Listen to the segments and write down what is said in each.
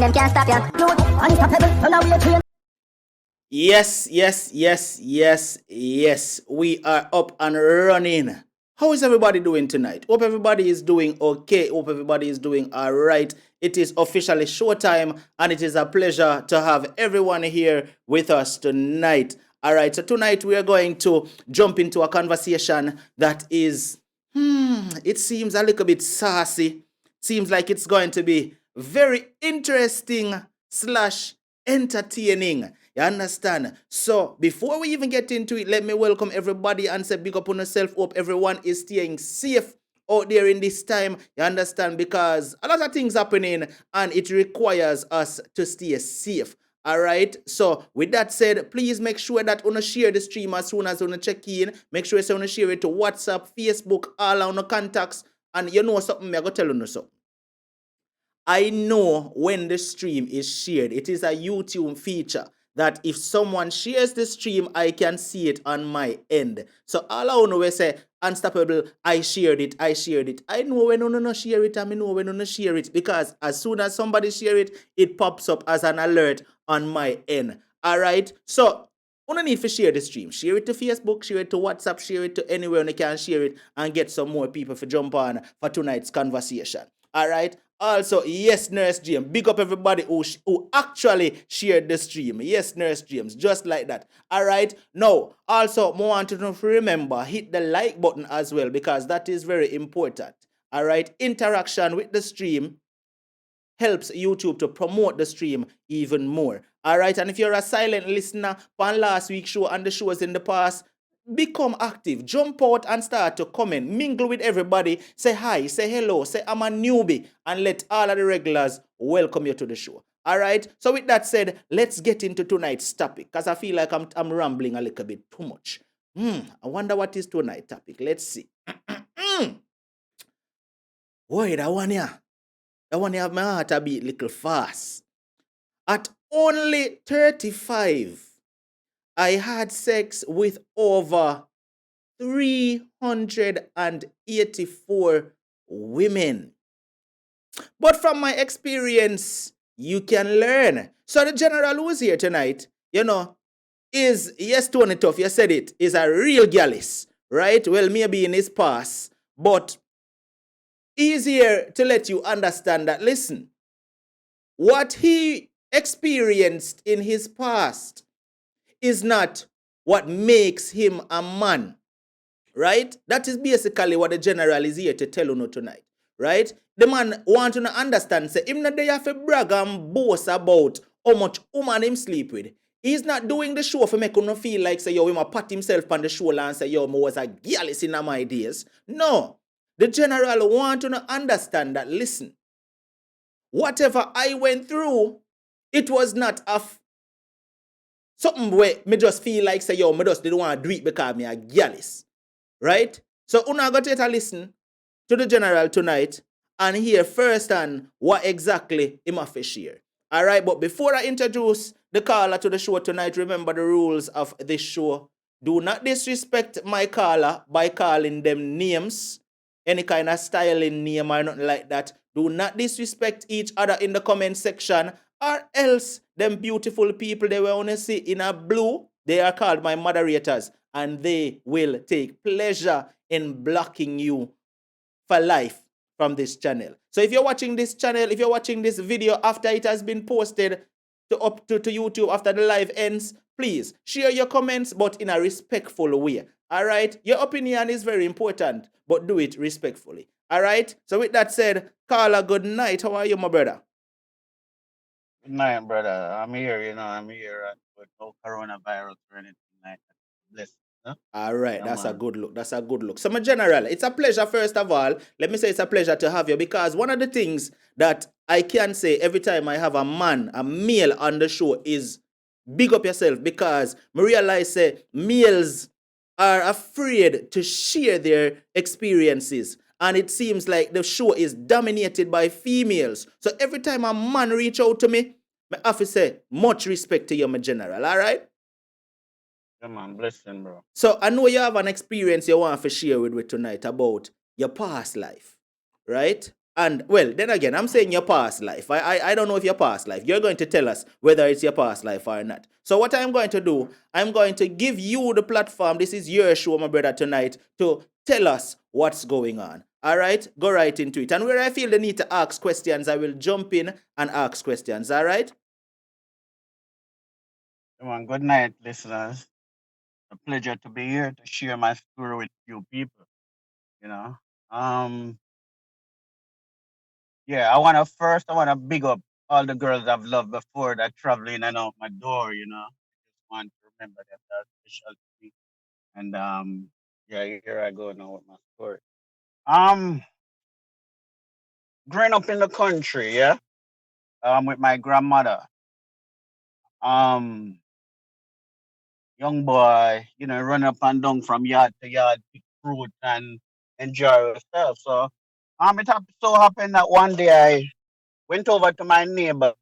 them can't stop ya. Youth, unstoppable, run away train. Yes. We are up and running. How is everybody doing tonight? Hope everybody is doing okay. Hope everybody is doing all right. It is officially showtime, and it is a pleasure to have everyone here with us tonight. All right, so tonight we are going to jump into a conversation that is, it seems a little bit saucy. Seems like it's going to be very interesting slash entertaining. You understand? So before we even get into it, let me welcome everybody and say big up on yourself. Hope everyone is staying safe out there in this time. You understand? Because a lot of things happening and it requires us to stay safe. All right. So with that said, please make sure that you share the stream as soon as you check in. Make sure you share it to WhatsApp, Facebook, all our contacts. And you know something, I'm going to tell you something. I know when the stream is shared, it is a YouTube feature that if someone shares the stream, I can see it on my end. So all I know is say, Unstoppable, I shared it. I know when you no share it, I know when you no share it, because as soon as somebody share it, it pops up as an alert on my end. All right? So you don't need to share the stream. Share it to Facebook, share it to WhatsApp, share it to anywhere you can share it and get some more people to jump on for tonight's conversation. All right? Also, yes, Nurse James. Big up everybody who actually shared the stream. Yes, Nurse James. Just like that. All right? Now, also, I want you to remember, hit the like button as well, because that is very important. All right? Interaction with the stream helps YouTube to promote the stream even more. All right? And if you're a silent listener on last week's show and the shows in the past, become active. Jump out and start to comment. Mingle with everybody. Say hi. Say hello. Say I'm a newbie. And let all of the regulars welcome you to the show. All right? So with that said, let's get into tonight's topic, because I feel like I'm rambling a little bit too much. I wonder what is tonight's topic. Let's see. Boy, that one here have my heart a beat little fast. At only 35, I had sex with over 384 women. But from my experience, you can learn. So the general who's here tonight, is, yes, Tony Tough, you said it, is a real gallus, right? Well, maybe in his past, but easier to let you understand that, listen, what he experienced in his past is not what makes him a man, right? That is basically what the general is here to tell you tonight, right? The man want to understand, say, him not there have to brag and boast about how much woman him sleep with. He's not doing the show for make you feel like, say, yo, he might pat himself on the shoulder and say, yo, I was a gallus in my days. No. The general want to understand that, listen, whatever I went through, it was not something where me just feel like, say, yo, me just didn't want to do it because me a gallus. Right? So, una got to listen to the general tonight and hear firsthand what exactly he must share. All right, but before I introduce the caller to the show tonight, remember the rules of this show. Do not disrespect my caller by calling them names, any kind of styling name or nothing like that. Do not disrespect each other in the comment section, or else them beautiful people they will only see in a blue, they are called my moderators, and they will take pleasure in blocking you for life from this channel. So if you're watching this channel, if you're watching this video after it has been posted to YouTube after the live ends, please share your comments, but in a respectful way. All right? Your opinion is very important, but do it respectfully. All right? So with that said, Carla, good night. How are you, my brother? Good night, brother. I'm here, I'm here with no coronavirus or anything like that. Bless. Huh? All right, Yeah, that's a man. good look. That's a good look. So, my general, it's a pleasure, first of all. Let me say it's a pleasure to have you, because one of the things that I can say every time I have a male on the show is big up yourself, because I realize males are afraid to share their experiences. And it seems like the show is dominated by females. So every time a man reach out to me, I have to say, much respect to you, my general, all right? Yeah, man. Blessing, bro. So I know you have an experience you want to share with tonight about your past life, right? And well, then again, I'm saying your past life. I don't know if your past life. You're going to tell us whether it's your past life or not. So what I'm going to do, I'm going to give you the platform. This is your show, my brother, tonight to tell us what's going on. All right, go right into it. And where I feel the need to ask questions, I will jump in and ask questions. All right. Come on, good night, listeners. A pleasure to be here to share my story with you people. You know, um, yeah, I wanna big up all the girls I've loved before that travel in and out my door. Just want to remember that they're special to me. And yeah, here I go now with my story. Um, growing up in the country, yeah, with my grandmother. Um, young boy, run up and down from yard to yard, pick fruit and enjoy yourself. So, so happened that one day I went over to my neighbor's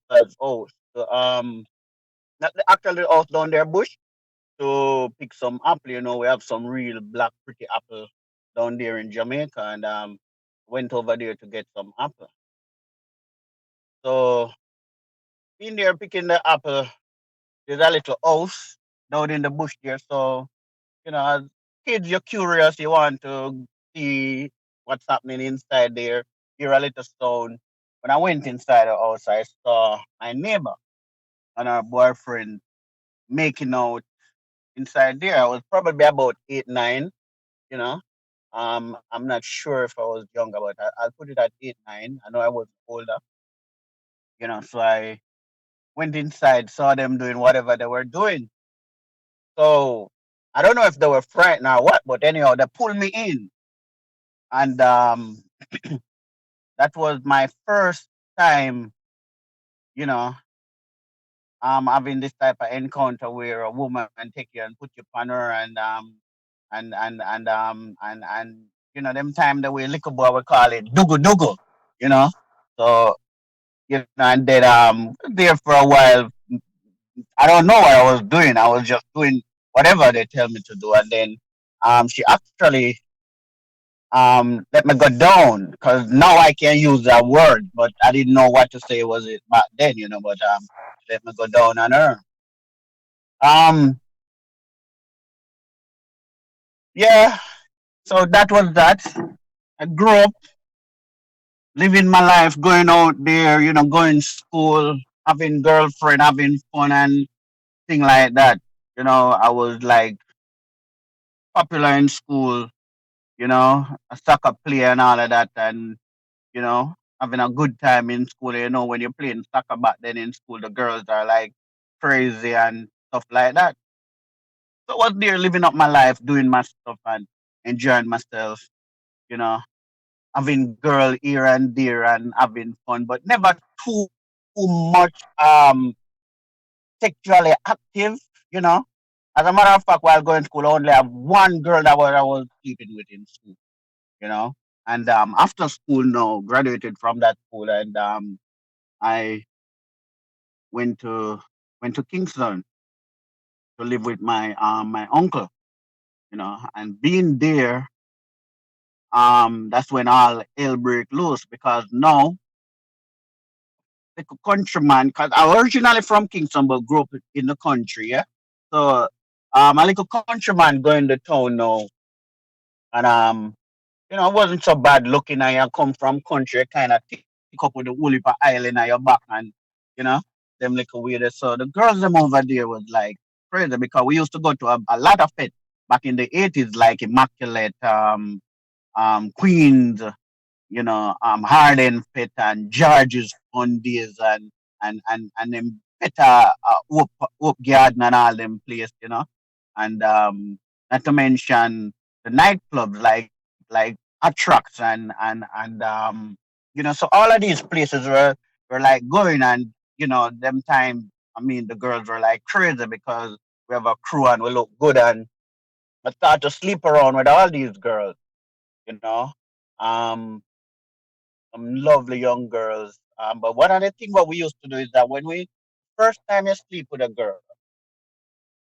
house, not actually the house down there bush, to pick some apple. We have some real black pretty apple down there in Jamaica, and went over there to get some apple. So, in there picking the apple, there's a little house down in the bush there. So, as kids, you're curious, you want to see what's happening inside there, hear a little sound. When I went inside the house, I saw my neighbor and her boyfriend making out inside there. I was probably about 8, 9, you know. I'm not sure if I was younger, but I'll put it at 8, 9. I know I was older, so I went inside, saw them doing whatever they were doing. So I don't know if they were frightened or what, but anyhow, they pulled me in. And that was my first time, you know, having this type of encounter where a woman take you and put you on her and them time that we liquor boy we call it dugu dugu, you know. So and then there for a while. I don't know what I was doing. I was just doing whatever they tell me to do, and then she actually let me go down because now I can use that word, but I didn't know what to say was it back then, but let me go down on her. Um yeah, so that was that. I grew up living my life, going out there, going school, having girlfriend, having fun and thing like that. I was like popular in school, a soccer player and all of that, and having a good time in school. When you're playing soccer back then in school, the girls are like crazy and stuff like that. So I was there living up my life, doing my stuff and enjoying myself, you know, having girl here and there and having fun, but never too much sexually active, you know. As a matter of fact, while going to school, I only have one girl that I was sleeping with in school, you know. And after school now, graduated from that school and I went to Kingston to live with my uncle, and being there, that's when all hell break loose because now the countryman, because I originally from Kingston but grew up in the country, yeah. So a little countryman going to town now, and it wasn't so bad looking. I come from country, kind of pick up with the woolly pa island on your back, and you know them little weird. So the girls them over there was like crazy because we used to go to a lot of it back in the 80s, like Immaculate, Queens, Harden Fit and George's on days and them better Hope Garden and all them place, and not to mention the nightclubs like Attracts and so all of these places were like going and them time I mean the girls were like crazy because we have a crew and we look good and I start to sleep around with all these girls, you know. Um some lovely young girls. But one of the things what we used to do is that when we first time you sleep with a girl,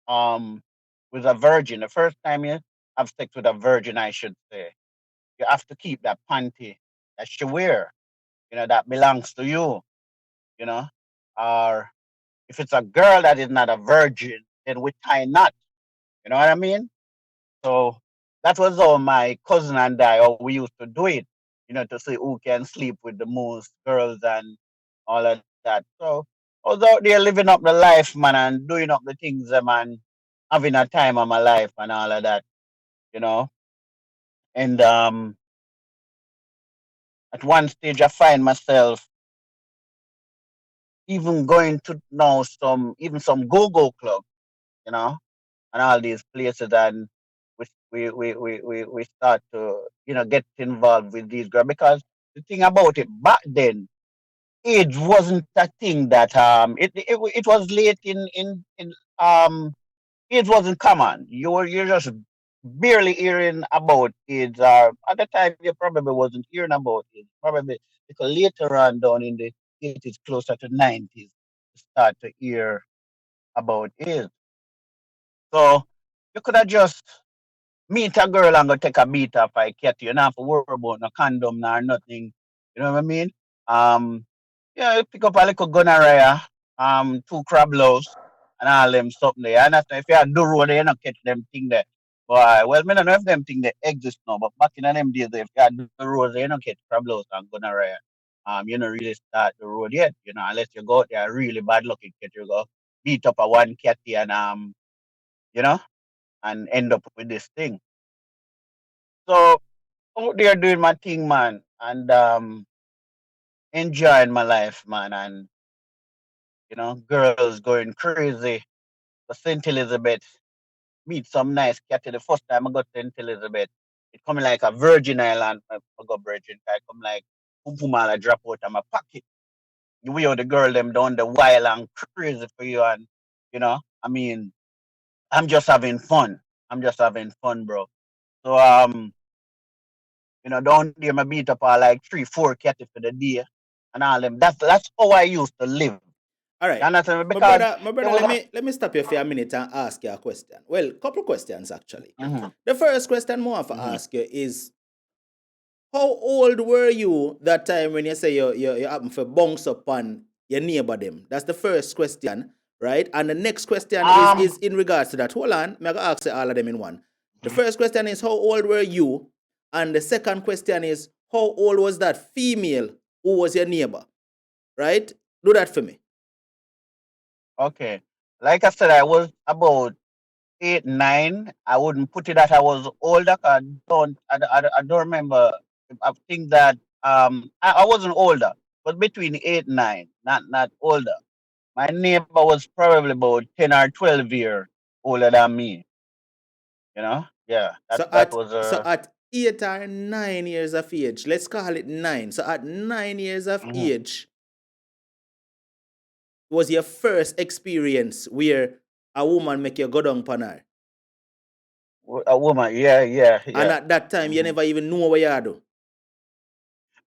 um, with a virgin, the first time you have sex with a virgin, I should say, you have to keep that panty that she wear. that belongs to you, you know. Or if it's a girl that is not a virgin, then we tie knot. You know what I mean? So that was how my cousin and I, how we used to do it, to see who can sleep with the most girls and all of that. So I was out there living up the life, man, and doing up the things, man, having a time of my life and all of that, you know. And at one stage, I find myself even going to now some go-go club, you know, and all these places, and we start to get involved with these girls, because the thing about it back then, age wasn't a thing that it was late in it wasn't common. You're just barely hearing about it. At the time, you probably wasn't hearing about it. Probably because later on, down in the 80s, closer to 90s, you start to hear about it. So you could have just meet a girl and go take a beat off I cat. You don't have to worry about no condom nor nothing. You know what I mean? Um, yeah, you pick up a little gonorrhea, two crab loaves, and all them something there. And after if you had do road, you don't catch them thing there. Boy, well, me don't know if them thing they exist now, but back in them days, if you had do road, you don't catch crab loaves and gonorrhea. You don't really start the road yet, unless you go out there really bad looking cat, you go beat up a one cat and you know, and end up with this thing. So out there doing my thing, man, and enjoying my life, man, and girls going crazy. The Saint Elizabeth, meet some nice cat. The first time I got to Saint Elizabeth, it coming like a Virgin Island. I got Virgin, I come like boom boom, all I drop out of my pocket. You wear the girl them down the wild and crazy for you, and I mean, I'm just having fun. I'm just having fun, bro. So down there, I beat up like 3, 4 catty for the day and all them. That's how I used to live. All You right. understand me? My Because brother, my there brother, was let me stop you for a minute and ask you a question. Well, couple questions actually. hmm The first question I want to hmm ask you is, how old were you that time when you say you happen for bounce up on your neighbor them? That's the first question, right? And the next question um is in regards to that. Hold on, I'm gonna ask you all of them in one. The first question is, how old were you? And the second question is, how old was that female who was your neighbor? Right? Do that for me. okay. Like I said, I was about 8, 9. I wouldn't put it that I was older. 'Cause I don't remember. I think that I wasn't older, but between 8, 9, not older. My neighbor was probably about 10 or 12 years older than me. Yeah. That So that at was so at 8 or 9 years of age, let's call it 9. So at 9 years of mhm. age was your first experience where a woman make you go down upon her. A woman. Yeah, yeah, And yeah. at that time you hmm never even know what you do.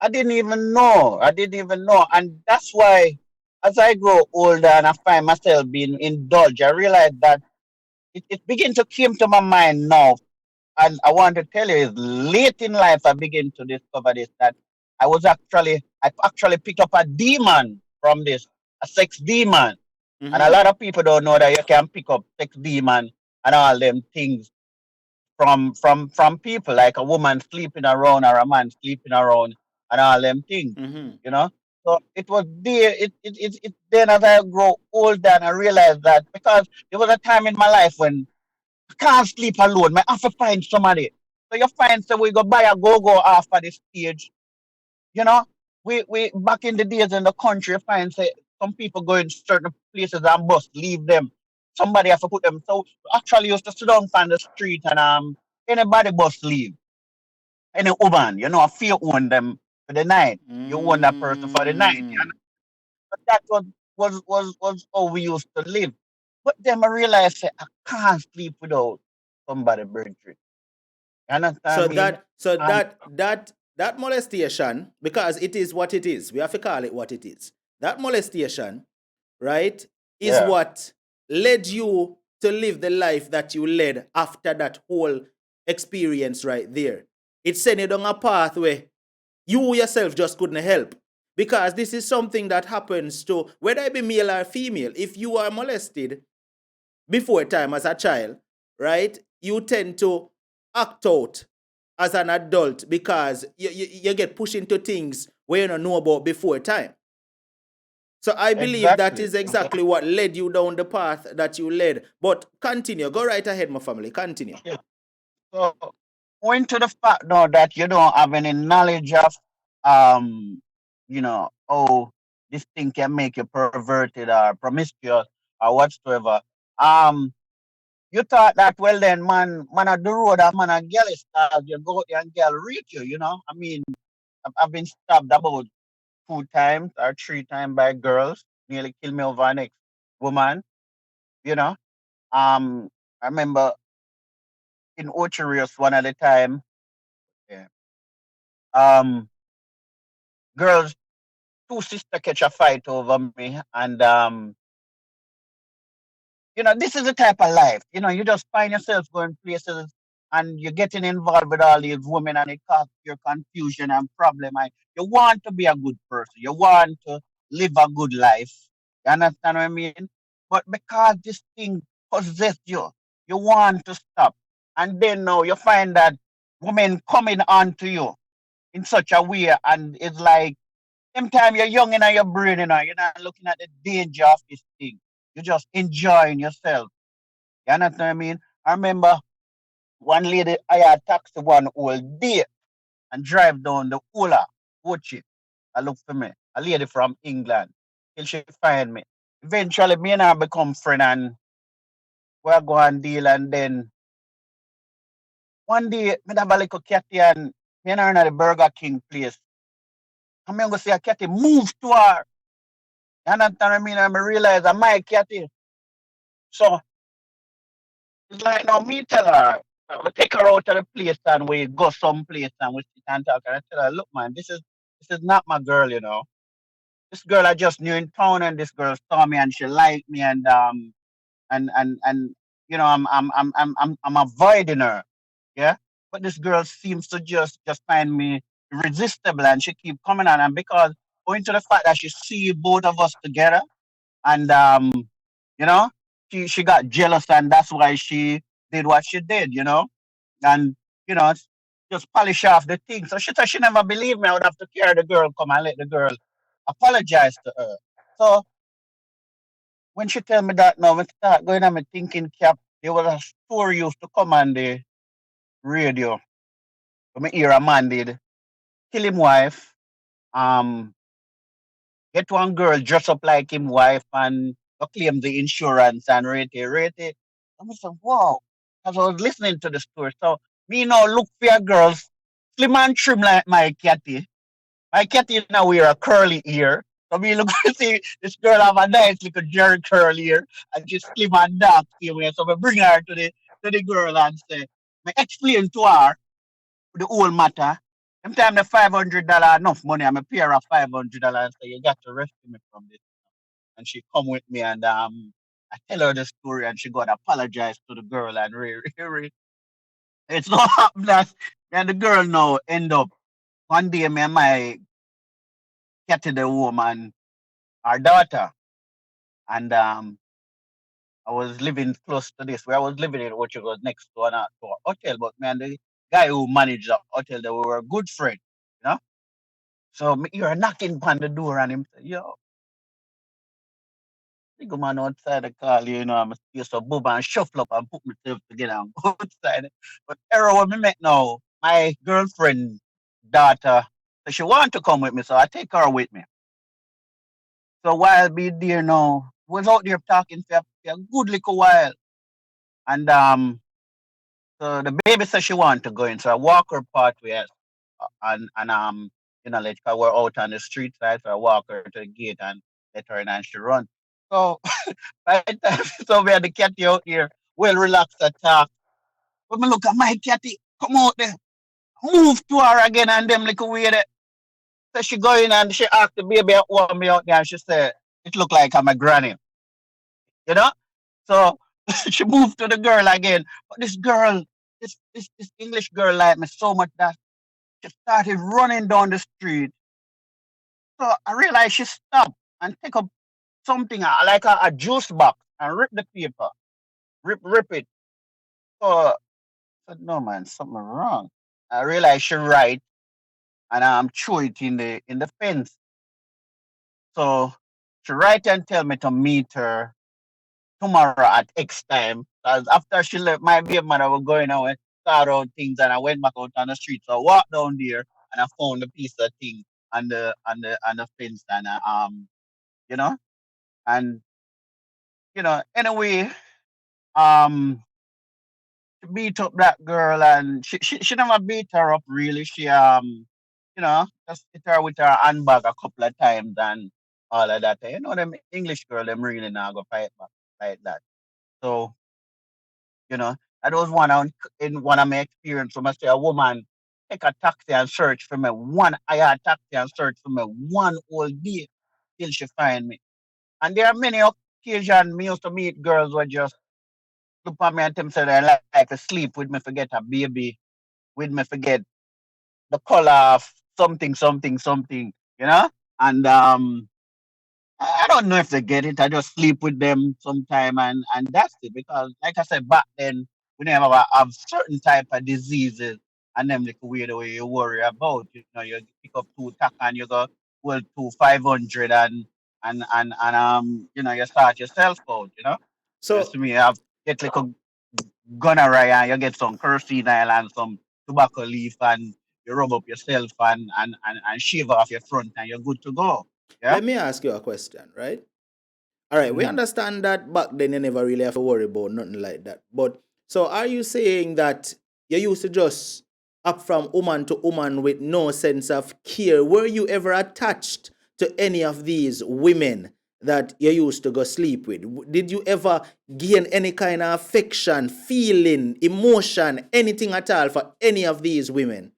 I didn't even know. I didn't even know. And that's why, as I grow older and I find myself being indulged, I realize that it begins to come to my mind now. And I want to tell you, is late in life I begin to discover this, that I actually picked up a demon from this, a sex demon. And a Mm-hmm. lot of people don't know that you can pick up sex demon and all them things from people, like a woman sleeping around or a man sleeping around and all them things, Mm-hmm. you know. So it was there. It then as I grow older and I realized that, because there was a time in my life when I can't sleep alone. I have to find somebody. So you find, so we go buy a go after the stage. You know, we back in the days in the country, you find say some people go in certain places and bus leave them. Somebody have to put them. So we actually used to sit down on the street and anybody bus leave. Any woman, I feel own them for the night. You own that person for the night. Mm. But that was how we used to live. But then I realized say, I can't sleep without somebody bridge. You understand So me? that so And that that that molestation, because it is what it is, we have to call it what it is. That molestation, right, is yeah. what led you to live the life that you led after that whole experience right there. It sent you down a path where you yourself just couldn't help. because this is something that happens to whether it be male or female. If you are molested before time as a child, right, you tend to act out as an adult because you get pushed into things where you don't know about before time. So I believe that Exactly. is exactly what led you down the path that you led. But continue, go right ahead, my family, continue. Yeah. So going to the fact now that you don't have any knowledge of um, how this thing can make you perverted or promiscuous or whatsoever. Um, you thought that well then man at the road a man and girl is stars, you go out there and girl reach you, you know. I mean, I've been stabbed about 2 times or 3 times by girls, nearly killed me over an ex woman, you know. I remember in Ocherius one at a time, yeah, um, girls, two sisters catch a fight over me, and this is the type of life. You just find yourself going places and you're getting involved with all these women, and it causes your confusion and problem. And you want to be a good person. You want to live a good life. You understand what I mean? But because this thing possesses you, you want to stop. And then now you find that women coming on to you in such a way, and it's like sometimes you're young in your brain, you're not looking at the danger of this thing. You're just enjoying yourself. You understand what I mean? I remember one lady, I had taxi one whole day and drive down the Ola, watch it. I look for me, a lady from England, till she find me. Eventually, me and her become friend, and we go and deal. And then one day, me have a little catty, and me and her in the Burger King place. And me go see a catty move to her. You understand what I mean? And I realize I'm my catty. So it's like now me tell her, we take her out of the place and we go someplace and we sit and talk. And I tell her, look, man, this is not my girl, you know. This girl I just knew in town, and this girl saw me and she liked me, and I'm avoiding her. Yeah. But this girl seems to just find me irresistible, and she keep coming on, and because going to the fact that she see both of us together, and you know she got jealous, and that's why she did what she did, and you know just polish off the thing. So she said she never believed me. I would have to carry the girl, come and let the girl apologize to her. So when she tell me that now, I start going on my thinking cap. There was a story used to come on the radio. When me hear a man did kill him wife, um get one girl dress up like him wife, and claim the insurance and rate it. I'm like, wow. As I was listening to the story. So me now look for your girls, slim and trim like my catty. My catty now wear a curly ear. So me look to see this girl have a nice little jerry curl here, and she's slim and dark skin. So I bring her to the girl and say, I explain to her the whole matter. Sometimes the $500 enough money. I'm a pair of $500 and say, you got to rescue me from this. And she come with me, and I tell her the story, and she got to apologize to the girl, and it's not happen that and the girl now end up one day me and my cat in the home and our daughter, and I was living close to this where I was living in, which was next to a hotel, but me and the guy who managed the hotel, they were a good friend, you know. So me hear knocking on the door, and him say, yo, big man outside the car, I'm a so boob and shuffle up and put myself together and go outside. But error what me met now, my girlfriend daughter, so she want to come with me, so I take her with me. So while be there now, was out there talking for a good little while. And so the baby said she want to go in, so I walk her pathway and let her we're out on the street side, so I walk her to the gate and let her in and she run. So by the time so we had the catty out here, well relaxed and talk. But me look at my catty, come out there, move to her again and them little way there. So she go in and she asked the baby want me out there, and she said, it look like I'm a granny, you know? So she moved to the girl again. But this girl, this English girl liked me so much that she started running down the street So I realized she stopped and take up something like a juice box and rip the paper, rip it. So I said, no man, something wrong. I realized she write and threw it in the fence. So she write and tell me to meet her tomorrow at X time. Because after she left, my baby mother was going out and start out things, and I went back out on the street. So I walked down there and I found a piece of thing on the fence, and you know, and anyway, um, she beat up that girl, and she never beat her up really. She just hit her with her handbag a couple of times and all of that. Them English girl, them really not go fight back like that. So that was in one of my experience. So I say a woman take a taxi and search for me, I had taxi and search for me one whole day till she find me. And there are many occasions me used to meet girls who just look at me and tell me say they like to sleep with me, forget a baby, with me forget the color of something, something, something, you know? And I don't know if they get it. I just sleep with them sometime, and that's it. Because, like I said, back then we never have certain type of diseases and them like weird way you worry about. You pick up two tack and you go well to 500 and you start yourself out. Just So to me, have get like a gonorrhea and you get some kerosene oil and some tobacco leaf and you rub up yourself and shave off your front and you're good to go. Yeah. let me ask you a question, right? All right, we Mhm. understand that back then you never really have to worry about nothing like that. But so are you saying that you used to just up from woman to woman with no sense of care? Were you ever attached to any of these women that you used to go sleep with? Did you ever gain any kind of affection, feeling, emotion, anything at all for any of these women?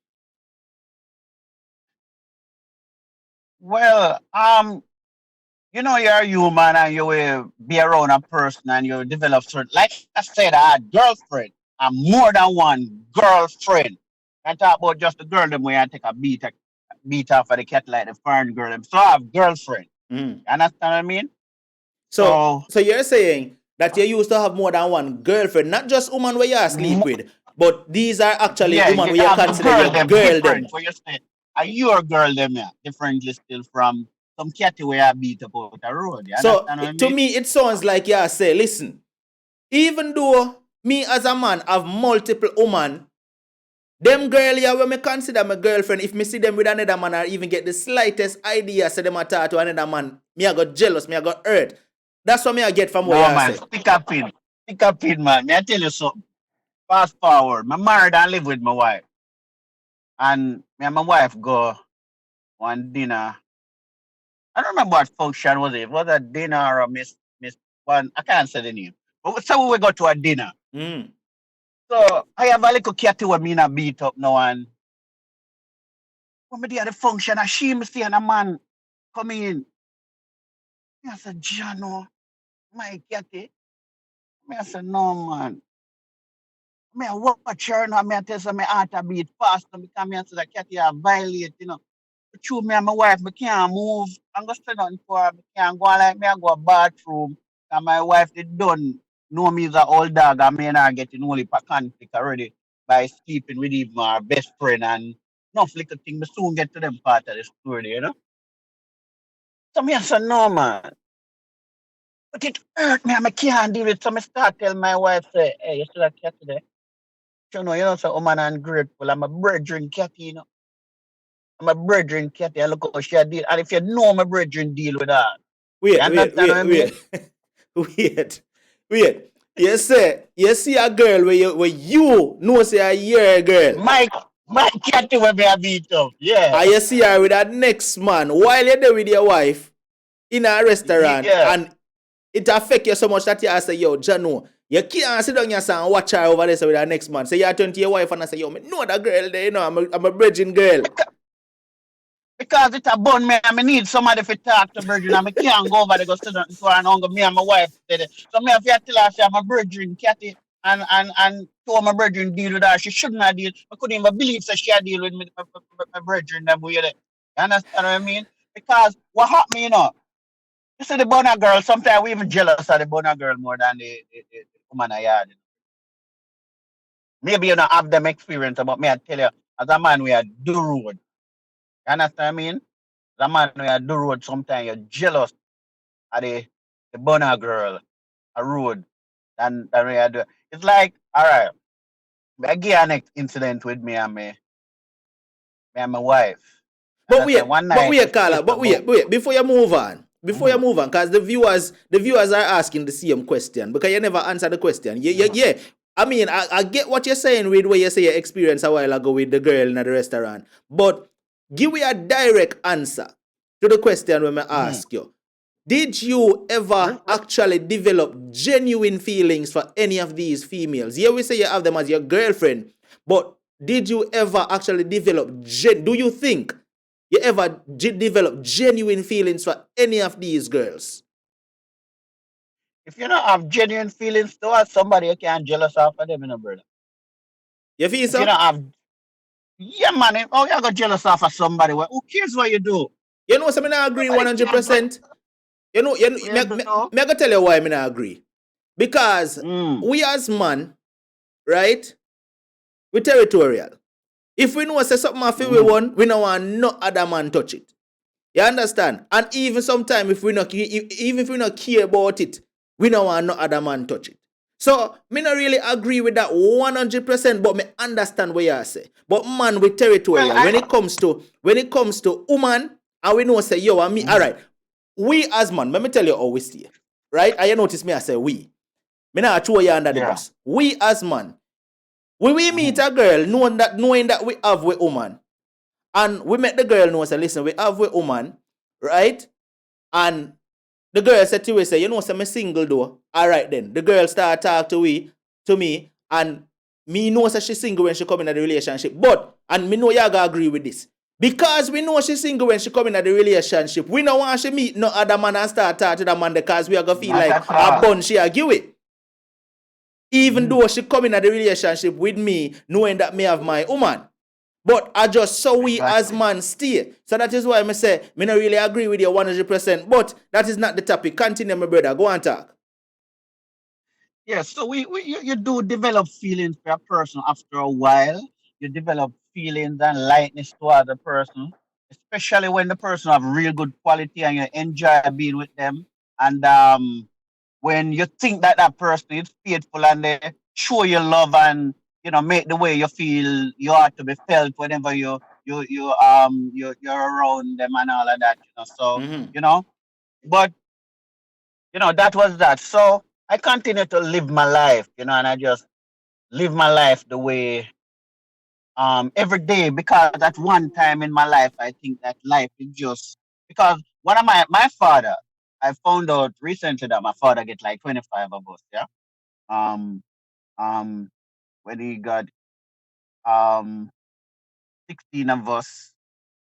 Well, you're human and you will be around a person and you develop certain, like I said, I had girlfriend and more than one girlfriend. I talk about just the girl them where I take a beat off of the cat like the foreign girl them. So I have girlfriend. Mm. You understand what I mean? So, So so you're saying that you used to have more than one girlfriend, not just woman where you sleep mo- with, but these are actually yeah, women you where you have the consider your girl them girl them. different. Where you say, are your girl them yeah, differently still from some cat where I beat up out the road. You So understand what I to mean? me, it sounds like you say, listen, even though me as a man have multiple women, them girl here when me consider my girlfriend, if me see them with another man or even get the slightest idea say them talk to another man, me I got jealous, me I got hurt. That's what me I get from what No you man, say. stick up in. Stick up in man. Me I tell you something. Fast forward. I'm married and live with my wife. And me and my wife go one dinner. I don't remember what function was it. Was it a dinner or a miss one? I can't say the name. But so we go to a dinner. Mm. So I have a little cat who me not beat up now and when me there at the function, I see me see and a man come in. Me I said, Jano, my catty. Me I said, no man. Me I watch her now, me I tell her my heart a beat fast because me I said that catty a violate. True, me and my wife, we can't move. I'm gonna say nothing for her. Me can't go like me, I go a bathroom. And my wife did done know me as an old dog and me and her getting only for conflict already by sleeping with even our best friend and enough little thing. Me soon get to them part of the story. So me I said, no man. But it hurt me and I can't deal with it. So me start tell my wife, say, hey, you see that cat today? So woman ungrateful. I'm a brethren cat. I'm a brethren cat. Look how she a deal. And if you know my brethren deal with her. You Wait, wait, understand what I wait, mean? wait. Wait. Wait. You see a girl where you know say a your girl. My cat will be a beat up. Yeah. And you see her with that next man while you're there with your wife in a restaurant Yeah. and it affect you so much that you say, yo, Jano, you can't sit down here and watch her over there with her next man. So you turn to your wife and I say, yo, me know that girl there, I'm a virgin girl. Because it's a bun me and I need somebody to talk to Virgin and I can't go over there go sit down for an uncle, me and my wife did it. So me have to tell her say I'm a Virgin Catty and to my Virgin deal with her. She shouldn't have deal. I couldn't even believe that she had deal with me, my Virgin them with it. You understand what I mean? Because what happened, you see the Bona girl, sometimes we even jealous of the Bona girl more than the woman I had. Maybe you don't have them experience, but me, I tell you, as a man, we are do road. You understand what I mean? As a man, we are do road, sometimes you're jealous of the Bona girl, a road, than we are do. It's like, all right, I get an incident with me and my wife. You But understand? wait, One but night we wait, faced Carla, but about. wait, before you move on, Mhm. because the viewers are asking the same question because you never answer the question. Yeah. I mean, I get what you're saying with where you say your experience a while ago with the girl in the restaurant, but give me a direct answer to the question when I Mhm. ask you. Did you ever actually develop genuine feelings for any of these females? Yeah, we say you have them as your girlfriend, but did you ever actually do you think you ever develop genuine feelings for any of these girls? If you don't have genuine feelings towards somebody, you can't jealous of them, brother. You feel If you so? don't have, yeah, man, oh, you got jealous of somebody. Well, who cares what you do? You know, so I not agree Nobody cares 100%. what you do. Me I tell you why I not agree. Because Mm. we as man, right, we territorial. If we know say something I feel we Mhm. want, we don't want no other man touch it. You understand? And even sometimes if we not even if we not care about it, we don't want no other man touch it. So me not really agree with that 100%, but me understand what you say. But man, we Well, territorial. When it comes to woman, and we know say yo and me, all Mhm. right. We as man, let me tell you how we stay. Right? And you notice me I say we. Me not throw you under the Yeah. bus. We as man, when we meet Mhm. a girl, knowing that we have with woman, and we make the girl know, say, listen, we have with woman, right? And the girl said to me, say, you know, say, I'm single though. All right then. The girl start talk to me, and me know say she single when she come in the relationship. But, and me know you gonna agree with this. Because we know she single when she come in the relationship, we don't want she meet no other man and start talk to the man because we are gonna feel Not like at a all. bun she a give it. Even Mhm. though she come in the relationship with me, knowing that me have my woman. But I just saw we as Exactly. man stay. So that is why I say, me not really agree with you 100%. But that is not the topic. Continue, my brother. Go and talk. Yeah, so you do develop feelings for a person after a while. You develop feelings and lightness toward the person, especially when the person have real good quality and you enjoy being with them. And when you think that that person is faithful and they show you love and make the way you feel you ought to be felt whenever you're around them and all of that. So Mm-hmm. you know, but that was that. So I continue to live my life, and I just live my life the way every day, because at one time in my life I think that life is just because one of my father, I found out recently that my father get like 25 of us, yeah. Um um when he got um 16 of us,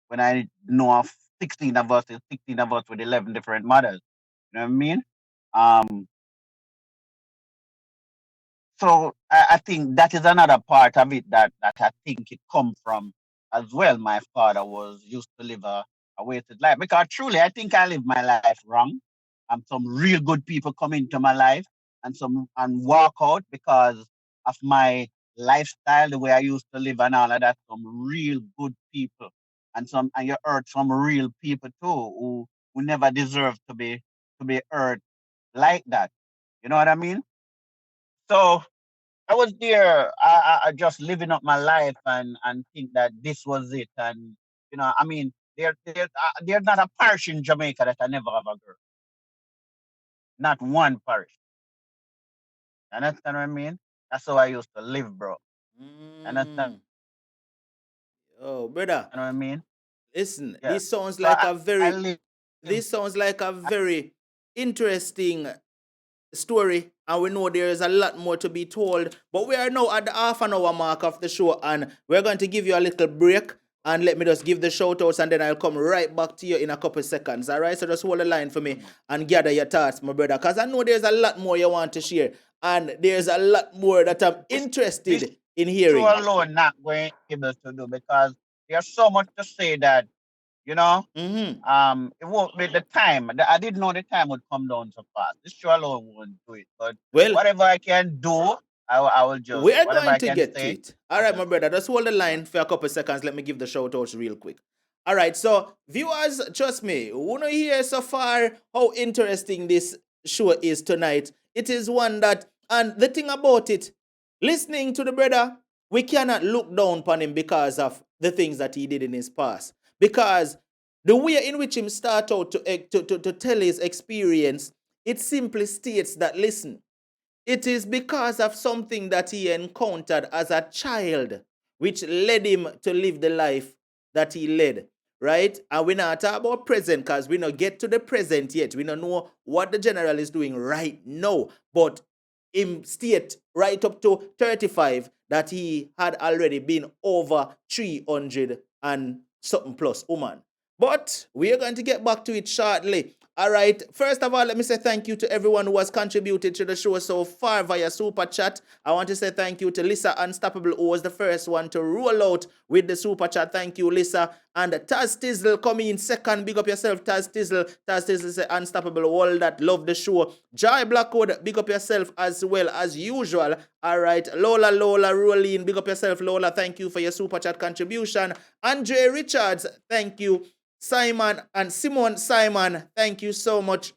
when I know of 16 of us, it's 16 of us with 11 different mothers. You know what I mean? Um So I think that is another part of it that I think it come from as well. My father was used to live a wasted life, because truly I think I live my life wrong. And some real good people come into my life and walk out because of my lifestyle, the way I used to live and all of that. Some real good people, and you hurt some real people too who never deserve to be hurt like that. You know what I mean? So I was there, I just living up my life and think that this was it. And I mean, there's not a parish in Jamaica that I never have a girl. Not one parish. You understand what I mean? That's how I used to live, bro. You understand Mm. Oh, brother. what I mean? Listen, Yeah. So I live. this sounds like a very interesting story, and we know there is a lot more to be told. But we are now at the half an hour mark of the show, and we're going to give you a little break. And let me just give the shout outs, and then I'll come right back to you in a couple seconds. All right, so just hold the line for me and gather your thoughts, my brother, because I know there's a lot more you want to share, and there's a lot more that I'm This interested in show hearing. alone not going able to do, because there's so much to say that You know, Mm-hmm. it won't be the time. I didn't know the time would come down so fast. This show alone won't do it. But Well, whatever I can do, I will just we're whatever going I to can get to say, it. All I'll right, my just brother, just hold the line for a couple seconds. Let me give the shout outs real quick. All right, so viewers, trust me, wanna hear so far how interesting this show is tonight. It is one that, and the thing about it, listening to the brother, we cannot look down upon him because of the things that he did in his past. Because the way in which him start out to tell his experience, it simply states that, listen, it is because of something that he encountered as a child, which led him to live the life that he led. Right? And we're not talking about present because we don't get to the present yet. We don't know what the general is doing right now. But him state right up to 35 that he had already been over 300 and something plus woman. But we are going to get back to it shortly. All right. First of all, let me say thank you to everyone who has contributed to the show so far via Super Chat. I want to say thank you to Lisa Unstoppable, who was the first one to roll out with the Super Chat. Thank you, Lisa. And Taz Tizzle coming in second. Big up yourself, Taz Tizzle. Taz Tizzle say Unstoppable, all that love the show. Joy Blackwood, big up yourself as well as usual. All right. Lola Rolling, big up yourself, Lola. Thank you for your Super Chat contribution. Andre Richards, thank you. Simon and Simon Simon, thank you so much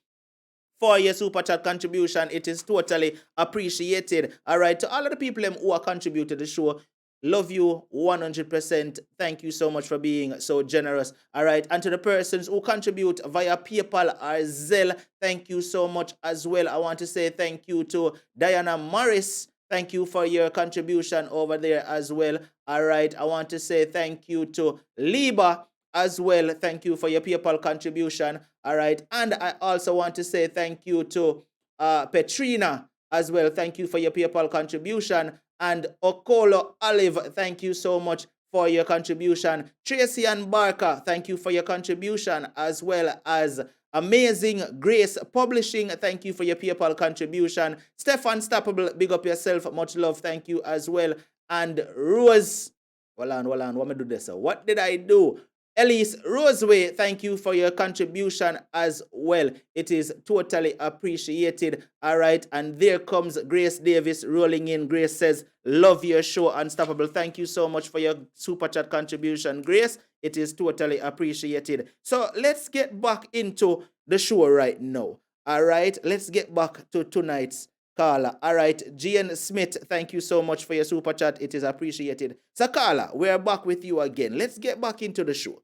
for your super chat contribution. It is totally appreciated. All right, to all of the people who are contributed to the show, love you 100%. Thank you so much for being so generous. All right, and to the persons who contribute via PayPal or Zelle, thank you so much as well. I want to say thank you to Diana Morris. Thank you for your contribution over there as well. All right, I want to say thank you to Liba as well. Thank you for your PayPal contribution. All right. And I also want to say thank you to Petrina as well. Thank you for your PayPal contribution. And Okolo Olive, thank you so much for your contribution. Tracy and Barker, thank you for your contribution, as well as Amazing Grace Publishing, thank you for your PayPal contribution. Stefan Stappable, big up yourself. Much love. Thank you as well. And Rose, hold on. What am I do this? What did I do? Elise Roseway, thank you for your contribution as well. It is totally appreciated. All right. And there comes Grace Davis rolling in. Grace says, love your show, Unstoppable. Thank you so much for your super chat contribution, Grace. It is totally appreciated. So let's get back into the show right now. All right. Let's get back to tonight's Carla. All right, Gian Smith, thank you so much for your super chat. It is appreciated. So, Carla, we're back with you again. Let's get back into the show.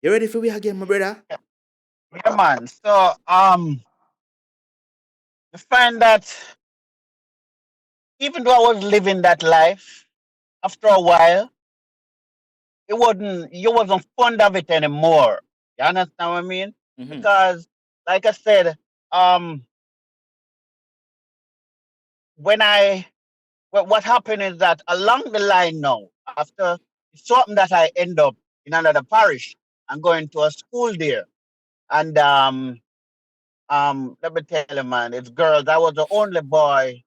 You ready for me again, my brother? yeah, man. So you find that even though I was living that life, after a while, you wasn't fond of it anymore. You understand what I mean? Mm-hmm. Because like I said, um when I what happened is that along the line now, after it's something that I end up in another parish and going to a school there. And let me tell you, man, it's girls. I was the only boy.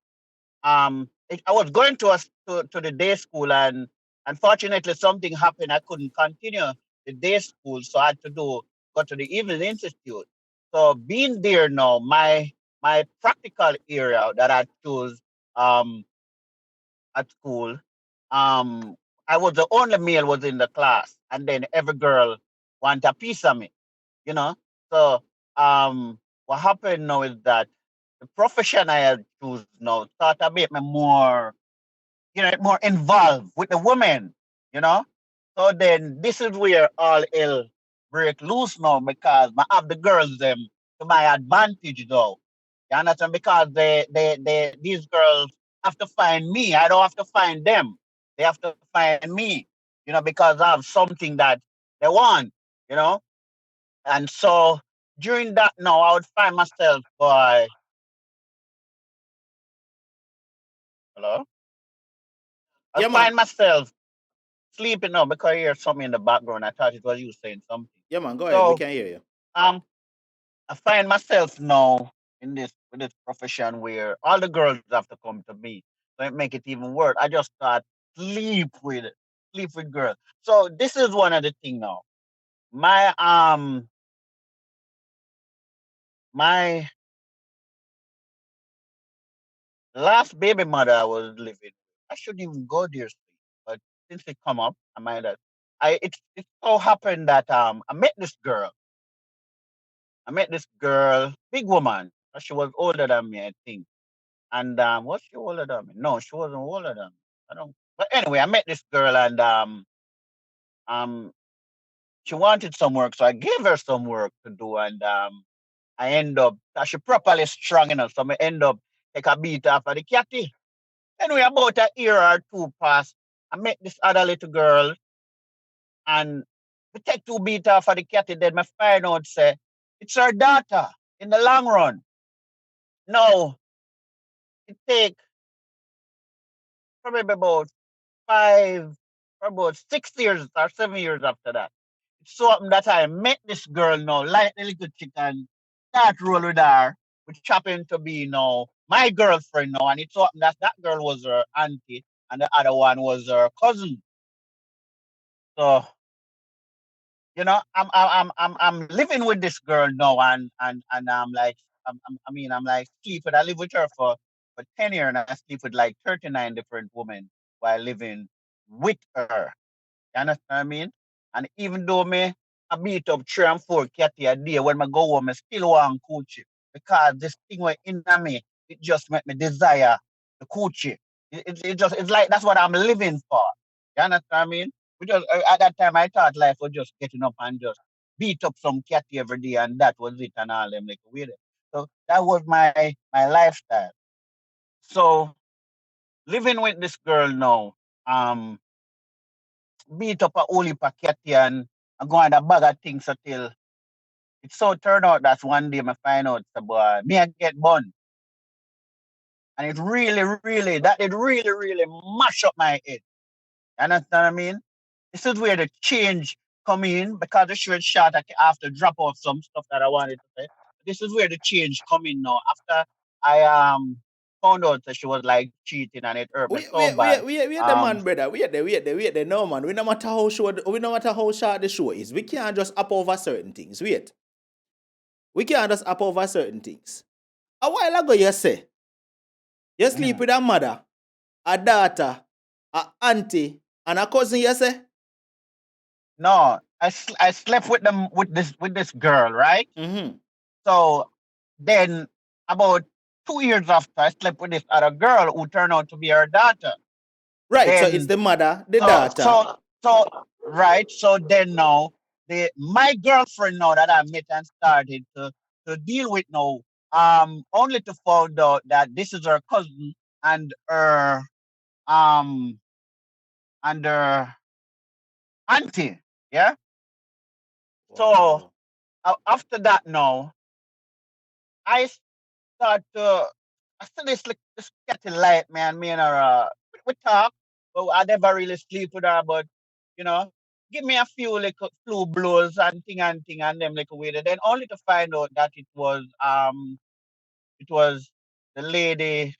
I was going to the day school, and unfortunately something happened. I couldn't continue the day school, so I had to go to the evening institute. So being there now, my practical area that I chose um at school, um I was the only male was in the class, and then every girl want a piece of me, you know. So what happened now is that the profession I had choose now start to make me more, more involved with the women, you know. So then this is where all hell break loose now, because I have the girls them to my advantage though. You understand? Because these girls have to find me. I don't have to find them. They have to find me, because I have something that they want, you know. And so during that now I would find myself by hello? I'd Yeah, man. find myself sleeping now because I hear something in the background. I thought it was you saying something. Yeah, man. Go ahead. We So can hear you. um I find myself now in this profession where all the girls have to come to me. So it make it even worse. I just start sleep with girls. So this is one of the thing now. my my last baby mother I was living, I shouldn't even go there, but since it come up, I might have. It so happened that I met this girl. I met this girl, big woman. She was older than me, I think. And was she older than me? No, she wasn't older than me. I don't. But anyway, I met this girl, and um she wanted some work, so I gave her some work to do, and I end up she properly strong enough, so I end up take a beat off of the catty. Anyway, about a year or two passed, I met this other little girl, and we take two beat off of the catty. Then my find out say it's her daughter in the long run. No, it take probably about five, about 6 years or 7 years after that. It's so happened that I met this girl now, like the little chicken, start roll with her, which happened to be now my girlfriend now, and it so happened that that girl was her auntie and the other one was her cousin. So I'm living with this girl now, and I'm like, I'm like sleeping. I live with her for 10 years, and I sleep with like 39 different women while living with her. You understand what I mean? And even though me I beat up 3 and 4 cat a day, when I go home, I still want coochie. Because this thing went in me, it just make me desire the coochie. It's like that's what I'm living for. You understand what I mean? Because at that time I thought life was just getting up and just beat up some cat every day, and that was it, and all them like with it. So that was my lifestyle. So living with this girl now, um, beat up a whole heap of catty, and I go on a bag of things until it so turned out that one day I find out the boy me I get bun. And it really mash up my head. You understand what I mean? This is where the change come in, because the short shot I have to drop off some stuff that I wanted to say. This is where the change come in now. After I found out that she was like cheating, and it hurt me so bad. We the man, brother. We the no man. We no matter how short, we no matter how short the show is. We can't just up over certain things. Wait. We can't just up over certain things. A while ago you say, you sleep with a mother, a daughter, a auntie, and a cousin, you say? No, I slept with them with this girl, right? Mm-hmm. So then about 2 years after, I slept with this other girl who turned out to be her daughter. Right, so it's Then the mother, the so daughter. so right. So then now my girlfriend now that I met and started to deal with now, only to find out that this is her cousin and her um and her auntie. Yeah. So Wow. after that now, I start to I still this getting light, man. Me and her we talk, but I never really sleep with her. But you know, give me a few like flu blows and thing and them like with it. Then only to find out that it was the lady.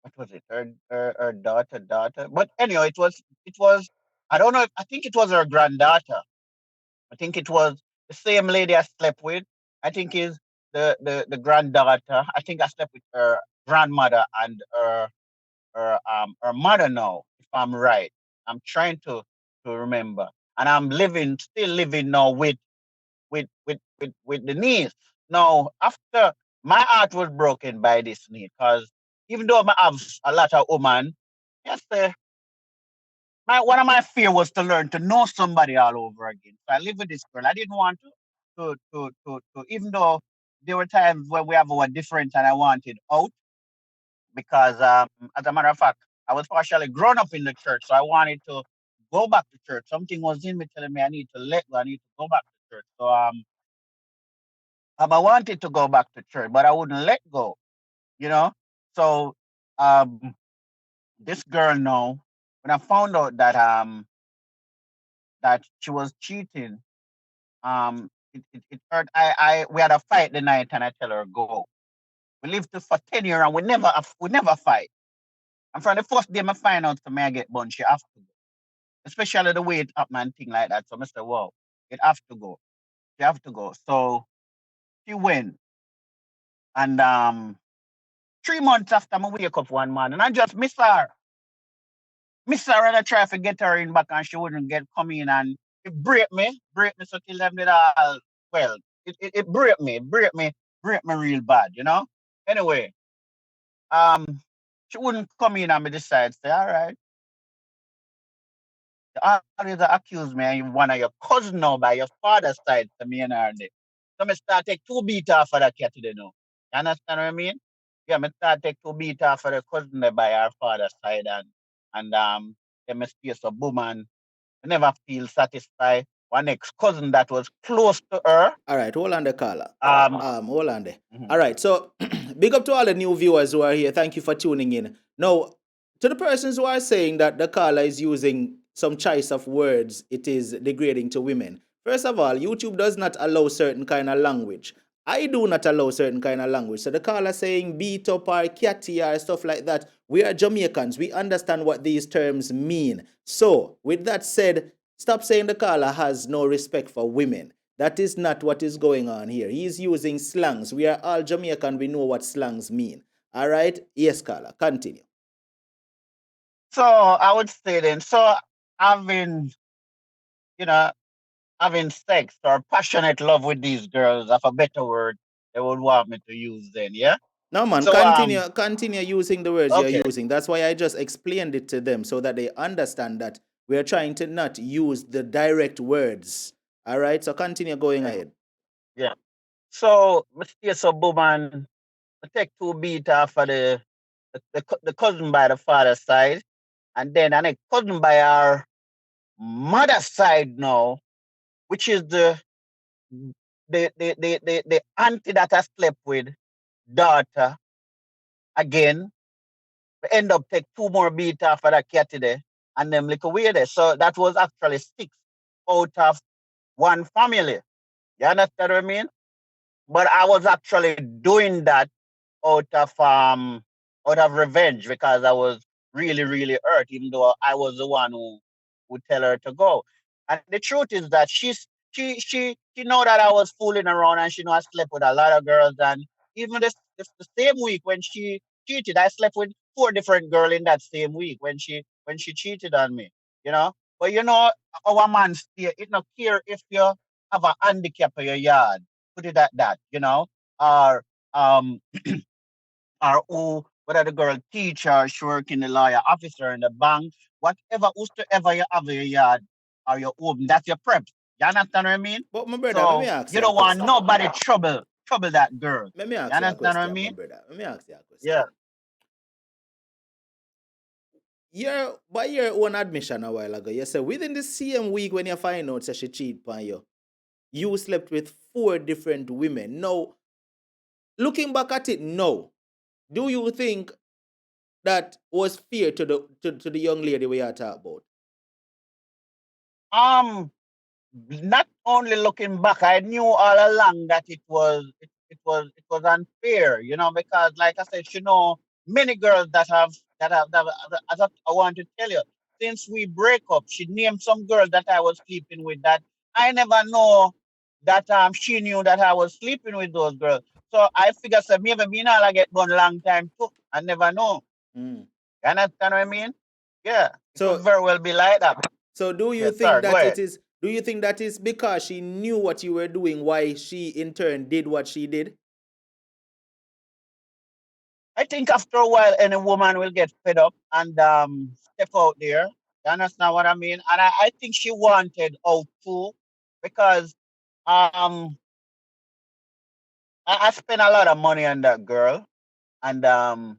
What was it? Her daughter. But anyhow, it was. I don't know. I think it was her granddaughter. I think it was the same lady I slept with. I think is the granddaughter. I think I slept with her grandmother and her mother now, if I'm right. I'm trying to remember. And I'm still living now with the niece. Now, after my heart was broken by this niece, because even though I have a lot of women, yes, one of my fear was to learn to know somebody all over again. So I live with this girl. I didn't want to even though there were times when we have our difference and I wanted out, because as a matter of fact, I was partially grown up in the church, so I wanted to go back to church. Something was in me telling me I need to let go, I need to go back to church. So I wanted to go back to church, but I wouldn't let go, you know. So um this girl now, when I found out that she was cheating, it hurt. We had a fight the night, and I tell her go. We lived for 10 years, and we never fight. And from the first day I find out to me I get bun, she have to go. Especially the way it up and thing like that. So Mr. Wow. It have to go. She have to go. So she went. And 3 months after I wake up one morning, I just miss her. Miss her and I try to get her in back and she wouldn't get come in and it break me so till them did all well, it break me real bad, you know? Anyway, um she wouldn't come in and me decide, say, all right, you always accuse me and you one of your cousin now by your father's side to me and her day. So me start take two beat off of that cat today now. You understand what I mean? Yeah, me start take two beat off of the cousin there by her father's side and then me stay so boom and I never feel satisfied. One ex cousin that was close to her. All right, hold on the caller. Um, Hold on there. mhm. All right, so big up to all the new viewers who are here. Thank you for tuning in. Now, to the persons who are saying that the caller is using some choice of words, it is degrading to women. First of all, YouTube does not allow certain kind of language. I do not allow certain kind of language. So the caller saying beat up or catty or stuff like that, we are Jamaicans. We understand what these terms mean. So, with that said, stop saying the caller has no respect for women. That is not what is going on here. He's using slangs. We are all Jamaican. We know what slangs mean. All right? Yes, caller. Continue. So I would say then, so having, you know, having sex or passionate love with these girls, of a better word, they would want me to use then, yeah? No, man, So continue using the words you're okay, using. That's why I just explained it to them so that they understand that we are trying to not use the direct words. All right? So continue going yeah. ahead. Yeah. So Mr. So boom and I take two beat off of the cousin by the father's side, and then I cousin by our mother's side now, which is the auntie that I slept with, daughter, again. We end up take two more beat off of that cat there, and them little weird there. So that was actually six out of one family. You understand what I mean? But I was actually doing that out of um out of revenge because I was really, really hurt, even though I was the one who would tell her to go. And the truth is that she know that I was fooling around and she know I slept with a lot of girls and even the same week when she cheated, I slept with four different girls in that same week when she cheated on me, you know. But you know, our man stay, it not care if you have a handicap in your yard, put it at that, you know, or um or who, whether the girl teacher, she work in the lawyer officer in the bank, whatever, whosoever you have in your yard or your home, that's your prep. You understand what I mean? But my brother, let me So ask you you a don't want question. nobody trouble that girl. Let me You ask you a understand what I question, my mean? brother. Let me ask you a question. Yeah. By your own admission a while ago, you said within the same week when you find out that she cheat on you, you slept with four different women. Now, looking back at it now, do you think that was fair to the young lady we are talking about? Um not only looking back, I knew all along that it was unfair, you know, because like I said, you know, many girls that I want to tell you, since we break up, she named some girl that I was sleeping with that I never know that she knew that I was sleeping with those girls. So I figure so maybe me not like get gone long time too. I never know. Mm. You understand what I mean? Yeah. It could So, very well be like that. so do you Yes, think sir. Go that it ahead. is? Do you think that is because she knew what you were doing, why she in turn did what she did? I think after a while, any woman will get fed up and step out there. You understand what I mean? And I think she wanted out too because um, I spent a lot of money on that girl. And I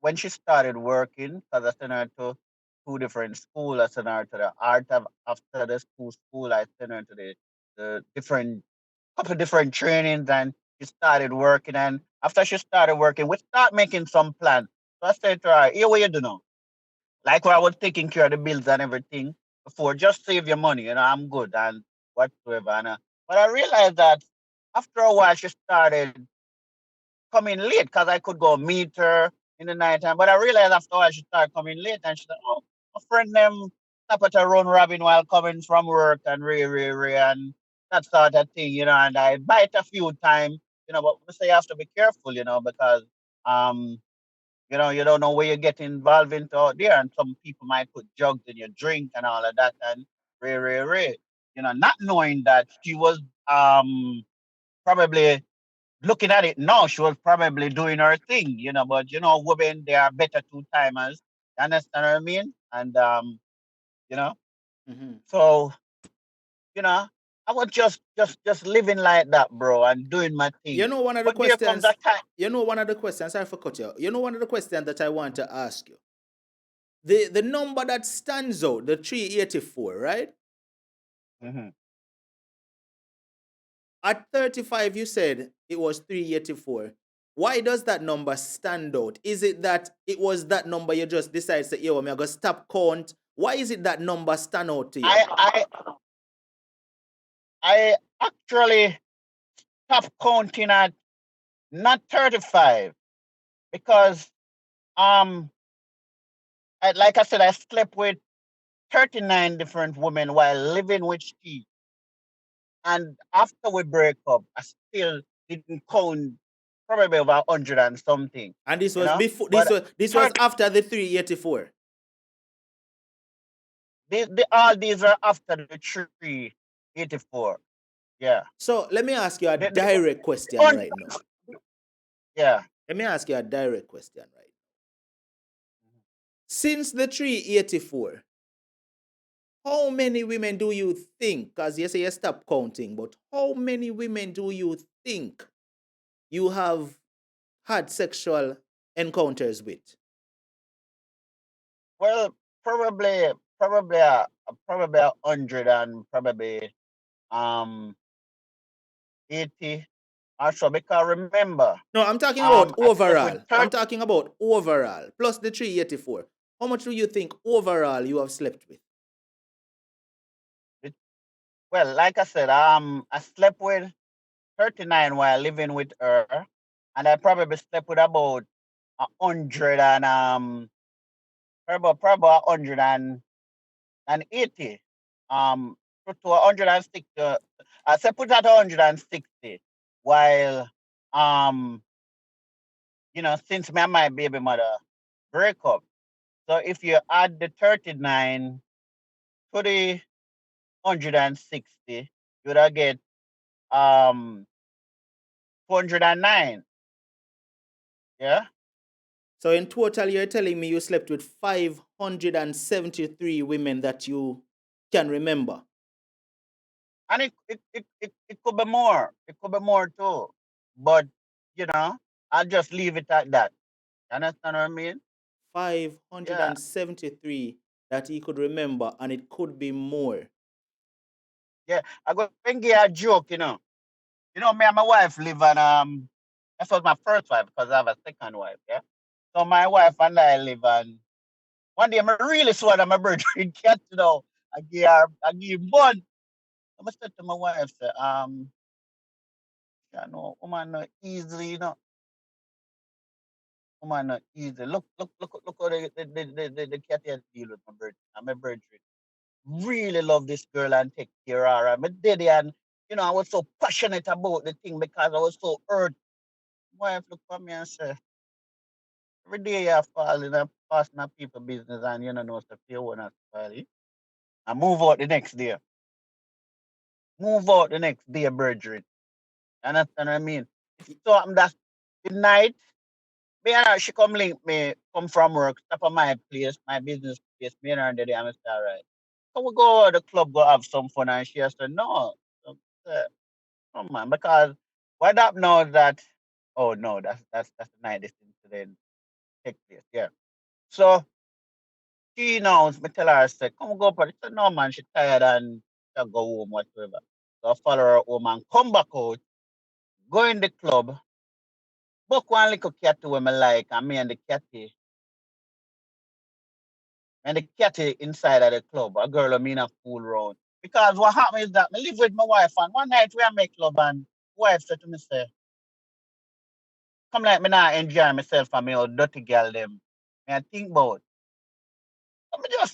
when she started working, because I sent her to two different schools, I sent her to the art of after the school, I sent her to the different couple different trainings and she started working and after she started working, we start making some plans. So I said to her, here what you do now? Like where I was taking care of the bills and everything before, just save your money, you know, I'm good and whatsoever. But I realized that after a while she started coming late because I could go meet her in the nighttime. But I realized after a while she started coming late and she said, oh, my friend them stop at a run robin while coming from work and and that sort of thing, and I bite a few times, but we say you have to be careful, because um you don't know where you get involved into out there, and some people might put drugs in your drink and all of that, and not knowing that she was probably looking at it now, she was probably doing her thing, but women, they are better two timers. You understand what I mean? And you know, Hmm. so you know, I was just living like that, bro, and doing my You thing. know one of the But there comes a questions. time. You know one of the questions. Sorry for cut you. You know one of the questions that I want to ask you. The number that stands out, the 384, right? Mhm. At 35, you said it was 384. Why does that number stand out? Is it that it was that number you just decided to say, yo, I'm going to stop count? Why is it that number stand out to you? I I actually stopped counting at not 35 because like I said, I slept with 39 different women while living with she. And after we break up, I still didn't count probably over 100 and something, And this was before But this was 30, after the 384. all these are after the 384. Yeah. So let me ask you a The, the, direct the question un- right now. yeah. Let me ask you a direct question right now. Since the 384, how many women do you think, because you say you stop counting, but how many women do you think you have had sexual encounters with? Well, probably 100 and probably um 80 or so, because remember, No, I'm talking about I slept with overall. I'm 30. talking about overall, plus the 384. How much do you think overall you have slept with? Well, like I said, I slept with 39 while living with her, and I probably slept with about 100 and probably 180 to 160. I said put at 160 while um since me and my baby mother break up. So if you add the 39 to the 160, you would get um 209. Yeah. So in total, you're telling me you slept with 573 women that you can remember. And it could be more. It could be more too. But I'll just leave it at that. You understand what I mean? Yeah. 573 that he could remember, and it could be more. Yeah. I go and give a joke, me and my wife live on that was my first wife because I have a second wife, yeah. So my wife and I live on one day I really swear that my birthday cat, I give bun. I said to my wife, say, woman not easily, woman not easy. Look how the cat here deal with my birthday. Really love this girl and take care of her. I'm a daddy, and I was so passionate about the thing because I was so hurt. My wife look for me and say, every day you fall in a personal people business and know stuff you want to fall in. I move out the next day. Move out the next day, brethren. You understand what I mean? It's so happened that the night, me and her, she come link me, come from work, stop at my place, my business place, me and her the day, I'm say, all right. So we go to the club, go have some fun, and she has to no. So, oh man, because what happened now is that, oh no, that's the night this incident take place. Yeah. So she knows, me tell her, I said, come go, but she said, no man, she tired and she'll go home, whatever. So I follow her home and come back out, go in the club, book one little cat where me like, and me and the catty inside of the club, a girl who me not fool around. Because what happened is that I live with my wife, and one night we are make love, and wife said to me, say, come like me now enjoy myself and me old dirty girl them. Me I think about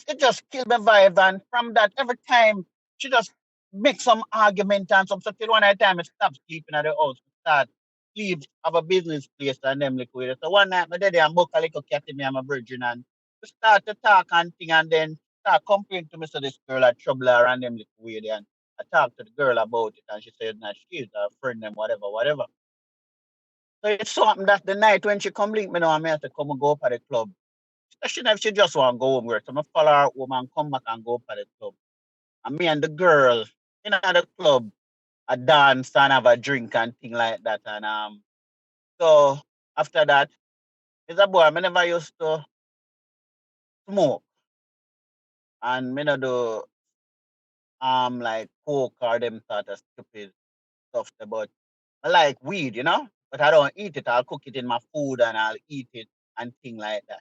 It just killed my vibe. And from that, every time she just make some argument and some stuff. Till one time I stop sleeping at the house, start sleep, have a business place and them liquid. So one night my daddy and book a little cat in me and my virgin and we start to talk and thing and then start complaining to me so this girl had trouble her and them liquid and I talked to the girl about it and she said that she's a friend and whatever, whatever. So it's something that the night when she come link me now, I have to come and go up at the club. Especially if she just want to go home work. So I follow her home and come back and go up at the club. And me and the girl in the club, I dance and have a drink and thing like that. And so after that, it's a boy, I never used to smoke and me not do like coke or them sort of stupid stuff. But I like weed, but I don't eat it. I'll cook it in my food and I'll eat it and thing like that.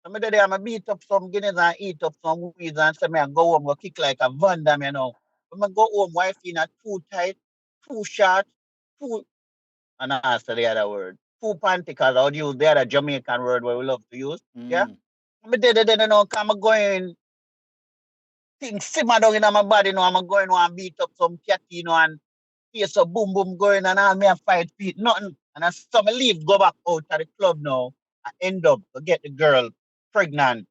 So me day I'm beat up some guineas and eat up some weeds and say me I go home, go kick like a Van Damme. When I go home, wife in a too tight, too short, too and I answer the other word. Too panty because I would use the other Jamaican word where we love to use. Yeah. Me come going things simmer down in my body, I'm going and beat up some cat, and face a boom boom going and all me a fight feet, nothing. And I saw me leave, go back out to the club now. I end up to get the girl pregnant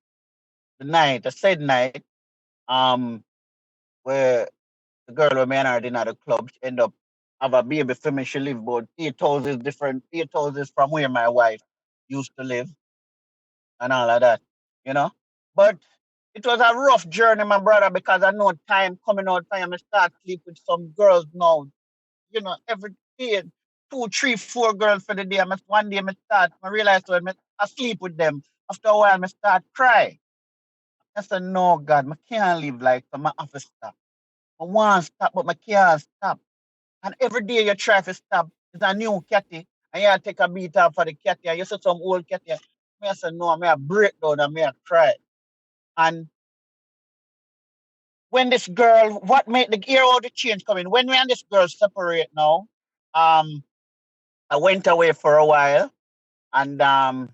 the said night, where the girl with me and her dinner at the club, she end up have a baby for me. She live about 8 houses from where my wife used to live and all of that, you know. But it was a rough journey, my brother, because I know time coming out time I start sleep with some girls now, every day, two, three, four girls for the day. One day I realize when I sleep with them, after a while I start cry. I said, no, God, I can't live like that. I have to stop. I want to stop, but I can't stop. And every day you try to stop, it's a new catty, and you take a beat off for the catty, and you see some old catty. I said, no, I break down and I cry. And when this girl, what made the year all the change coming? When me and this girl separate now, I went away for a while, and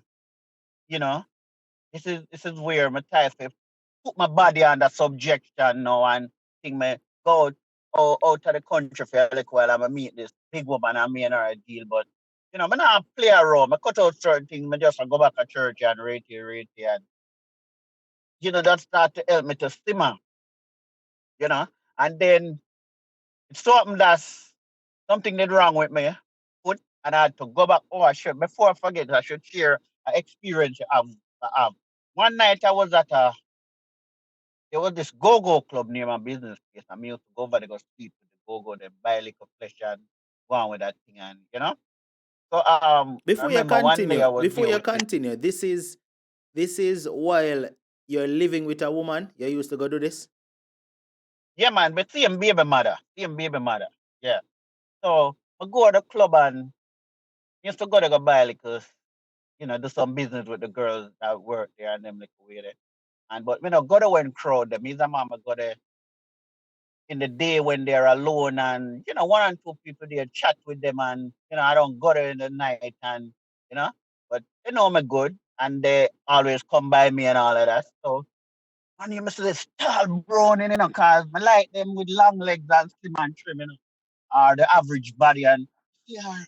you know, this is where my type of put my body under subjection now and think me go out of the country for a little while. I'm meet this big woman and me and her a deal, but I not play around. I cut out certain things. I just go back to church and rate it, and that start to help me to simmer, you know, and then it's something did wrong with me, foot, and I had to go back. Oh, I should before I forget, I should share an experience I have. One night I was at there was this go-go club near my business place. I used to go over there, go sleep with the go-go, then buy a liquor flesh and go on with that thing, and So I Before you remember one day I continue, was there with this. this is while you're living with a woman. You used to go do this. Yeah, man, but same baby mother. Yeah. So I go to the club and used to go there go buy liquor, do some business with the girls that work there and them liquor with it. And but go to when crowd them. Me's a mama go there in the day when they're alone and one and two people there chat with them and I don't go there in the night and you know but they know me good and they always come by me and all of that. So and you must this tall brown cause I like them with long legs and slim and trim, or the average body and yeah,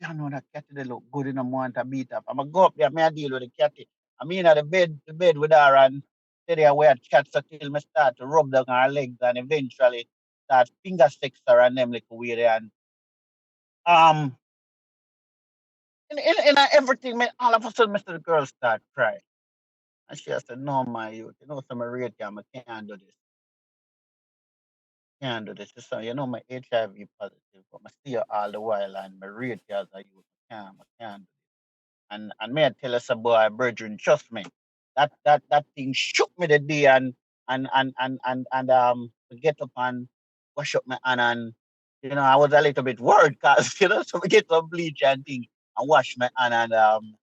that cat they look good in the want to beat up. I'ma go up there, me I deal with the cat. I mean at the bed with her and stay there where cat so till me start to rub down her legs and eventually start finger sex her and them like weird and um in everything me all of a sudden Mr. The girl start crying. And she said, no my youth, some rate I can't do this. Can't do this. So my HIV positive, but I see her all the while and my rate as a youth. I can't and may I tell us about brethren, trust me. That thing shook me the day and get up and wash up my hand and I was a little bit worried because so we get some bleach and thing and wash my hand and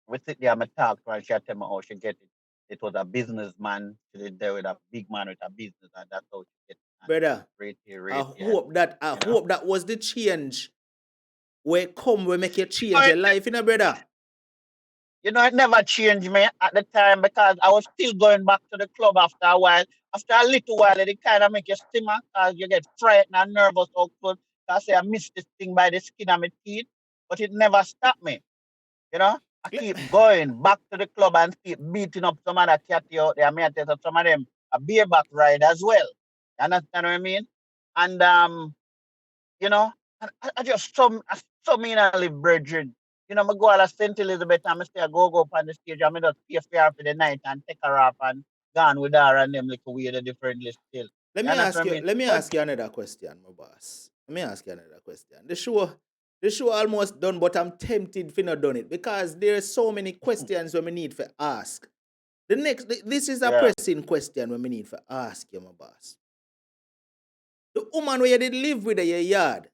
we sit there and me talk to her and she tell me how she get it. It was a businessman. She did there with a big man with a business and that's how she get it. And Brother, I and hope that I you know. hope that was the change where come we make you change your life, brother. You know, it never changed me at the time because I was still going back to the club after a while. After a little while, it kind of make you simmer because you get frightened and nervous. I say I missed this thing by the skin of my teeth, but it never stopped me. You know, I keep going back to the club and keep beating up some other catty out there. I mean, I tell you, some of them a bareback ride as well. You understand what I mean? And you know, I just so mean I live brethren. You know, I go to St. Elizabeth and I stay go up on the stage and I just pay for her for the night and take her off and gone with her and them little weird differently still. Let You me understand ask what I you. mean? Let me So ask you another question, my boss. Let me ask you another question. The show almost done, but I'm tempted for not done it because there are so many questions we need to ask. This is a yeah. pressing question we need to ask you, my boss. The woman where you did live with in your yard,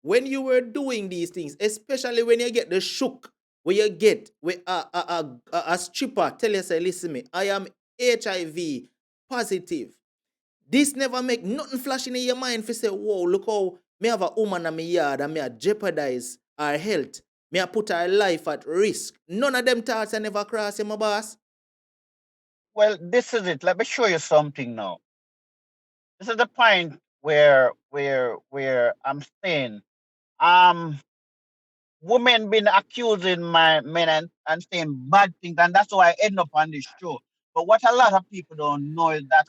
when you were doing these things, especially when you get the shook, where you get with a stripper tell you say, listen me, I am HIV positive. This never make nothing flashing in your mind for say, whoa, look how me have a woman in my yard and me a jeopardize her health. Me a put her life at risk. None of them thoughts I never cross in my boss. Well, this is it. Let me show you something now. This is the point where I'm saying um women been accusing my men and saying bad things, and that's why I end up on this show. But what a lot of people don't know is that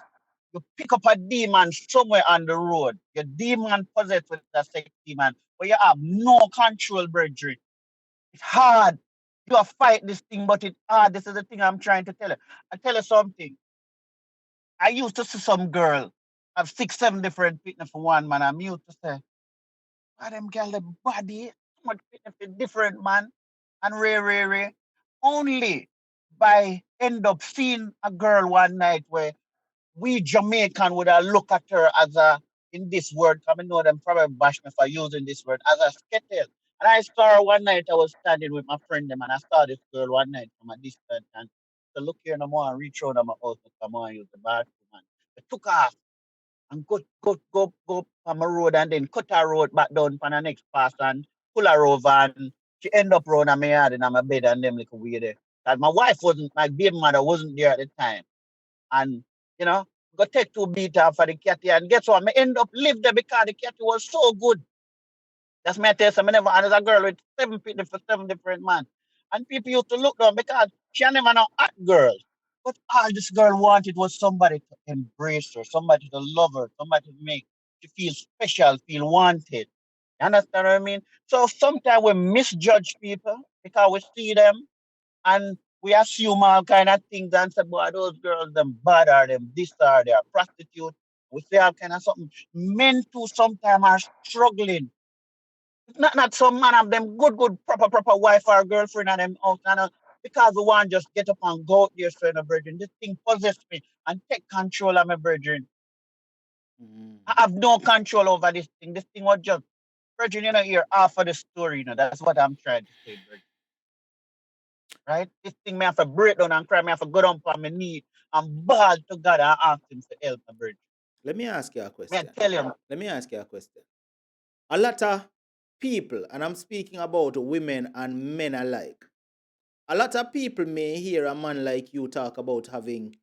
you pick up a demon somewhere on the road. Your demon possessed with a sex demon, but you have no control, brethren. It's hard. You have fight this thing, but it's hard. This is the thing I'm trying to tell you. I tell you something. I used to see some girl have 6, 7 different fitness for one man. I'm used to say, why them girl the body, so much fitness for different man, and rare. Only by end up seeing a girl one night where we Jamaican would have look at her as a in this word, come know them probably bash me for using this word as a skettle. And I saw her one night I was standing with my friend them and I saw this girl one night from a distance and so look here no more and reach out on my house to come on and use the bathroom and I took off and go on my road and then cut her road back down for the next pass and pull her over and she end up round on my yard and on my bed and them little weird there. Cause my wife wasn't my baby mother wasn't there at the time. And you know, go take 2 beat for the catty and guess what? I end up live there because the catty was so good. That's my test. I never and there's a girl with 7 feet for 7 different man. And people used to look down because she never know hot girl. But all this girl wanted was somebody to embrace her, somebody to love her, somebody to make she feel special, feel wanted. You understand what I mean? So sometimes we misjudge people because we see them and we assume all kind of things and say, boy, those girls, them bad are them, this are they are prostitute. We say all kind of something. Men too sometimes are struggling. It's not some man of them good, proper wife or girlfriend and them out and because the one just get up and go out there straight a virgin. This thing possess me and take control of my virgin. I have no control over this thing. This thing was just virgin, you know, hear half of the story, you know. That's what I'm trying to say, virgin. Right? This thing may have to break down and cry, may have to go down on my knee and bawl to God and ask him to help my virgin. Let me ask you a May I question. tell him, Let me ask you a question. A lot of people, and I'm speaking about women and men alike, a lot of people may hear a man like you talk about having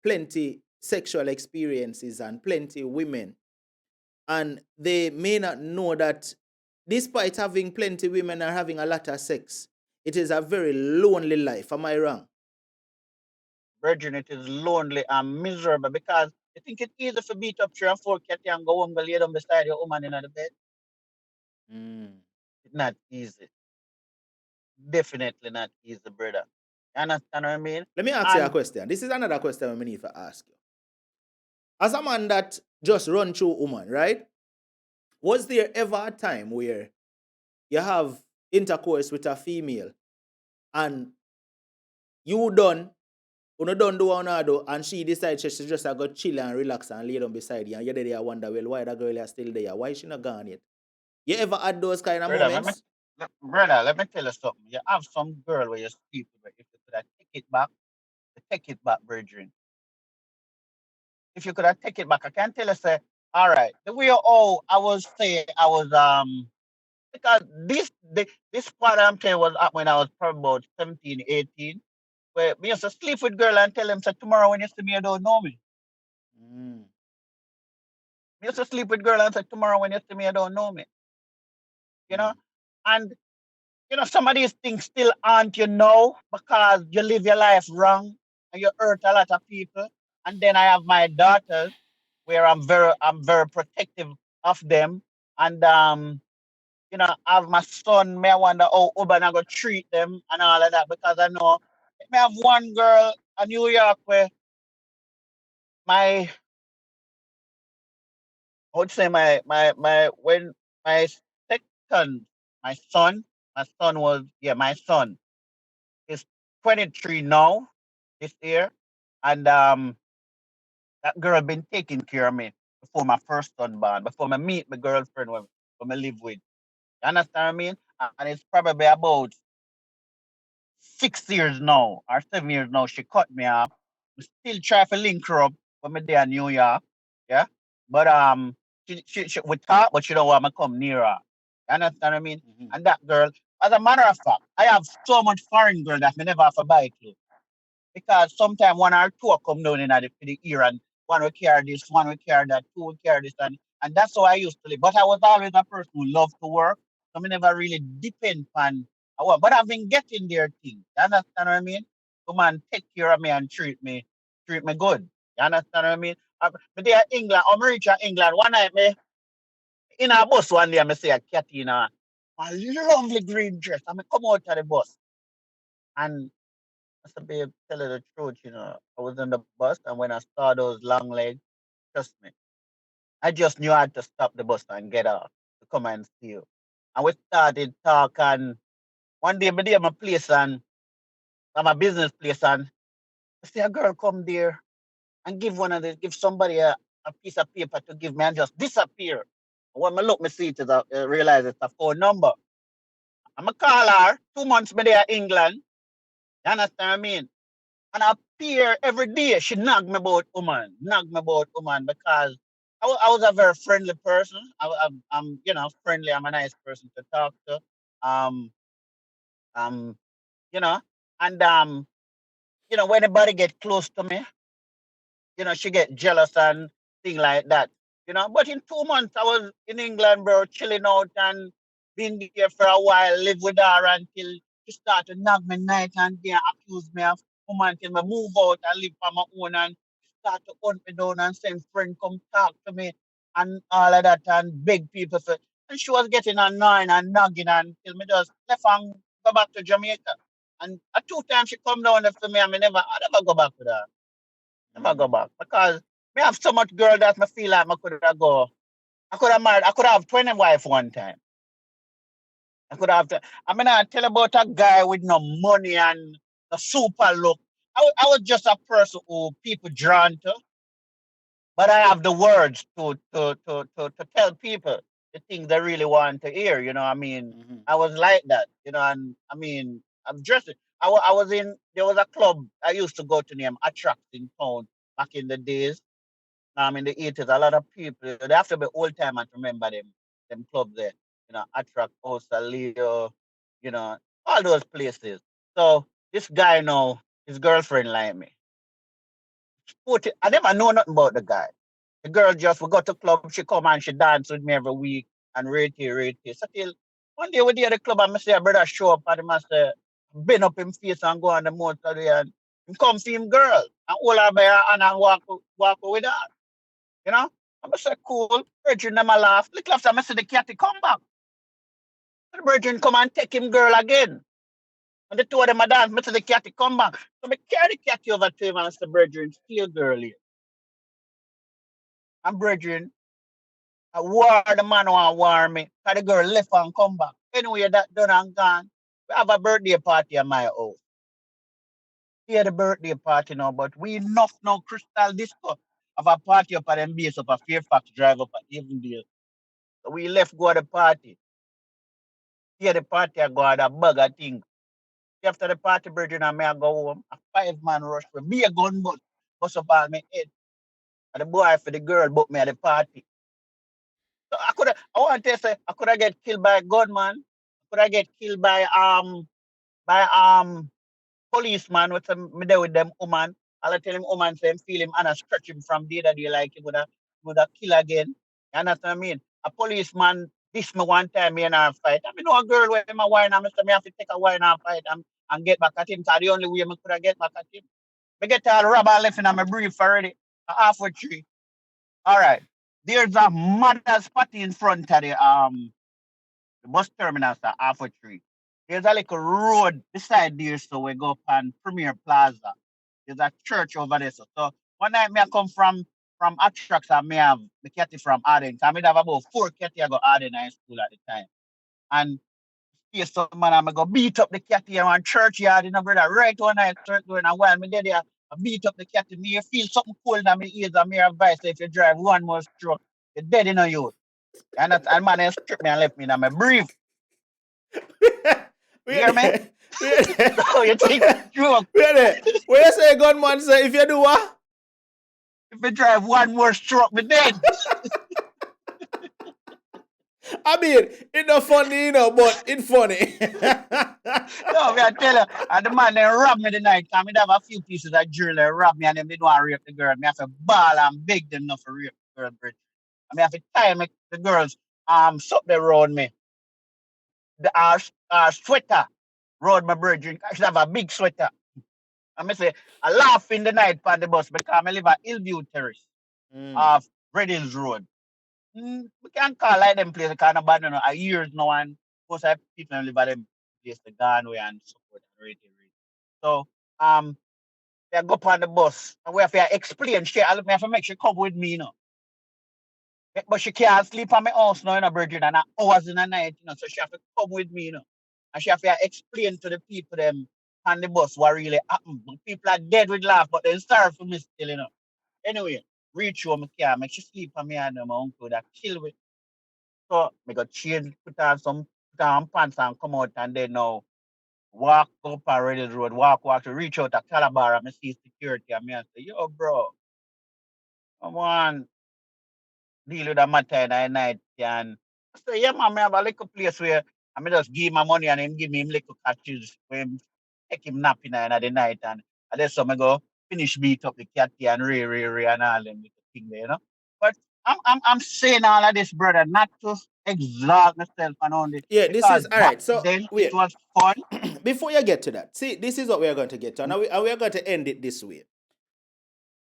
plenty sexual experiences and plenty women, and they may not know that despite having plenty women and having a lot of sex, it is a very lonely life. Am I wrong? virgin, it is lonely and miserable because you think it's easy for beat up 3 and 4 cat and go home, go lay down beside your woman in the bed. Mm. It's not easy. Definitely not easy, brother. You understand what I mean? Let me ask you a And question. This is another question we need to ask you. As a man that just run through woman, right? Was there ever a time where you have intercourse with a female and you done, you done do one or do, and she decides she just go chill and relax and lay down beside you, and you're there, wonder, well, why that girl is still there? Why she not gone yet? You ever had those kind of brother, moments? brother, let me tell you something. You have some girl where you sleep with, if you could have take it back, brethren. If you could have take it back, I can tell you say, all right, the way oh I was say I was Because this part I'm telling was up when I was probably about 17, 18. Where me used to sleep with girl and tell them, say, tomorrow when you see me, you don't know me. Mm. Me used to sleep with girl and say, tomorrow when you see me, you don't know me. You know? Mm. And, some of these things still aren't, because you live your life wrong and you hurt a lot of people. And then I have my daughters where I'm very protective of them. And I have my son, may I wonder how Uber I go treat them and all of that because I know may have one girl in New York where my I would say my when my second my son was my son is 23 now this year, and that girl been taking care of me before my first son born, before I meet my girlfriend when I live with. You understand what I mean? And it's probably about 6 years now or 7 years now. She cut me off. We still try to link her up when me there in New York. Yeah. But she we talk, but she don't want me come near her. You understand what I mean? Mhm. And that girl, as a matter of fact, I have so much foreign girl that me never have to buy clothes. Because sometimes one or two come down in the ear and one will carry this, one will carry that, two will carry this, and that's how I used to live. But I was always a person who loved to work, so I never really depend on I work. But I've been getting their thing. You understand what I mean? Come on, take care of me and treat me good. You understand what I mean? But they are England, I'm rich in England. One night me in a bus one day, I see a cat in a lovely green dress. I come out of the bus and I said, babe, tell her the truth, I was on the bus and when I saw those long legs, trust me, I just knew I had to stop the bus and get off to come and see you. And we started talking. One day, I did my place and at my business place, and I see a girl come there and give somebody a piece of paper to give me and just disappear. When I look, me see it, I realize it's a phone number. I'm a call her 2 months me there in England. You understand what I mean? And I appear every day. She nag me about woman because I was a very friendly person. I'm friendly. I'm a nice person to talk to. Um, um, you know, and when anybody get close to me, she get jealous and thing like that. But in 2 months, I was in England, bro, chilling out and been there for a while, live with her until she started to knock me night and day and accuse me of woman till me move out and live on my own and start to hunt me down and send friend come talk to me and all of that and beg people for and she was getting annoying and nagging until me just left and go back to Jamaica. And a 2 times she come down there for me and I never go back with her. Never go Mm. back because me have so much girl that me feel like I could have go. I could have married. I could have 20 wife one time. I could have. I mean, I tell about a guy with no money and the super look. I was just a person who people drawn to, but I have the words to tell people the things they really want to hear. I mean, Mhm. I was like that. And I mean, I'm just. I was in. There was a club I used to go to named Attract in town back in the days. In the 80s, a lot of people, they have to be old time and remember them clubs there, Attract, Osa, Leo, you know, all those places. So this guy now, his girlfriend like me. I never know nothing about the guy. The girl just, we go to club, she come and she dance with me every week and rate. So till one day we did at the club and I say, a brother show up and he must bend up him face and go on the motor there and him come see him girl and hold her by her hand and walk with her. You know? I'm say cool. Virgin them a laugh. Little after I see the cat come back. The virgin come and take him girl again. And the two of them a dance, I see the cat come back. So I carry the cat over to him and I say, Virgin, still girl here. And Virgin, I war the man want war me. Cause the girl left and come back. Anyway, that done and gone. We have a birthday party at my house. Here the birthday party now, but we enough now crystal disco. Have a party up at them base up a Fairfax drive up at Avondale. So we left go to the party. Here the party I go at a bag of things. After the party, brethren, and me I go home. A 5 man rush for me a gun bust up on my head. And the boy for the girl booked me at the party. So I want to say I could have get killed by a gunman. Could I get killed by policeman with some me there with them woman. I'll tell him woman say him feel him and I scratch him from day that day like he would have kill again. You understand what I mean? A policeman this me one time me and her fight. I mean know a girl when my wine and me have to take a wine and fight and get back at him. So the only way me could have get back at him. Me get all rubber left in my brief already. A half a tree. All right. There's a mother's party in front of the bus terminal at half a tree. There's a little road beside there, so we go up on Premier Plaza. There's a church over there. So one night me I come from Atrax and me have the catty from Arden. So I have about 4 catty I go Arden High School at the time. And see some man I go beat up the catty in one churchyard, brother. Right one night start going and while me there, I beat up the catty. Me you feel something cold in my ears and me advice if you drive one more stroke, you're dead in you. And man they strip me and left me in my brief. You hear me? So you think stroke. Where you say gunman say if you do what? If you drive one more stroke, me dead. I mean, it's not funny, but it's funny. No, me I tell you, and the man they rob me the night. I mean, have a few pieces of jewelry rob me, and them they don't want to rape the girl. Me have to ball and beg them not to rape the girl, bridge. I mean, have to tie the girls suck they around me. The sweater round my bridge. I should have a big sweater. I me say I laugh in the night on the bus because I live at Hillview Terrace off Red Hills Road. We can't call like them place kind of bad, a years now, and most of people live at them place the gone way and support and rate. So they go up on the bus and we have to explain shit. I have to make she come with me, But she can't sleep on my house now, Bridget, and hours in the night, so she have to come with me, And she have to explain to the people them on the bus what really happened. People are dead with laugh, but they sorry for me still. Anyway, reach home, car, make she sleep on me and my uncle that kill with. So I got change, put on pants and come out and then now walk up on Reddit Road, walk to reach out to Calabar and I see security and me and say, yo bro, come on, deal with that matter in the night and I say, yeah man, I have a little place where I just give my money and him give me him little catches where him take him nap in the night and that's so I go finish beat up the cat and Ray and all them little thing there, But I'm saying all of this, brother, not to exalt myself and only Yeah, this because is all back right. So then it wait, was fun. before you get to that, see, this is what we are going to get to, and we are going to end it this way.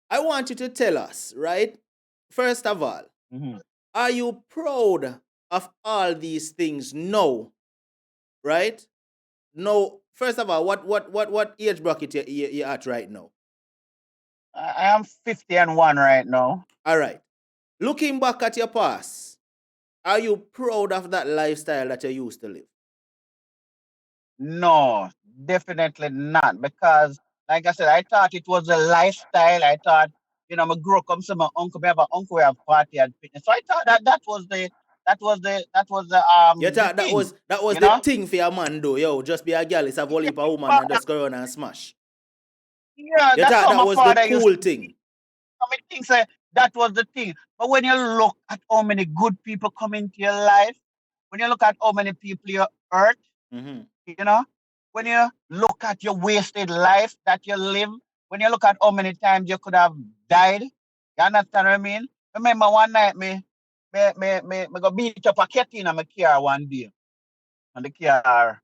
I want you to tell us, right? First of all, Mhm. are you proud of all these things? No, right? No. First of all, what age bracket you at right now? I am 50 and 1 right now. All right. Looking back at your past, are you proud of that lifestyle that you used to live? No, definitely not. Because, like I said, I thought it was a lifestyle. I thought, I grew up, come to my uncle, I have an uncle who have party and fitness. So I thought You the thought that thing, was that was you the know. thing for a man though, yo, just be a girl, it's a whole heap of woman But, and just go around and smash. yeah, You that's thought how that my was the father used cool to thing. I mean, things like that was the thing. But when you look at how many good people come into your life, when you look at how many people you hurt, Mm-hmm. you know, when you look at your wasted life that you live, when you look at how many times you could have died, you understand what I mean? Remember one night me go beat up a cat in my car one day. And the car,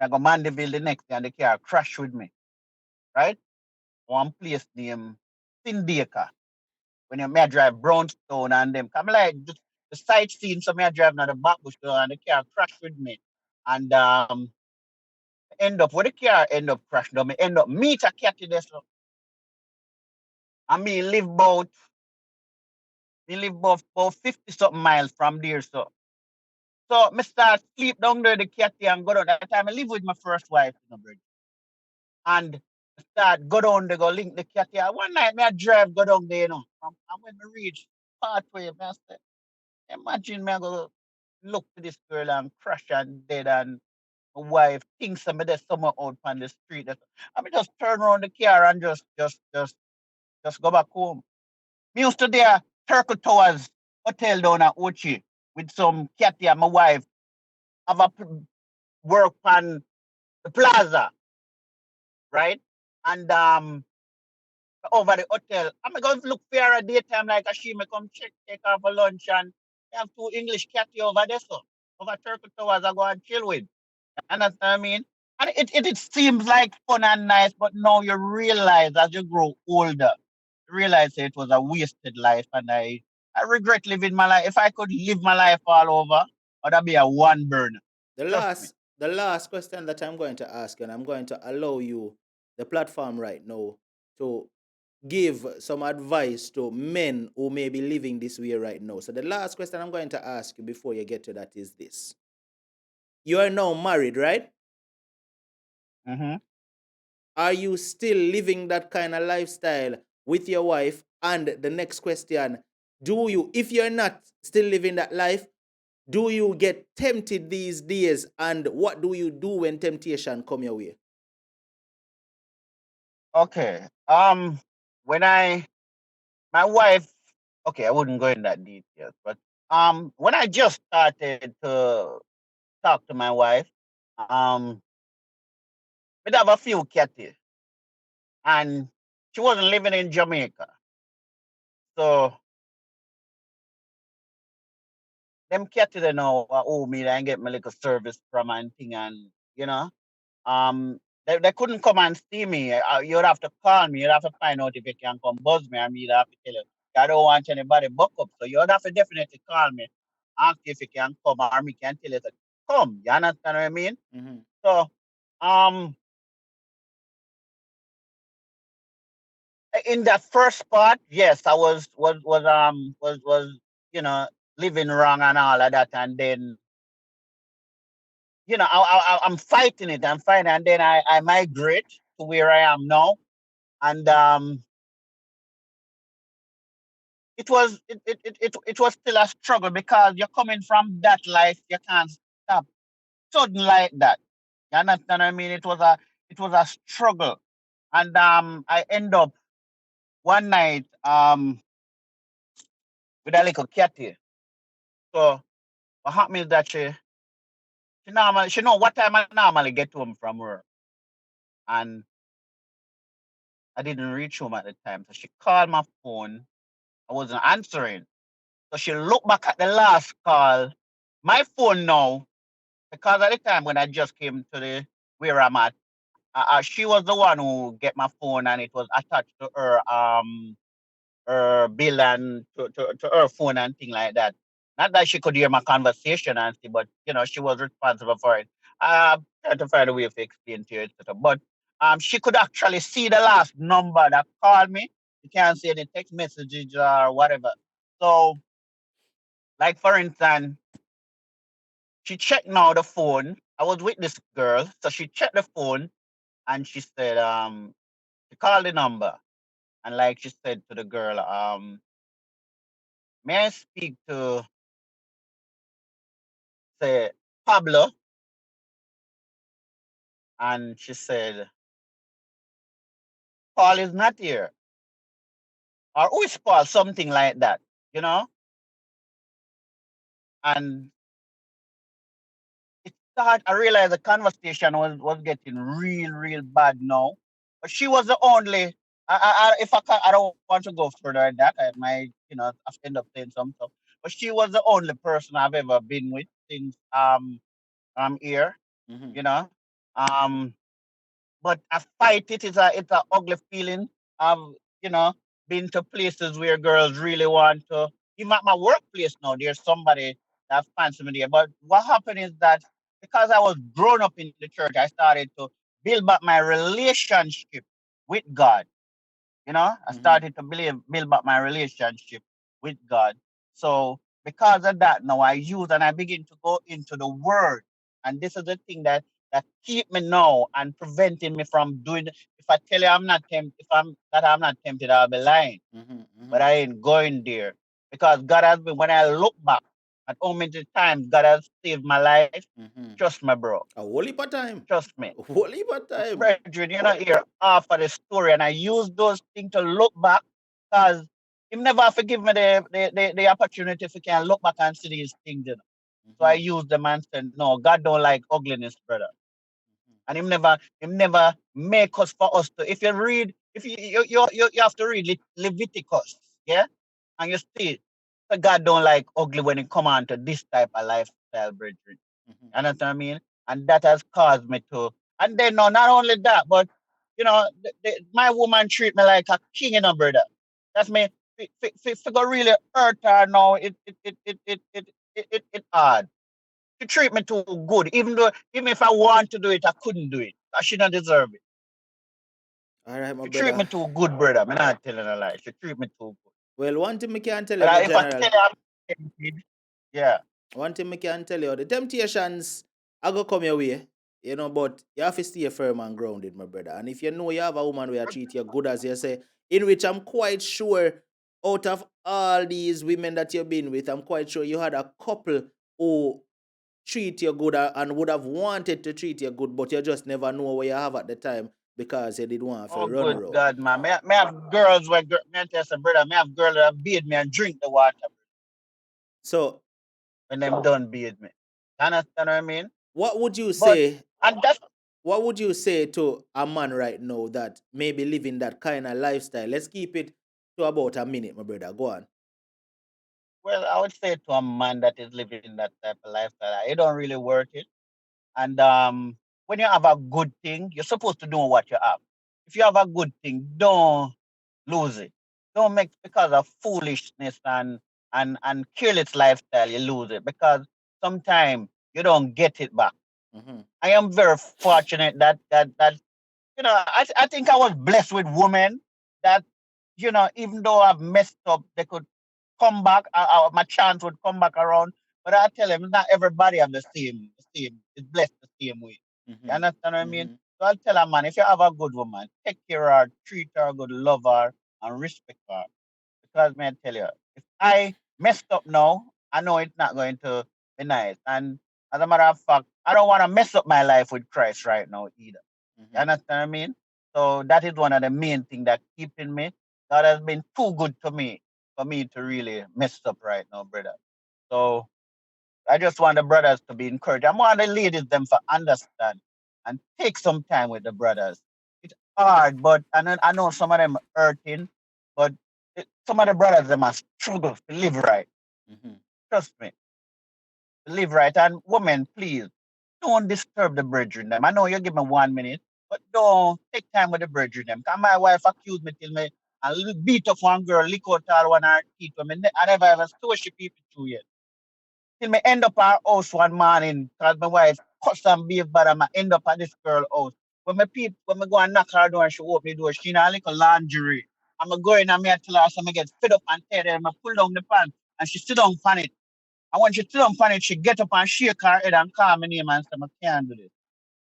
I go Mandeville the next day and the car crashed with me. Right? One place named Sindika. When you may drive Brownstone and them. Come like just the sightseeing, so me I drive now the back bush there and the car crashed with me. And end up with the car end up crashing down. Me end up meet a cat in there. So I mean live about 50 something miles from there. So me start sleep down there the cat and go down. That time I live with my first wife, bro. And start go down there, go link the cat here. One night me I drive go down there, And when me reach pathway, me I say, imagine me I go look to this girl and crash and dead and my wife thinks I'm there somewhere out on the street. I mean just turn around the car and just go back home. Me used to there Turtle Towers Hotel down at Ochi. with some Kathy and my wife have a work on the plaza, right? And over the hotel. I'm going to look for her at daytime like a she may come check, take her for lunch and I have two English Kathy over there, so over Turkey Towers I go and chill with. Understand what I mean? And it seems like fun and nice, but now you realize as you grow older, you realize it was a wasted life and I regret living my life. If I could live my life all over, I'd be a one burner. The Trust me. last question that I'm going to ask, and I'm going to allow you the platform right now to give some advice to men who may be living this way right now. So the last question I'm going to ask you before you get to that is this. You are now married, right? Mm-hmm. Are you still living that kind of lifestyle with your wife? And the next question, do you, if you're not still living that life, do you get tempted these days? And what do you do when temptation come your way? Okay. When my wife, okay, I wouldn't go in that details, but when I just started to talk to my wife, we'd have a few catties, and she wasn't living in Jamaica, so them catties they know owe me and get my little service from and thing, and you know, um, they couldn't come and see me. You'd have to call me. You'd have to find out if you can come buzz me, and me'd have to tell you I don't want anybody buck up, so you'd have to definitely call me, ask if you can come, or me can tell you to come. You understand what I mean? Mm-hmm. So, um, in that first part, yes, I was you know living wrong and all of that, and then I'm fighting it. I'm fighting, and then I migrate to where I am now, and it was still a struggle because you're coming from that life, you can't stop sudden like that. You understand what I mean? It was a struggle, and I end up one night with a little catty. So what happened is that she know what time I normally get home from work, and I didn't reach home at the time. So she called my phone. I wasn't answering. So she looked back at the last call. My phone now, because at the time when I just came to the where I'm at, she was the one who get my phone and it was attached to her bill and to her phone and thing like that. Not that she could hear my conversation and see, but she was responsible for it. Trying to find a way to explain to you, etc. But she could actually see the last number that called me. You can't see any text messages or whatever. So, like for instance, she checked now the phone. I was with this girl, so she checked the phone and she said, she called the number and like she said to the girl, may I speak to say Pablo? And she said, Paul is not here. Or who is Paul? Something like that, you know? And I realized the conversation was getting real bad now. But she was the only if I can, I don't want to go further than that. I might, I've end up saying some stuff. But she was the only person I've ever been with since I'm here, Mm-hmm. you know. Um but I fight it. It's a ugly feeling. I've you know been to places where girls really want to. Even at my workplace now, there's somebody that fancy me there. But what happened is that because I was grown up in the church, I started to build back my relationship with God. I Mm-hmm. started to build up my relationship with God. So because of that, now I use and I begin to go into the Word, and this is the thing that keep me now and preventing me from doing. If I tell you I'm not tempted, if I'm not tempted, I'll be lying. Mm-hmm. But Mm-hmm. I ain't going there because God has been. When I look back at how many times God has saved my life, Mm-hmm. trust me, bro. A whole heap of time. Trust me. A whole heap of time. Brethren, hear half of the story, and I use those things to look back because him never forgive me the opportunity if he can look back and see these things, you know. So I use them and said, no, God don't like ugliness, brother. And him never make us for us to. If you read, if you have to read Leviticus, yeah, and you see it. So God don't like ugly when it come on to this type of lifestyle, brethren. You understand what I mean? And that has caused me to. And then no, not only that, but you know, my woman treat me like a king, you know, brother. That's me. If go really hurt her now, it hard. She treat me too good, even if I want to do it, I couldn't do it. I shouldn't deserve it. All right, my She treat me brother. too good, brother. I'm not telling a lie. She treat me too good. Well, one thing I can tell you, But the if I general. tell you I'm tempted, yeah. One thing I can tell you, the temptations are going to come your way, you know, but you have to stay firm and grounded, my brother. And if you know you have a woman where treat you good, as you say, in which I'm quite sure out of all these women that you've been with, I'm quite sure you had a couple who treat you good and would have wanted to treat you good, but you just never know what you have at the time because you didn't want to Oh, run good around. God, man. May I have girls where, me tell you, brother, may I have girls that bathe me and drink the water So, when them done bathe me. You understand what I mean? what would you But, say and that's, what would you say to a man right now that may be living that kind of lifestyle? Let's keep it to about a minute, my brother. Go on. well, I would say to a man that is living that type of lifestyle, it don't really worth it. And when you have a good thing, you're supposed to know what you have. If you have a good thing, don't lose it. Don't make because of foolishness and careless lifestyle, you lose it because sometimes you don't get it back. Mm-hmm. I am very fortunate that I think I was blessed with women that even though I've messed up, they could come back. My chance would come back around. But I tell them, not everybody have the same. Is blessed the same way. You Mm-hmm. understand what I mean? Mm-hmm. So I'll tell a man, if you have a good woman, take care of her, treat her good, love her, and respect her. Because man, I tell you, if I messed up now, I know it's not going to be nice. And as a matter of fact, I don't want to mess up my life with Christ right now either. You Mm-hmm. understand what I mean? So that is one of the main things that keeping me. God has been too good to me for me to really mess up right now, brother. So I just want the brothers to be encouraged. I want the ladies them to understand and take some time with the brothers. It's hard, but I know some of them hurting, but some of the brothers them must struggle to live right. Mm-hmm. Trust me, to live right. And women, please don't disturb the brethren them. I know you give me 1 minute, but don't take time with the brethren them. Cause my wife accused me till me and beat up one girl, lick out all one of her teeth. I never ever saw she people through yet. Till me end up at her house one morning, cause my wife cuss and behave bad, and I end up at this girl house. When me go and knock her door and she open the door, she in a little lingerie. I'm go in and me I tell her, so I get fed up and tear them. I pull down the pants and she sit down on it. And when she sit down on it, she get up and shake her head and call my name and say, I can't do this.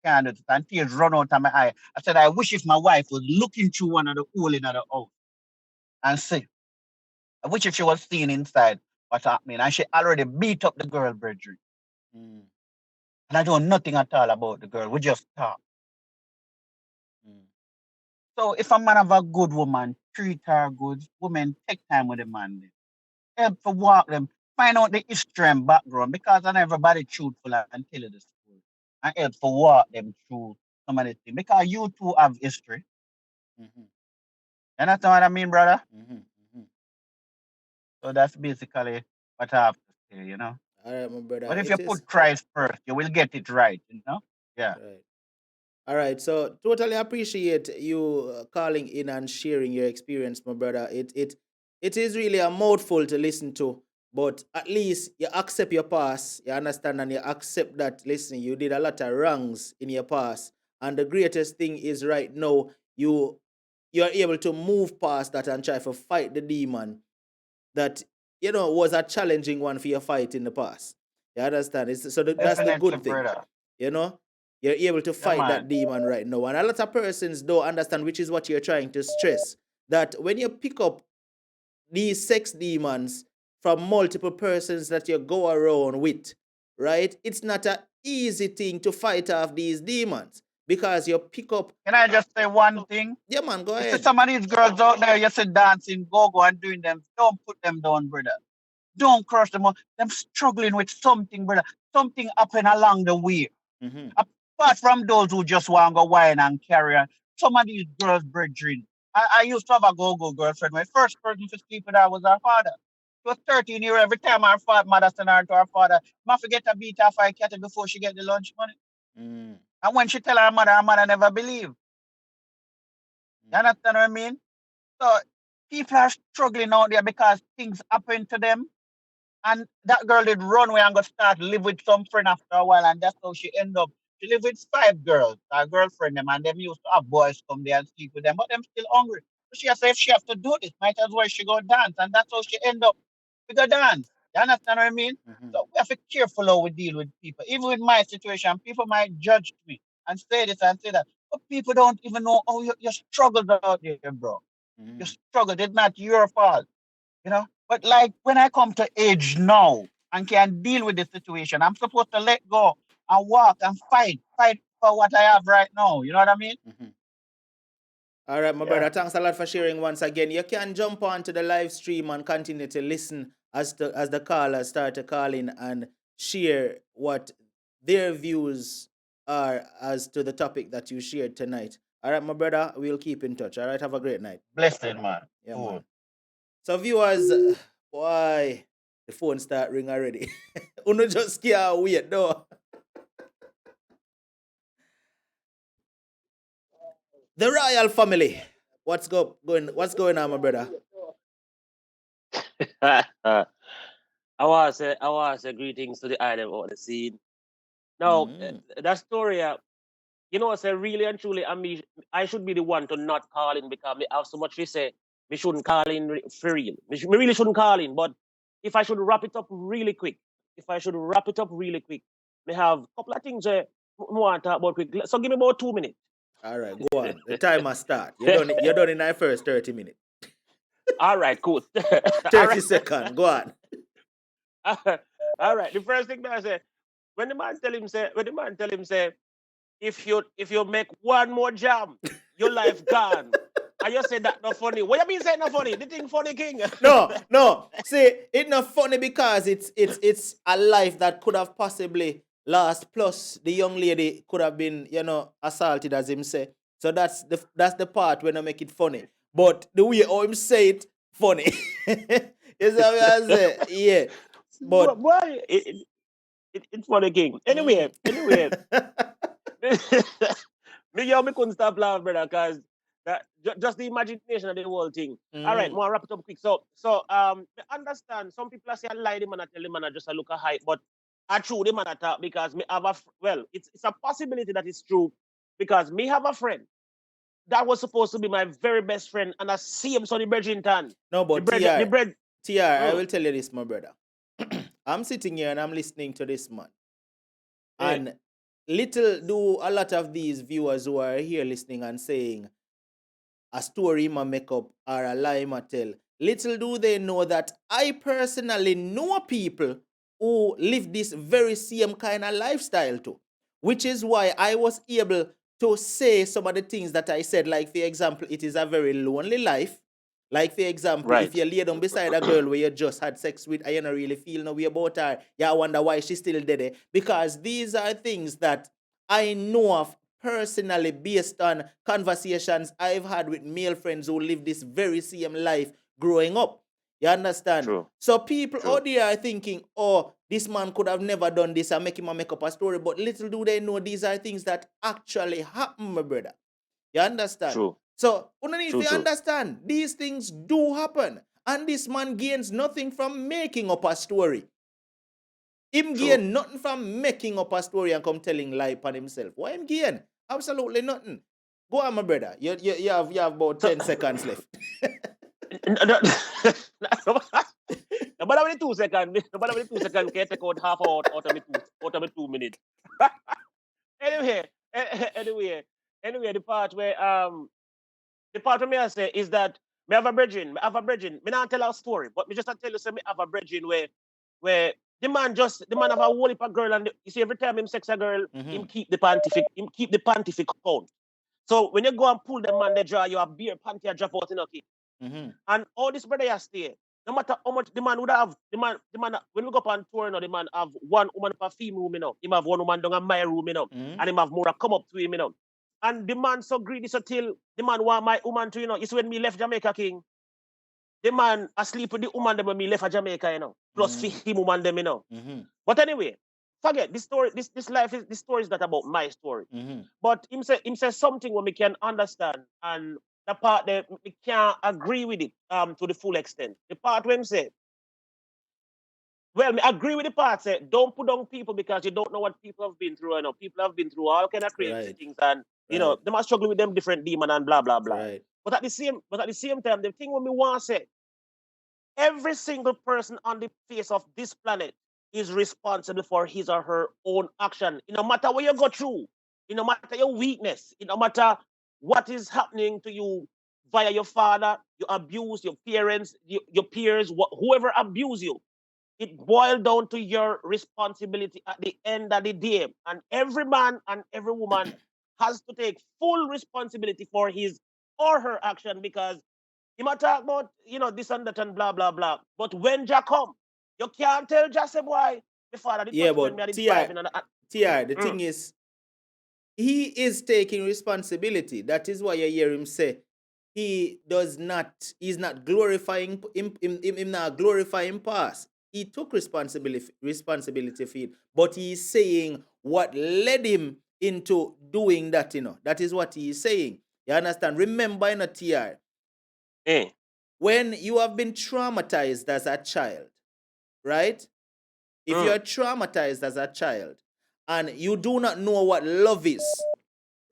Can't do this. And tears run out of my eye. I said, I wish if my wife was looking through one of the hole in the house and see. I wish if she was seeing inside what's happening. And she already beat up the girl, brethren. Mm. And I don't know nothing at all about the girl. We just talk. Mm. So if a man have a good woman, treat her good. Women take time with the man. Help to walk them. Find out the history and background because not everybody truthful and tell you the story. And help to walk them through some of the things. Because you too have history. Mm-hmm. You understand what I mean, brother? Mm-hmm. Mm-hmm. So that's basically what I have to say. All right, my brother. But if you It is put Christ first, you will get it right. Yeah. right. All right, so totally appreciate you calling in and sharing your experience, my brother. It is really a mouthful to listen to, but at least you accept your past, you understand, and you accept that. Listen, you did a lot of wrongs in your past, and the greatest thing is right now you are able to move past that and try to fight the demon that was a challenging one for your fight in the past. You understand? That's the Definitely, good thing. brother. You know, you're able to Yeah, fight that man. demon right now. And a lot of persons don't understand, which is what you're trying to stress, that when you pick up these sex demons from multiple persons that you go around with, right? It's not an easy thing to fight off these demons because you pick up. Can I just say one thing? Yeah, man, go You see ahead. some of these girls out there, you see dancing, go and doing them. Don't put them down, brother. Don't crush them out. Them struggling with something, brother. Something happen along the way. Mm-hmm. Apart from those who just want to go wine and carry on, some of these girls, brethren. I used to have a go-go girlfriend. My first person to sleep with her was her father. She was 13 years. Every time her mother sent her to her father, I forget to beat her for a cat before she get the lunch money. Mm. And when she tell her mother never believe. You understand what I mean? So people are struggling out there because things happen to them. And that girl did run away and go start live with some friend after a while, and that's how she end up. She live with 5 girls, her girlfriend them, and them used to have boys come there and sleep with them, but them still hungry. So she said if she have to do this, might as well she go dance, and that's how she end up with a dance. You understand what I mean? Mm-hmm. So we have to be careful how we deal with people. Even with my situation, people might judge me and say this and say that, but people don't even know how you struggled out there, bro. Mm-hmm. You struggled. It's not your fault. But like when I come to age now and can deal with the situation, I'm supposed to let go and walk and fight for what I have right now. You know what I mean? Mm-hmm. All right, my Yeah. brother. Thanks a lot for sharing once again. You can jump on to the live stream and continue to listen as the callers start to call in and share what their views are as to the topic that you shared tonight. All right, my brother. We'll keep in touch. All right. Have a great night. Blessed, man. Yeah, Cool. man. So viewers, why the phone start ring already? Uno just can't wait, no. The royal family. What's going on, my brother? I want to say greetings to the island of the scene. Now, that story, say really and truly, I should be the one to not call in because I have so much to say. We shouldn't call in for real. We really shouldn't call in. But if I should wrap it up really quick, we have a couple of things I want to talk about quick. So give me about 2 minutes. All right, go on. The timer start. You're done in the first 30 minutes. All right, cool. 30 seconds. Go on. All right. The first thing that I say, when the man tell him say, if you make one more jam, your life gone. And you say that not funny. What you mean say not funny? The thing funny, King. No. See, it's not funny because it's a life that could have possibly lost. Plus, the young lady could have been, assaulted, as him say. So that's the part when I make it funny. But the way how him say it, funny. Is what I say. Yeah. But boy, it's funny, King. Anyway. Me couldn't stop laughing, brother, because that just the imagination of the whole thing. All right, more wrap it up quick. So I understand some people are saying lie the man, I tell the man I just a look a hype, but I true the man I talk because me have it's a possibility that it's true because me have a friend that was supposed to be my very best friend and I see him so the Bridgington. no, but the bread. TR, I will tell you this, my brother. I'm sitting here and I'm listening to this man. And little do a lot of these viewers who are here listening and saying a story ma make up or a lie ma tell, little do they know that I personally know people who live this very same kind of lifestyle too. Which is why I was able to say some of the things that I said, like for example, it is a very lonely life. Like for example, if you lay down beside a girl where you just had sex with and you don't really feel no way about her, you wonder why she's still dead. Because these are things that I know of personally based on conversations I've had with male friends who live this very same life growing up. You understand? True. So people out there are thinking, oh, this man could have never done this and make him make up a story. But little do they know these are things that actually happen, my brother. You understand? True. So, you need to understand, these things do happen. And this man gains nothing from making up a story. Him gain nothing from making up a story and come telling lie upon himself. Why him gain? Absolutely nothing. Go on, my brother. You have about 10 seconds left. But only 2 seconds. But only 2 seconds can take out half out of me 2 minutes. Anyway, the part where me I say is that me have a brethren. Me not tell a story, but me just tell you say me have a brethren where the man have a whole heap of girl, and you see every time him sex a girl, him keep the panty fi count. So when you go and pull the man, they draw you a beer panty a drop out in a key. And all this brother you stay. No matter how much the man would have, the man when we go up on tour, the man have one woman per female room, him have one woman down in my room, and him have more come up to him, And the man so greedy so till the man want my woman to, you see when me left Jamaica King, the man asleep with the woman them when me left Jamaica, plus him woman them, But anyway, forget this story, this story is not about my story. But him say something where we can understand, and the part that we can't agree with it to the full extent. The part where him say, well, I agree with the part say, don't put down people because you don't know what people have been through. People have been through all kind of crazy things, and they must struggle with them different demon and blah blah blah. But at the same time, the thing when me want to say, every single person on the face of this planet is responsible for his or her own action. No matter what you go through, no matter your weakness, no matter what is happening to you via your father, your abuse, your parents, your peers, whoever abuse you, it boils down to your responsibility at the end of the day. And every man and every woman has to take full responsibility for his or her action, because you might talk about, this and that and blah, blah, blah. But when Jah come, you can't tell Jah say, boy, the father did touch when me and TR, the thing is, he is taking responsibility. That is why you hear him say, he's not glorifying him not glorifying past. He took responsibility for it, but he's saying what led him into doing that, That is what he is saying. You understand? Remember, TR, when you have been traumatized as a child, right? If you are traumatized as a child and you do not know what love is,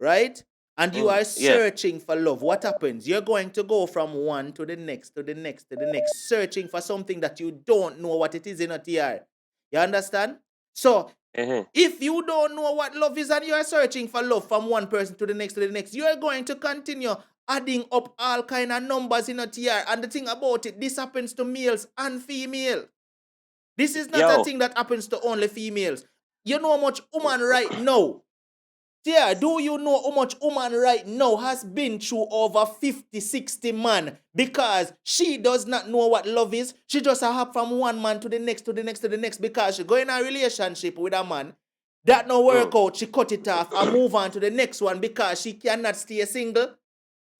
right? And you are searching for love, what happens? You're going to go from one to the next, to the next, to the next, searching for something that you don't know what it is in a TR. You understand? So, if you don't know what love is and you are searching for love from one person to the next, you are going to continue adding up all kind of numbers in a TR. And the thing about it, this happens to males and female. This is not a thing that happens to only females. You know how much woman right now, TR, do you know how much woman right now has been through over 50, 60 man because she does not know what love is? She just hop from one man to the next, to the next, to the next because she go in a relationship with a man. That no work out, she cut it off and move on to the next one because she cannot stay single.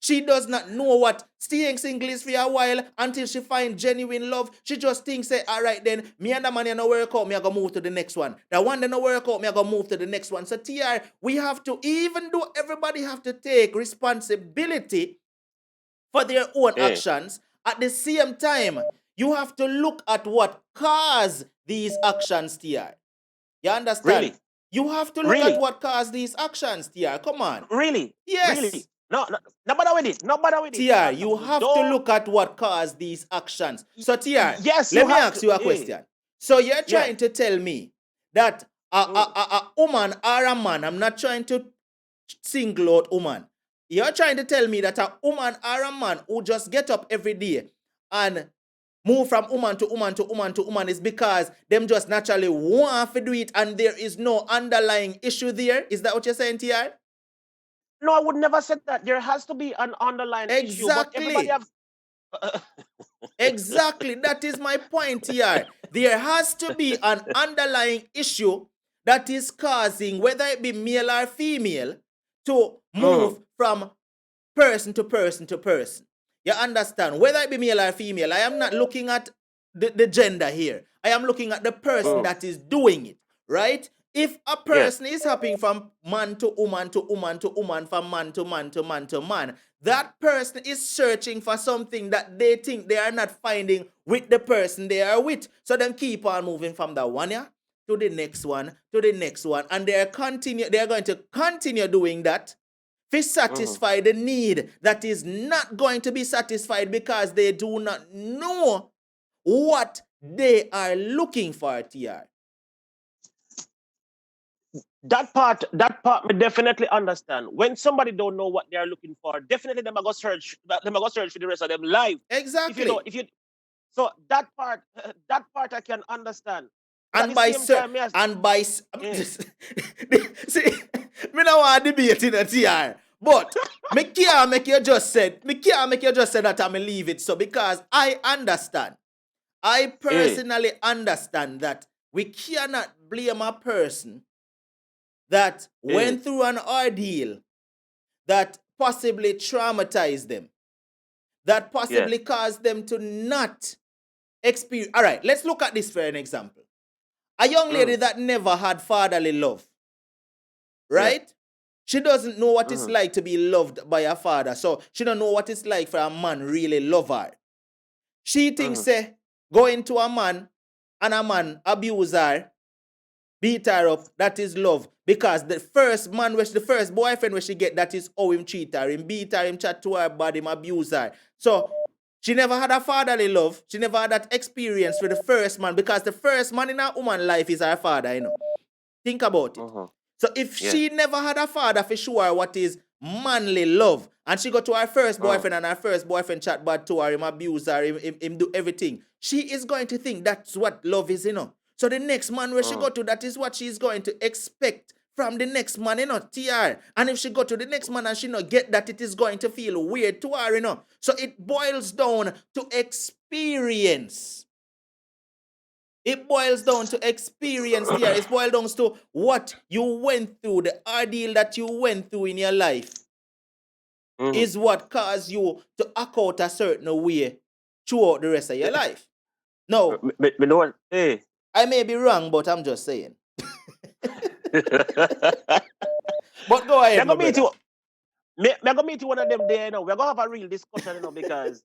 She does not know what staying single is for a while until she finds genuine love. She just thinks, say, all right, then, me and the man, no work out, me I go move to the next one. The one that no work out, me I go move to the next one. So, TR, we have to, even though everybody have to take responsibility for their own actions, at the same time, you have to look at what caused these actions, TR. You understand? Really? You have to look at what caused these actions, TR. Come on. Really? Yes. Really? No bother with it. No bother with it. TR, you have to look at what caused these actions. So, TR, yes, let me ask you a question. So, you're trying to tell me that a woman or a man, I'm not trying to single out woman. You're trying to tell me that a woman or a man who just get up every day and move from woman to woman to woman to woman is because them just naturally want to do it and there is no underlying issue there? Is that what you're saying, TR? No, I would never say that. There has to be an underlying issue. But everybody have... Exactly. That is my point here. There has to be an underlying issue that is causing, whether it be male or female, to move from person to person to person. You understand? Whether it be male or female, I am not looking at the gender here. I am looking at the person that is doing it, right? If a person is hopping from man to woman to woman to woman, from man to man to man to man, that person is searching for something that they think they are not finding with the person they are with. So them keep on moving from that one to the next one, to the next one, and they are going to continue doing that to satisfy the need that is not going to be satisfied because they do not know what they are looking for, TR. That part me definitely understand. When somebody don't know what they are looking for, definitely them go search for the rest of them life. Exactly. So that part I can understand. But And at the by same sir, time, yes. and by Yeah. see, me no want debate in a TR, but me can't make you just say that I'm leave it so because I understand. I personally understand that we cannot blame a person that went through an ordeal that possibly traumatized them, that possibly caused them to not experience. All right, let's look at this for an example. A young lady that never had fatherly love, right? She doesn't know what it's like to be loved by a father, so she don't know what it's like for a man really love her. She thinks, say, going to a man and a man abuse her, beat her up, that is love. Because the first man, the first boyfriend where she get, that is how him treat her. Him beat her, him chat to her body, him abuse her. So she never had a fatherly love. She never had that experience with the first man because the first man in a woman's life is her father, you know. Think about it. So if she never had a father for sure what is manly love, and she go to her first boyfriend and her first boyfriend chat bad to her, him abuse her, him do everything, she is going to think that's what love is, you know. So the next man where she go to, that is what she's going to expect from the next man, you know, TR. And if she go to the next man and she not get that, it is going to feel weird to her, you know. So it boils down to experience. It boils down to experience here. It boils down to what you went through, the ordeal that you went through in your life is what caused you to act out a certain way throughout the rest of your life. No, Me know what? Hey. I may be wrong, but I'm just saying. But go ahead, my brother. Me gonna meet you one of them there, you know. We're gonna have a real discussion, you know, because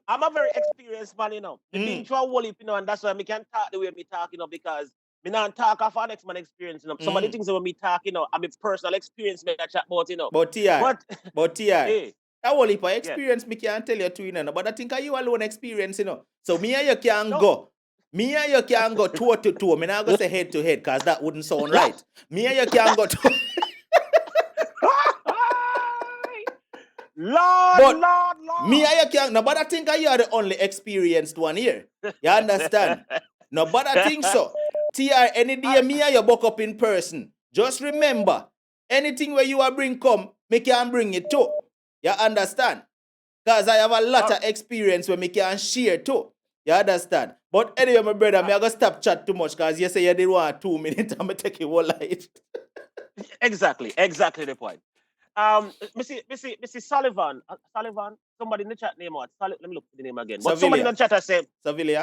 I'm a very experienced man, you know. I've been through a whole heap, you know, and that's why I can talk the way me talk, you know, because me not talk off an next man experience, you know. Some of the things that when me talk, you know, I'm a personal experience me I chat about, you know. But TR, hey, that whole heap of experience me can't tell you too, you know. But I think you alone experience, you know. So me and you can go. Me and you can go toe to toe. Me not gonna say head to head, because that wouldn't sound right. Me and you can go to Lord. Me and you can no, but I think you are the only experienced one here. You understand? No, but I think so. TR, any day me and you buck up in person. Just remember, anything where you are bring come, me can bring it too. You understand? Because I have a lot of experience where me can share too. You understand? But anyway, my brother, me I go stop chat too much because you say you didn't want 2 minutes and me take it whole light. Exactly the point. Missy Sullivan, somebody in the chat name what? Let me look for the name again. But somebody in the chat has said Civilian.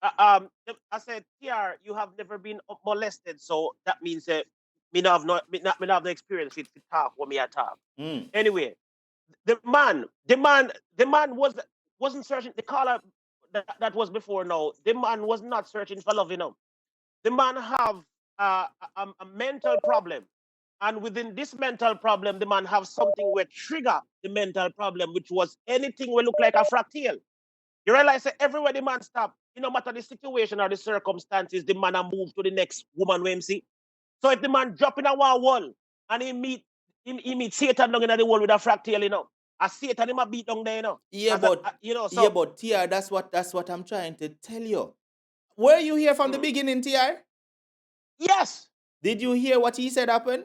I said, TR, you have never been molested, so that means that me not have no experience with talk when me talk. Anyway, the man wasn't searching the caller that was before now. The man was not searching for love, you know. The man have a mental problem. And within this mental problem, the man have something where trigger the mental problem, which was anything will look like a fractal. You realize that everywhere the man stop, no matter the situation or the circumstances, the man move to the next woman we see. So if the man drop in a wall and he meet Satan down in the wall with a fractal, you know, a Satan him a beat down there, you know. Yeah, but TR, that's what I'm trying to tell you. Were you here from the beginning, TR? Yes. Did you hear what he said happened?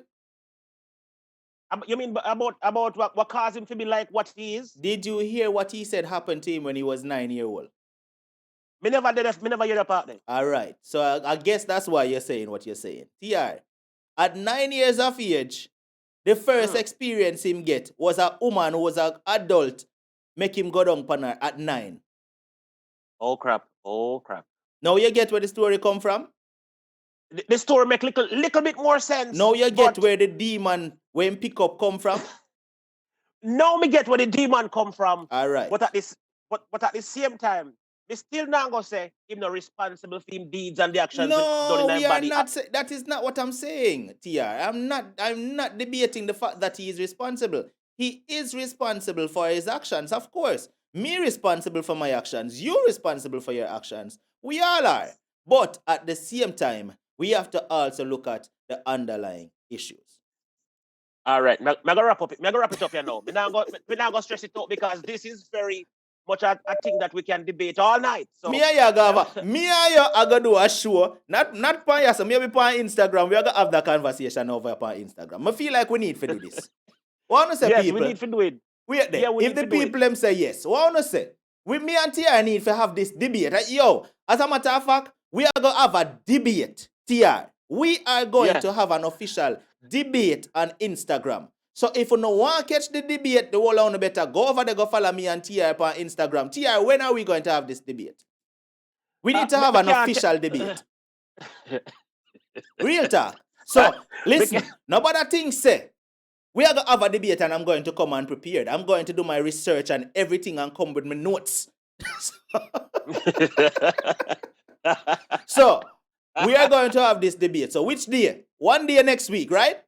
You mean about what caused him to be like what he is? Did you hear what he said happened to him when he was 9 years old? Me never hear that part then. All right. So I guess that's why you're saying what you're saying. TR, at 9 years of age, the first experience him get was a woman who was an adult make him go down on her at 9. Oh crap. Now you get where the story come from? The story make little bit more sense. Now you get where the demon when pick up come from? Now me get where the demon come from. All right. But at the same time, me still not gonna say him not responsible for him deeds and the actions done in his body. That is not what I'm saying, TR. I'm not debating the fact that he is responsible. He is responsible for his actions, of course. Me responsible for my actions. You responsible for your actions. We all are. But at the same time, we have to also look at the underlying issues. All right, I'm gonna wrap it up here now. We're not gonna stress it out because this is very much I think that we can debate all night. So Me and you are gonna do a show, not on yes, maybe on Instagram. We are gonna have that conversation over on Instagram. I feel like we need to do this. What wanna say, yes, people? we need to do it. Wait there. Yeah, we If need the to do it. people them say yes, what wanna say? With me and TR need to have this debate. Yo, as a matter of fact, we are gonna have a debate. TR, we are going Yeah. to have an official debate on Instagram. So if you no want to catch the debate, the whole on better go over there, go follow me and TR on Instagram. TR, when are we going to have this debate? We need to have an official debate. Real talk. So listen, nobody things say. We are going to have a debate and I'm going to come unprepared. I'm going to do my research and everything and come with my notes. So we are going to have this debate. So which day? One day next week, right?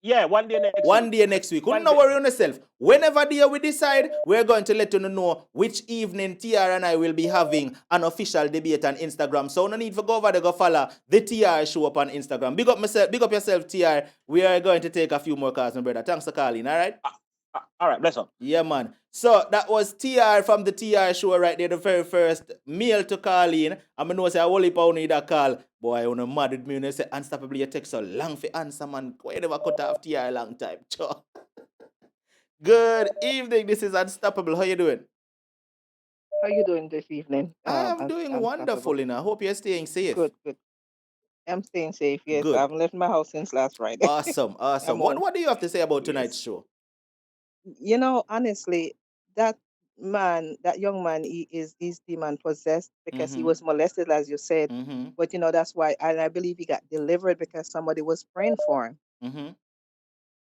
Yeah, one day next week. One day next week. Couldn't worry on yourself. Whenever day we decide, we're going to let you know which evening TR and I will be having an official debate on Instagram. So no need for go over there, go follow the TR show up on Instagram. Big up yourself, TR. We are going to take a few more calls, my brother. Thanks for calling, all right? All right, bless up. Yeah, man. So that was TR from the TR show right there, the very first male to call in. I'm going to say, I will need that call. Boy, I want to mad with me when I say, unstoppably, you take so long for answer, man. Why never cut off TR a long time? Good evening. This is Unstoppable. How you doing? How you doing this evening? I'm doing wonderful, I hope you're staying safe. Good. I'm staying safe, yes. Good. I haven't left my house since last Friday. Awesome. What do you have to say about tonight's show? You know, honestly, that young man, is demon possessed because he was molested, as you said. But you know, that's why, and I believe he got delivered because somebody was praying for him.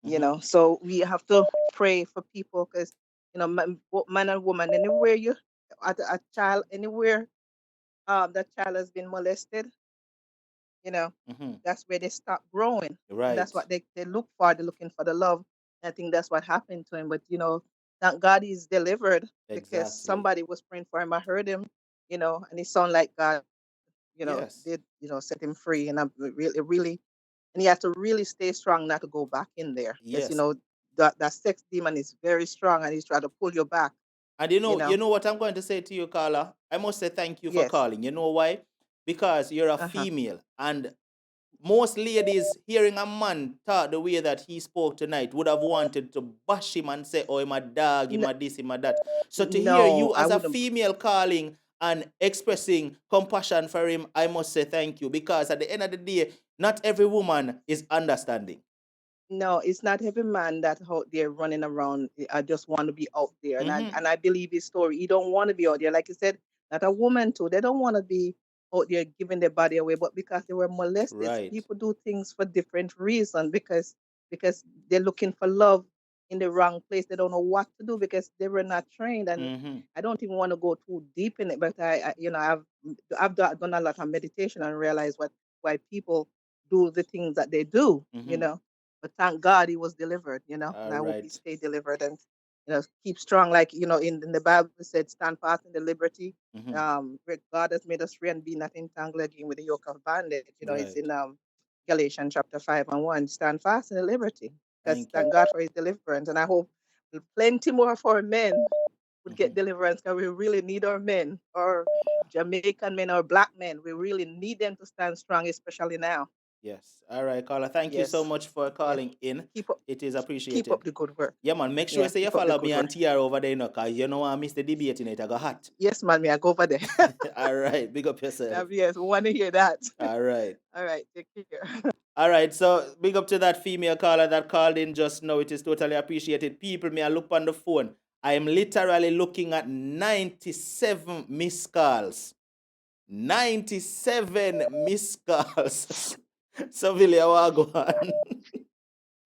You know, so we have to pray for people because, you know, man and woman, anywhere a child, anywhere that child has been molested, you know, that's where they stop growing. Right. And that's what they look for. They're looking for the love. And I think that's what happened to him. But, you know, thank God he's delivered because somebody was praying for him. I heard him, you know, and it sounded like God, you know, did, you know, set him free. And I'm really, and he has to really stay strong not to go back in there. Because, you know, that sex demon is very strong and he's trying to pull you back. And you know what I'm going to say to you, Carla? I must say thank you for calling. You know why? Because you're a female, and most ladies hearing a man talk the way that he spoke tonight would have wanted to bash him and say, oh, him a dog, him a this, him a that. So to hear you as a female calling and expressing compassion for him, I must say thank you, because at the end of the day, not every woman is understanding. No, it's not every man that out there running around. I just want to be out there, and I believe his story. He don't want to be out there, like you said. Not a woman too. They don't want to be out there giving their body away, but because they were molested, people do things for different reasons. Because they're looking for love in the wrong place. They don't know what to do because they were not trained. And I don't even want to go too deep in it, but I you know, I've done a lot of meditation and realized why people do the things that they do. You know. But thank God he was delivered, you know, and I hope he stay delivered and, you know, keep strong. Like, you know, in the Bible it said, stand fast in the liberty. Where God has made us free and be not entangled again with the yoke of bondage. You know, it's in Galatians chapter 5:1. Stand fast in the liberty. Because thank God for his deliverance. And I hope plenty more of our men would get deliverance, because we really need our men, or Jamaican men or black men. We really need them to stand strong, especially now. Yes. All right, Carla. Thank you so much for calling in. It is appreciated. Keep up the good work. Yeah, man. Make sure you follow me and TR over there, because you know I miss the debate in it. I got hot. Yes, man. I go over there. All right. Big up yourself. Yes, we want to hear that. All right. All right. Take care. All right. So big up to that female caller that called in just now. It is totally appreciated. People, may I look on the phone. I am literally looking at 97 missed calls. 97 missed calls. So, Billy, how are you going?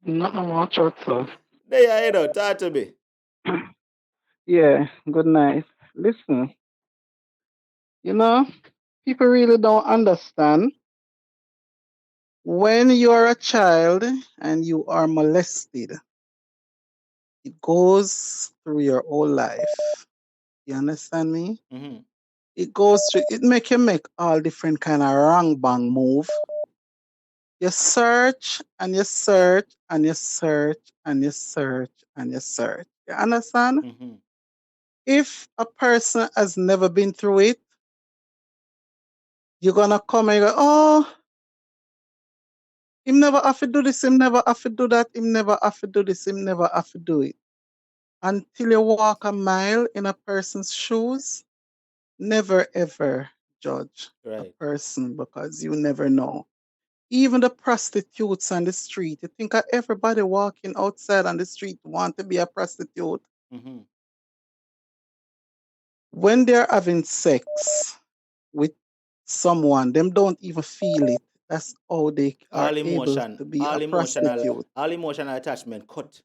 Not no more church, sir. There you know, talk to me. Yeah, good night. Listen, you know, people really don't understand. When you are a child and you are molested, it goes through your whole life. You understand me? It goes through, it make you make all different kind of wrong bang move. You search and you search and you search and you search and you search. You understand? If a person has never been through it, you're gonna come and go, oh, him never have to do this, him never have to do that, him never have to do this, him never have to do it. Until you walk a mile in a person's shoes, never ever judge a person because you never know. Even the prostitutes on the street, you think of everybody walking outside on the street want to be a prostitute. Mm-hmm. When they're having sex with someone, them don't even feel it. That's how they are able to be a prostitute. All emotional attachment cut.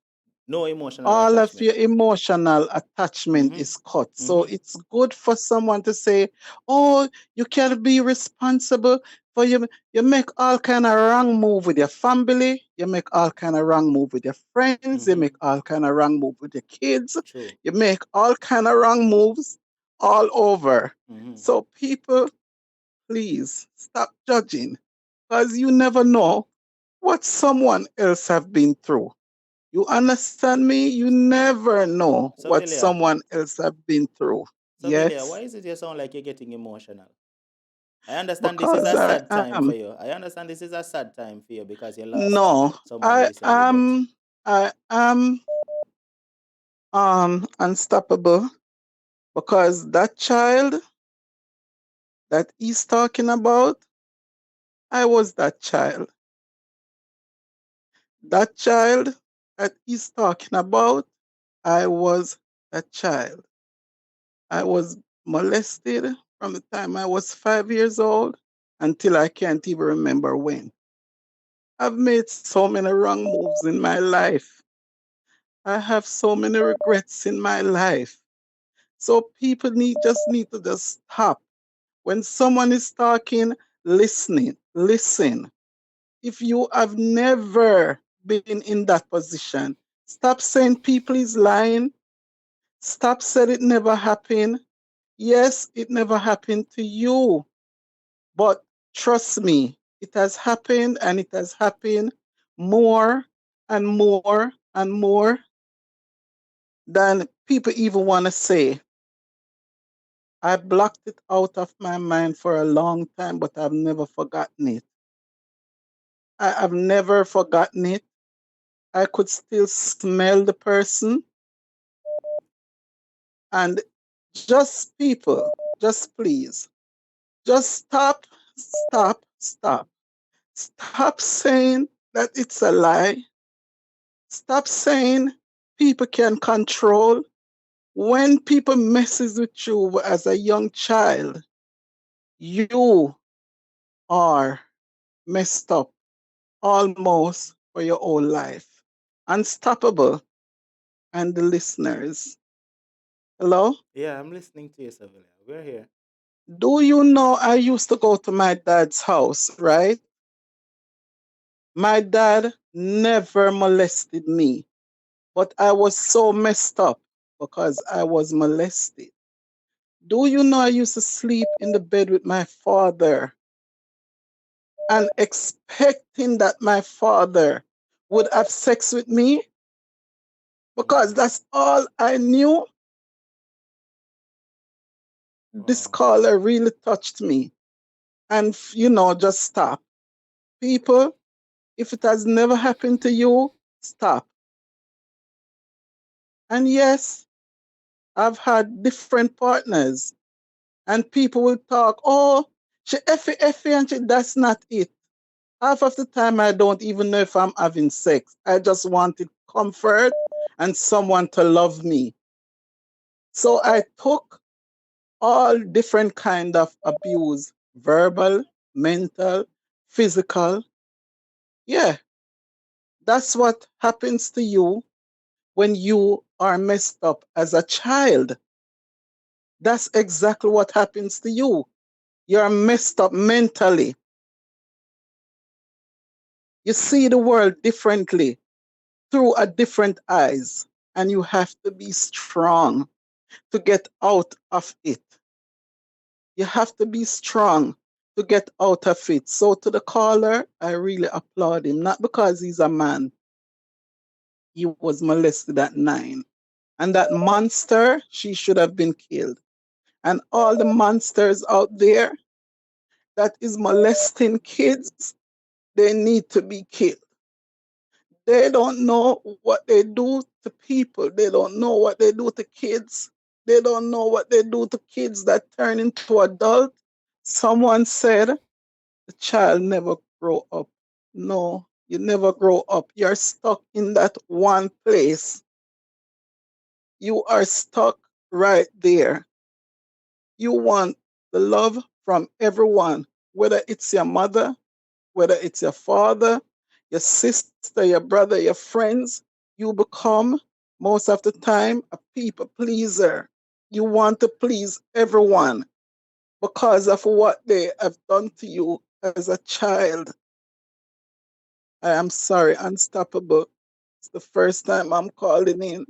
No emotional All attachment. of your emotional attachment is cut. So it's good for someone to say, oh, you can be responsible for you make all kind of wrong move with your family, you make all kind of wrong move with your friends, you make all kind of wrong move with your kids. True. You make all kind of wrong moves all over. So people, please stop judging, because you never know what someone else have been through. You understand me? You never know what someone else have been through. Yes. Why is it you sound like you're getting emotional? I understand because this is a sad time for you. I understand this is a sad time for you because you lost someone recently. I am unstoppable, because that child that he's talking about, I was that child. That child that he's talking about, I was that child. I was molested from the time I was 5 years old until I can't even remember when. I've made so many wrong moves in my life. I have so many regrets in my life. So people just need to just stop. When someone is talking, listen. If you have never been in that position, stop saying people is lying. Stop saying it never happened. Yes, it never happened to you. But trust me, it has happened, and it has happened more and more and more than people even want to say. I blocked it out of my mind for a long time, but I've never forgotten it. I have never forgotten it. I could still smell the person. And just people, just please, just stop. Stop saying that it's a lie. Stop saying people can control. When people messes with you as a young child, you are messed up almost for your whole life. Unstoppable. And the listeners. Hello? Yeah, I'm listening to you, Sevilla. We're here. Do you know I used to go to my dad's house, right? My dad never molested me, but I was so messed up because I was molested. Do you know I used to sleep in the bed with my father and expecting that my father would have sex with me? Because that's all I knew. This caller really touched me. And, just stop. People, if it has never happened to you, stop. And yes, I've had different partners, and people will talk, oh, she effie, and that's not it. Half of the time, I don't even know if I'm having sex. I just wanted comfort and someone to love me. So I took all different kind of abuse, verbal, mental, physical. Yeah, that's what happens to you when you are messed up as a child. That's exactly what happens to you. You're messed up mentally. You see the world differently, through a different eyes, and you have to be strong to get out of it. You have to be strong to get out of it. So to the caller, I really applaud him, not because he's a man. He was molested at 9. And that monster, she should have been killed. And all the monsters out there that is molesting kids, they need to be killed. They don't know what they do to people. They don't know what they do to kids. They don't know what they do to kids that turn into adults. Someone said the child never grow up. No, you never grow up. You're stuck in that one place. You are stuck right there. You want the love from everyone, whether it's your mother, whether it's your father, your sister, your brother, your friends. You become, most of the time, a people pleaser. You want to please everyone because of what they have done to you as a child. I am sorry, Unstoppable. It's the first time I'm calling in,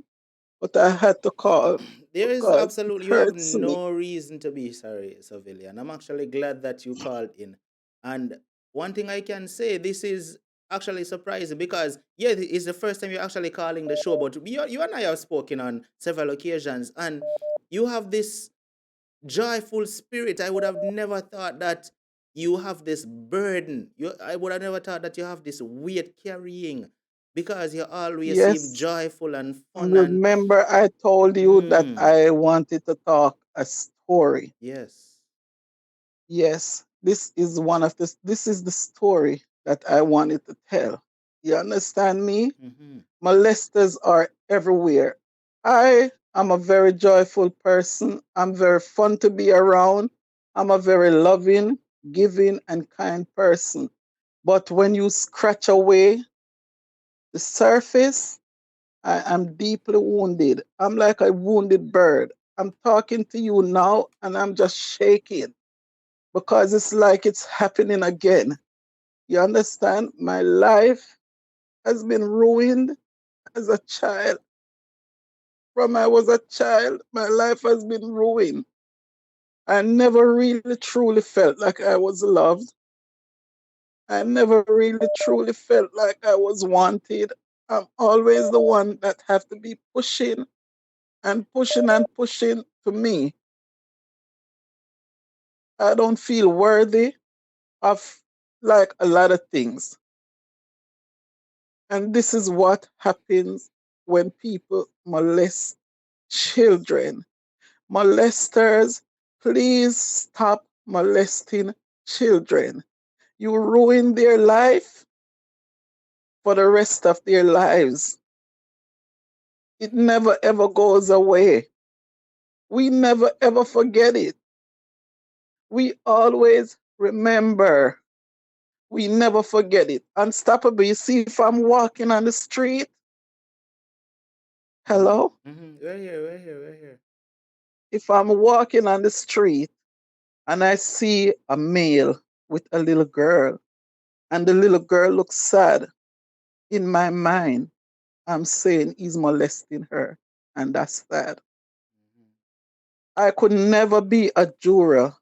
but I had to call There is because it absolutely, you have hurts me. no reason to be sorry, civilian. I'm actually glad that you called in. And one thing I can say, this is actually surprising because, yeah, it's the first time you're actually calling the show, but you and I have spoken on several occasions, and you have this joyful spirit. I would have never thought that you have this burden. I would have never thought that you have this weight carrying because you always seem Yes, joyful and fun and remember I told you that I wanted to talk a story. yes. Yes, this is the story that I wanted to tell. You understand me? Molesters are everywhere. I am a very joyful person. I'm very fun to be around. I'm a very loving, giving, and kind person. But when you scratch away the surface, I am deeply wounded. I'm like a wounded bird. I'm talking to you now and I'm just shaking because it's like it's happening again. You understand? My life has been ruined as a child. From I was a child, my life has been ruined. I never really truly felt like I was loved. I never really truly felt like I was wanted. I'm always the one that have to be pushing and pushing and pushing to me. I don't feel worthy of like a lot of things. And this is what happens when people molest children. Molesters, please stop molesting children. You ruin their life for the rest of their lives. It never ever goes away. We never ever forget it. We always remember. We never forget it. Unstoppable. You see, if I'm walking on the street, hello? We're here, we're here, we're here. If I'm walking on the street and I see a male with a little girl, and the little girl looks sad, in my mind, I'm saying he's molesting her, and that's sad. I could never be a juror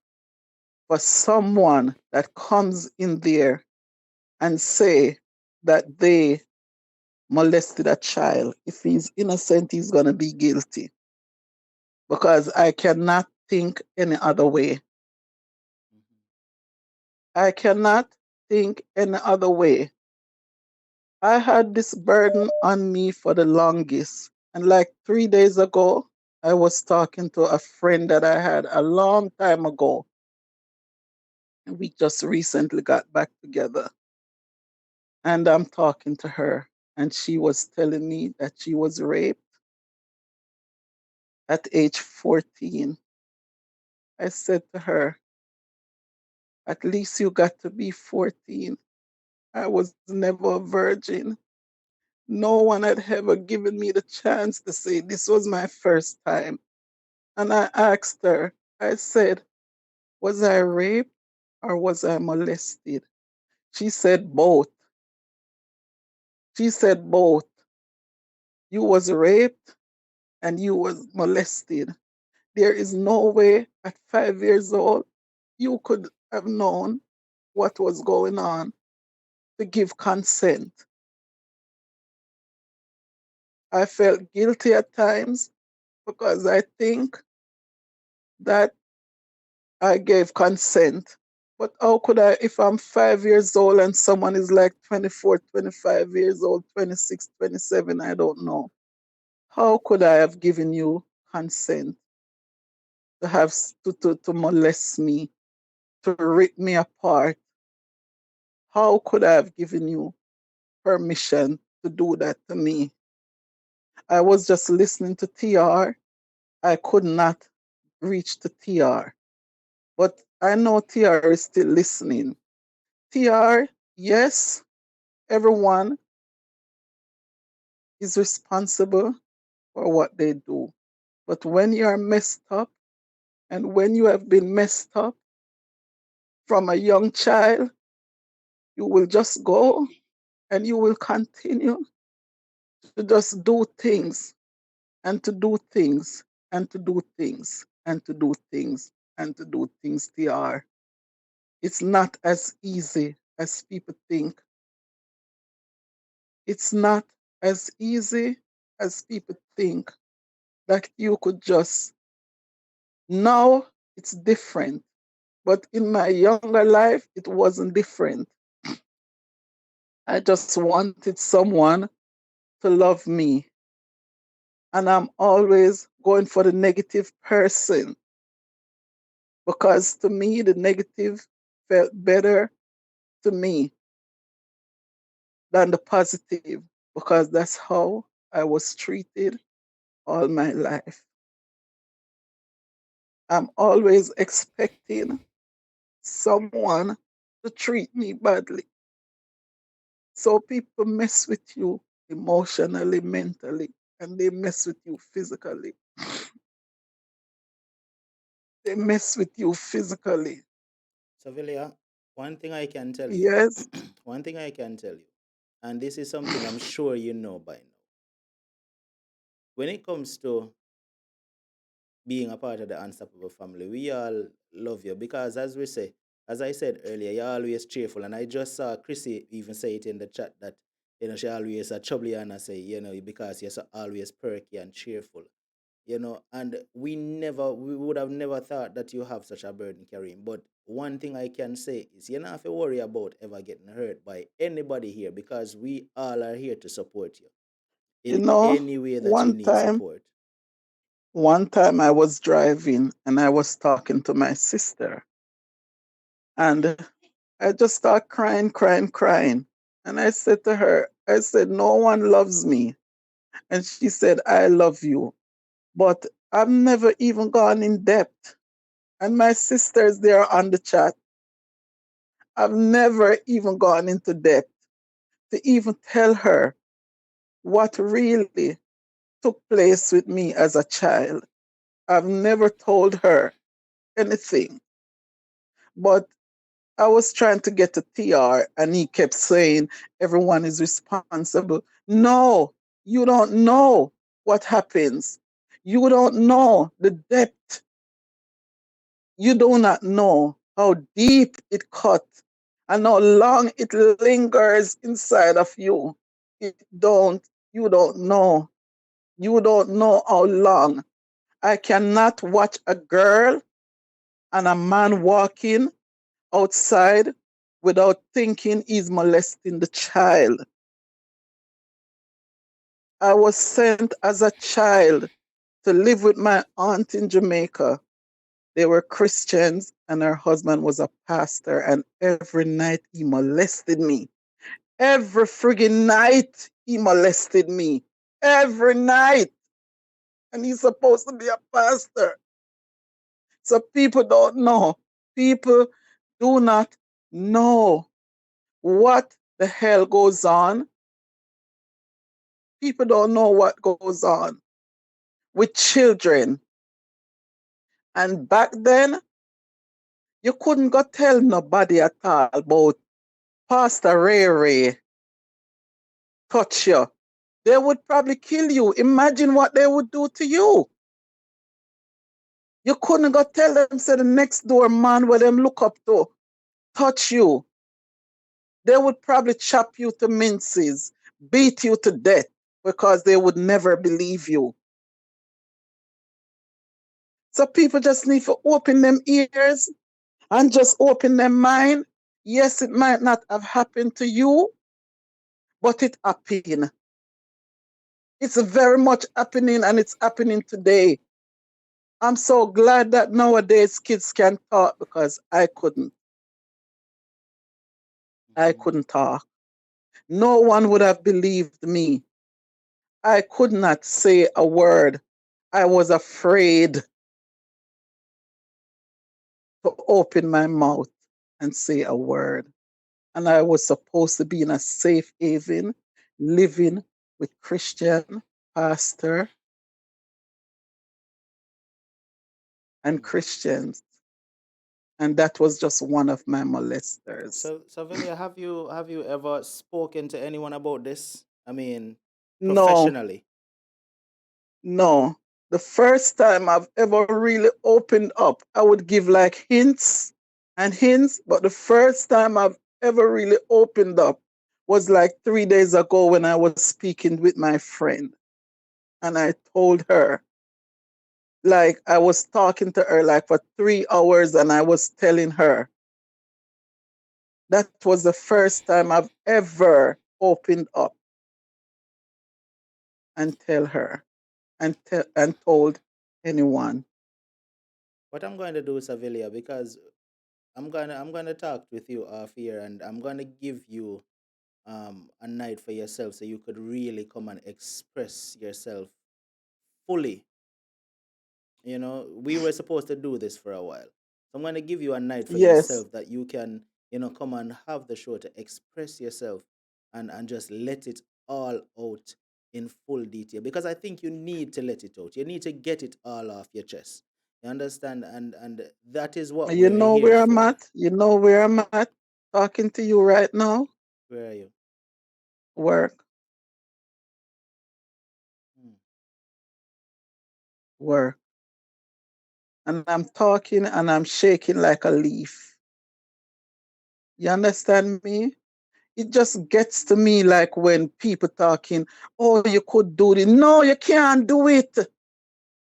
for someone that comes in there and say that they molested a child. If he's innocent, he's going to be guilty because I cannot think any other way. I cannot think any other way. I had this burden on me for the longest. And like 3 days ago, I was talking to a friend that I had a long time ago. And we just recently got back together. And I'm talking to her. And she was telling me that she was raped at age 14. I said to her, at least you got to be 14. I was never a virgin. No one had ever given me the chance to say this was my first time. And I asked her, I said, was I raped or was I molested? She said both. She said both. You was raped and you was molested. There is no way at 5 years old you could have known what was going on to give consent. I felt guilty at times because I think that I gave consent. But how could I, if I'm 5 years old and someone is like 24, 25 years old, 26, 27, I don't know. How could I have given you consent to have to molest me, to rip me apart? How could I have given you permission to do that to me? I was just listening to TR. I could not reach to TR. But I know TR is still listening. TR, yes, everyone is responsible for what they do. But when you are messed up, and when you have been messed up from a young child, you will just go and you will continue to just do things and to do things and to do things and to do things and to do things, TR. It's not as easy as people think. It's not as easy as people think that you could just. Now it's different. But in my younger life, it wasn't different. I just wanted someone to love me. And I'm always going for the negative person. Because to me, the negative felt better to me than the positive. Because that's how I was treated all my life. I'm always expecting someone to treat me badly. So people mess with you emotionally, mentally, and they mess with you physically. They mess with you physically. So, Villia, one thing I can tell you, Yes, one thing I can tell you, and this is something I'm sure you know by now. When it comes to being a part of the Unstoppable family, we all love you because, as we say, as I said earlier, you're always cheerful. And I just saw Chrissy even say it in the chat that, she always a trouble and I say, because you're so always perky and cheerful. And we would have never thought that you have such a burden carrying. But one thing I can say is you don't have to worry about ever getting hurt by anybody here because we all are here to support you you in know, any way that you one need time, support. one time I was driving and I was talking to my sister, and I just started crying, crying, crying. And I said to her, I said, no one loves me. And she said, I love you. But I've never even gone in depth. And my sister's there on the chat. I've never even gone into depth to even tell her what really took place with me as a child. I've never told her anything. But I was trying to get to TR and he kept saying everyone is responsible. No, you don't know what happens. You don't know the depth. You do not know how deep it cut and how long it lingers inside of you. You don't know. You don't know how long. I cannot watch a girl and a man walking outside without thinking he's molesting the child. I was sent as a child to live with my aunt in Jamaica. They were Christians and her husband was a pastor, and every night he molested me. Every friggin' night he molested me. Every night. And he's supposed to be a pastor. So people don't know. People do not know what the hell goes on. People don't know what goes on with children. And back then, you couldn't go tell nobody at all about Pastor Ray Ray touch you. They would probably kill you. Imagine what they would do to you. You couldn't go tell them, say the next door man where them look up to touch you. They would probably chop you to minces, beat you to death. because they would never believe you. So people just need to open them ears and just open their mind. Yes, it might not have happened to you, but it happened. It's very much happening, and it's happening today. I'm so glad that nowadays kids can talk, because I couldn't. I couldn't talk. No one would have believed me. I could not say a word. I was afraid to open my mouth and say a word. And I was supposed to be in a safe haven, living with Christian pastor and Christians. And that was just one of my molesters. So Velia, have you ever spoken to anyone about this? I mean, No, professionally. no. The first time I've ever really opened up, I would give like hints and hints, but the first time I've ever really opened up was like 3 days ago when I was speaking with my friend. And I told her, like, I was talking to her like for 3 hours, and I was telling her. That was the first time I've ever opened up and tell her and told anyone. What I'm going to do, Savilia, because I'm gonna talk with you off here, and I'm gonna give you a night for yourself, so you could really come and express yourself fully. You know, we were supposed to do this for a while. So I'm gonna give you a night for Yes, yourself that you can, come and have the show to express yourself, and just let it all out in full detail. Because I think you need to let it out. You need to get it all off your chest. You understand? And that is what you we're know here where I'm for. at. You know where I'm at. Talking to you right now. Where are you? Work, Hmm. work. And I'm talking and I'm shaking like a leaf. You understand me? It just gets to me like when people talking, oh, you could do it. No, you can't do it.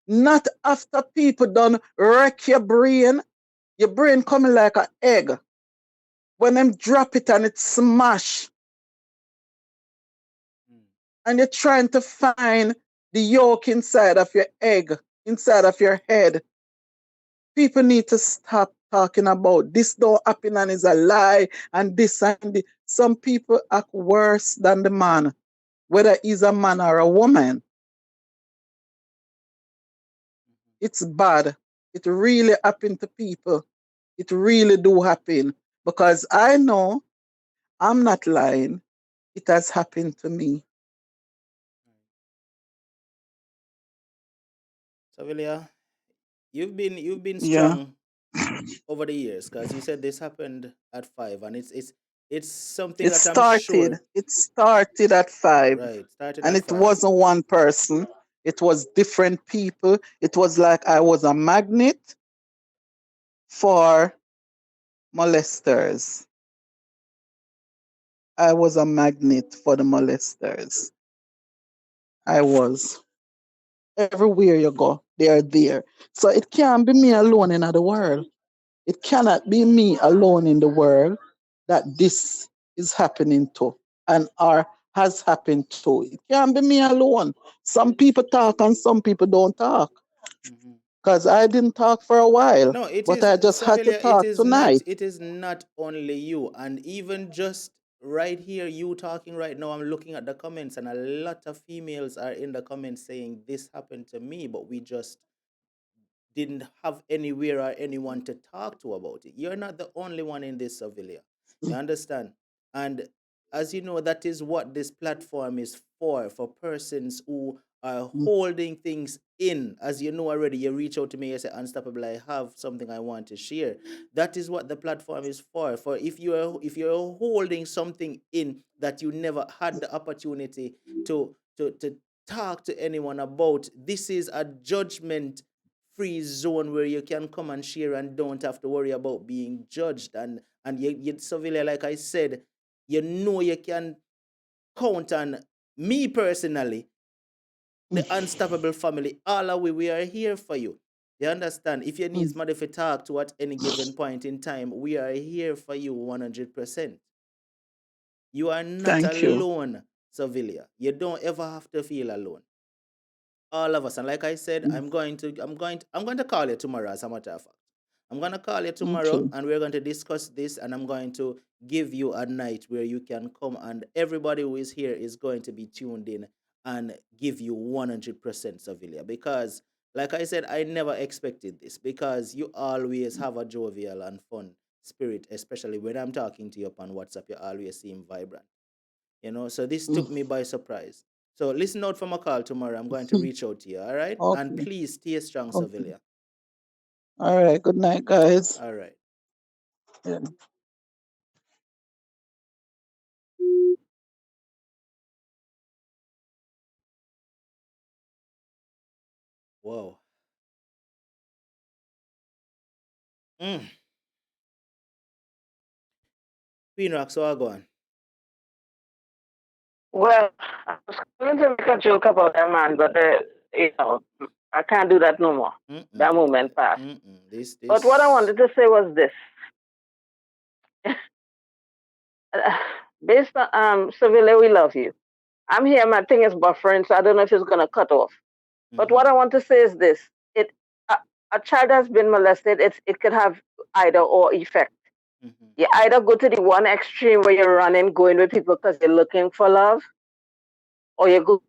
Not after people done wreck your brain coming like an egg. When them drop it and it smash, and you're trying to find the yolk inside of your egg, inside of your head. People need to stop talking about this don't happen and is a lie and this and this. Some people act worse than the man, whether he's a man or a woman. It's bad. It really happened to people. It really do happen. Because I know, I'm not lying, it has happened to me. Savilia, you've been Yeah. strong over the years, because you said this happened at 5, and it's something It that I'm started. sure. It started at 5. Right, started And at it 5. wasn't one person. It was different people. It was like I was a magnet for molesters. I was a magnet for the molesters. I was. Everywhere you go, they are there. So it can't be me alone in the world. It cannot be me alone in the world that this is happening to, and or has happened to. It can't be me alone. Some people talk and some people don't talk. Because I didn't talk for a while, No, it but is, I just had to Savelia, talk tonight. it is not only you. And even just right here, you talking right now, I'm looking at the comments, and a lot of females are in the comments saying this happened to me, but we just didn't have anywhere or anyone to talk to about it. You're not the only one in this, Savelia. You understand? And as you know, that is what this platform is for persons who are holding things in. As you know already, you reach out to me, you say, Unstoppable, I have something I want to share. That is what the platform is for. For if you're holding something in that you never had the opportunity to talk to anyone about, this is a judgment free zone where you can come and share and don't have to worry about being judged. And you Sevilla, like I said, you can count on Me personally, the Unstoppable family, all of we are here for you. You understand? If you need somebody to talk to at any given point in time, we are here for you 100%. You are not Thank you. alone, Sevilla. You don't ever have to feel alone. All of us. And like I said, I'm going to call you tomorrow, as a matter of fact. I'm going to call you tomorrow Okay. and we're going to discuss this, and I'm going to give you a night where you can come, and everybody who is here is going to be tuned in and give you 100% Sevilla, because like I said, I never expected this, because you always have a jovial and fun spirit, especially when I'm talking to you up on WhatsApp. You always seem vibrant, so this took me by surprise. So listen out for my call tomorrow. I'm going to reach out to you, all right? And Okay. please stay strong, Okay. Sevilla. All right. Good night, guys. All right. Yeah. Whoa. Mm. Queen Rock, so I go on. Well, I was going to make a joke about that man, but I can't do that no more. Mm-mm. That moment passed. Mm-mm. This, But what I this. wanted to say was this: based on Seville, we love you. I'm here. My thing is buffering, so I don't know if it's gonna cut off. But Mm-hmm. what I want to say is this: it a, a child has been molested. It could have either or effect. Mm-hmm. You either go to the one extreme where you're running, going with people because you're looking for love, or you go.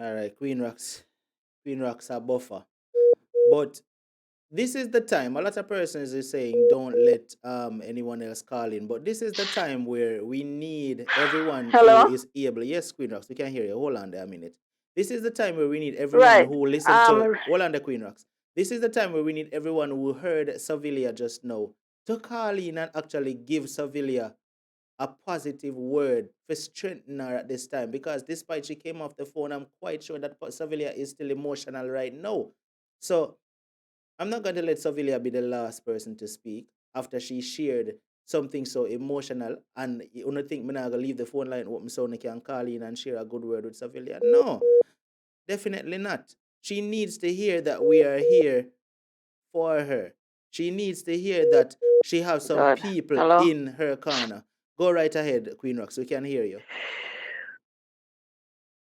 All right, Queen Rocks. Queen Rocks are buffer. But this is the time. A lot of persons is saying don't let anyone else call in, but this is the time where we need everyone who Hello. is able. Yes, Queen Rocks, we can hear you. Hold on there a minute. This is the time where we need everyone Right. who listened to. Hold on, the Queen Rocks. This is the time where we need everyone who heard Sevilla just now to call in and actually give Sevilla a positive word for strengthening her at this time, because despite she came off the phone, I'm quite sure that Sevilla is still emotional right now. So I'm not going to let Sevilla be the last person to speak after she shared something so emotional. And you don't think I'm not going to leave the phone line open so I can call in and share a good word with Sevilla? No, definitely not. She needs to hear that we are here for her. She needs to hear that she has some Good. people Hello. in her corner. Go right ahead, Queen Rox. We can hear you.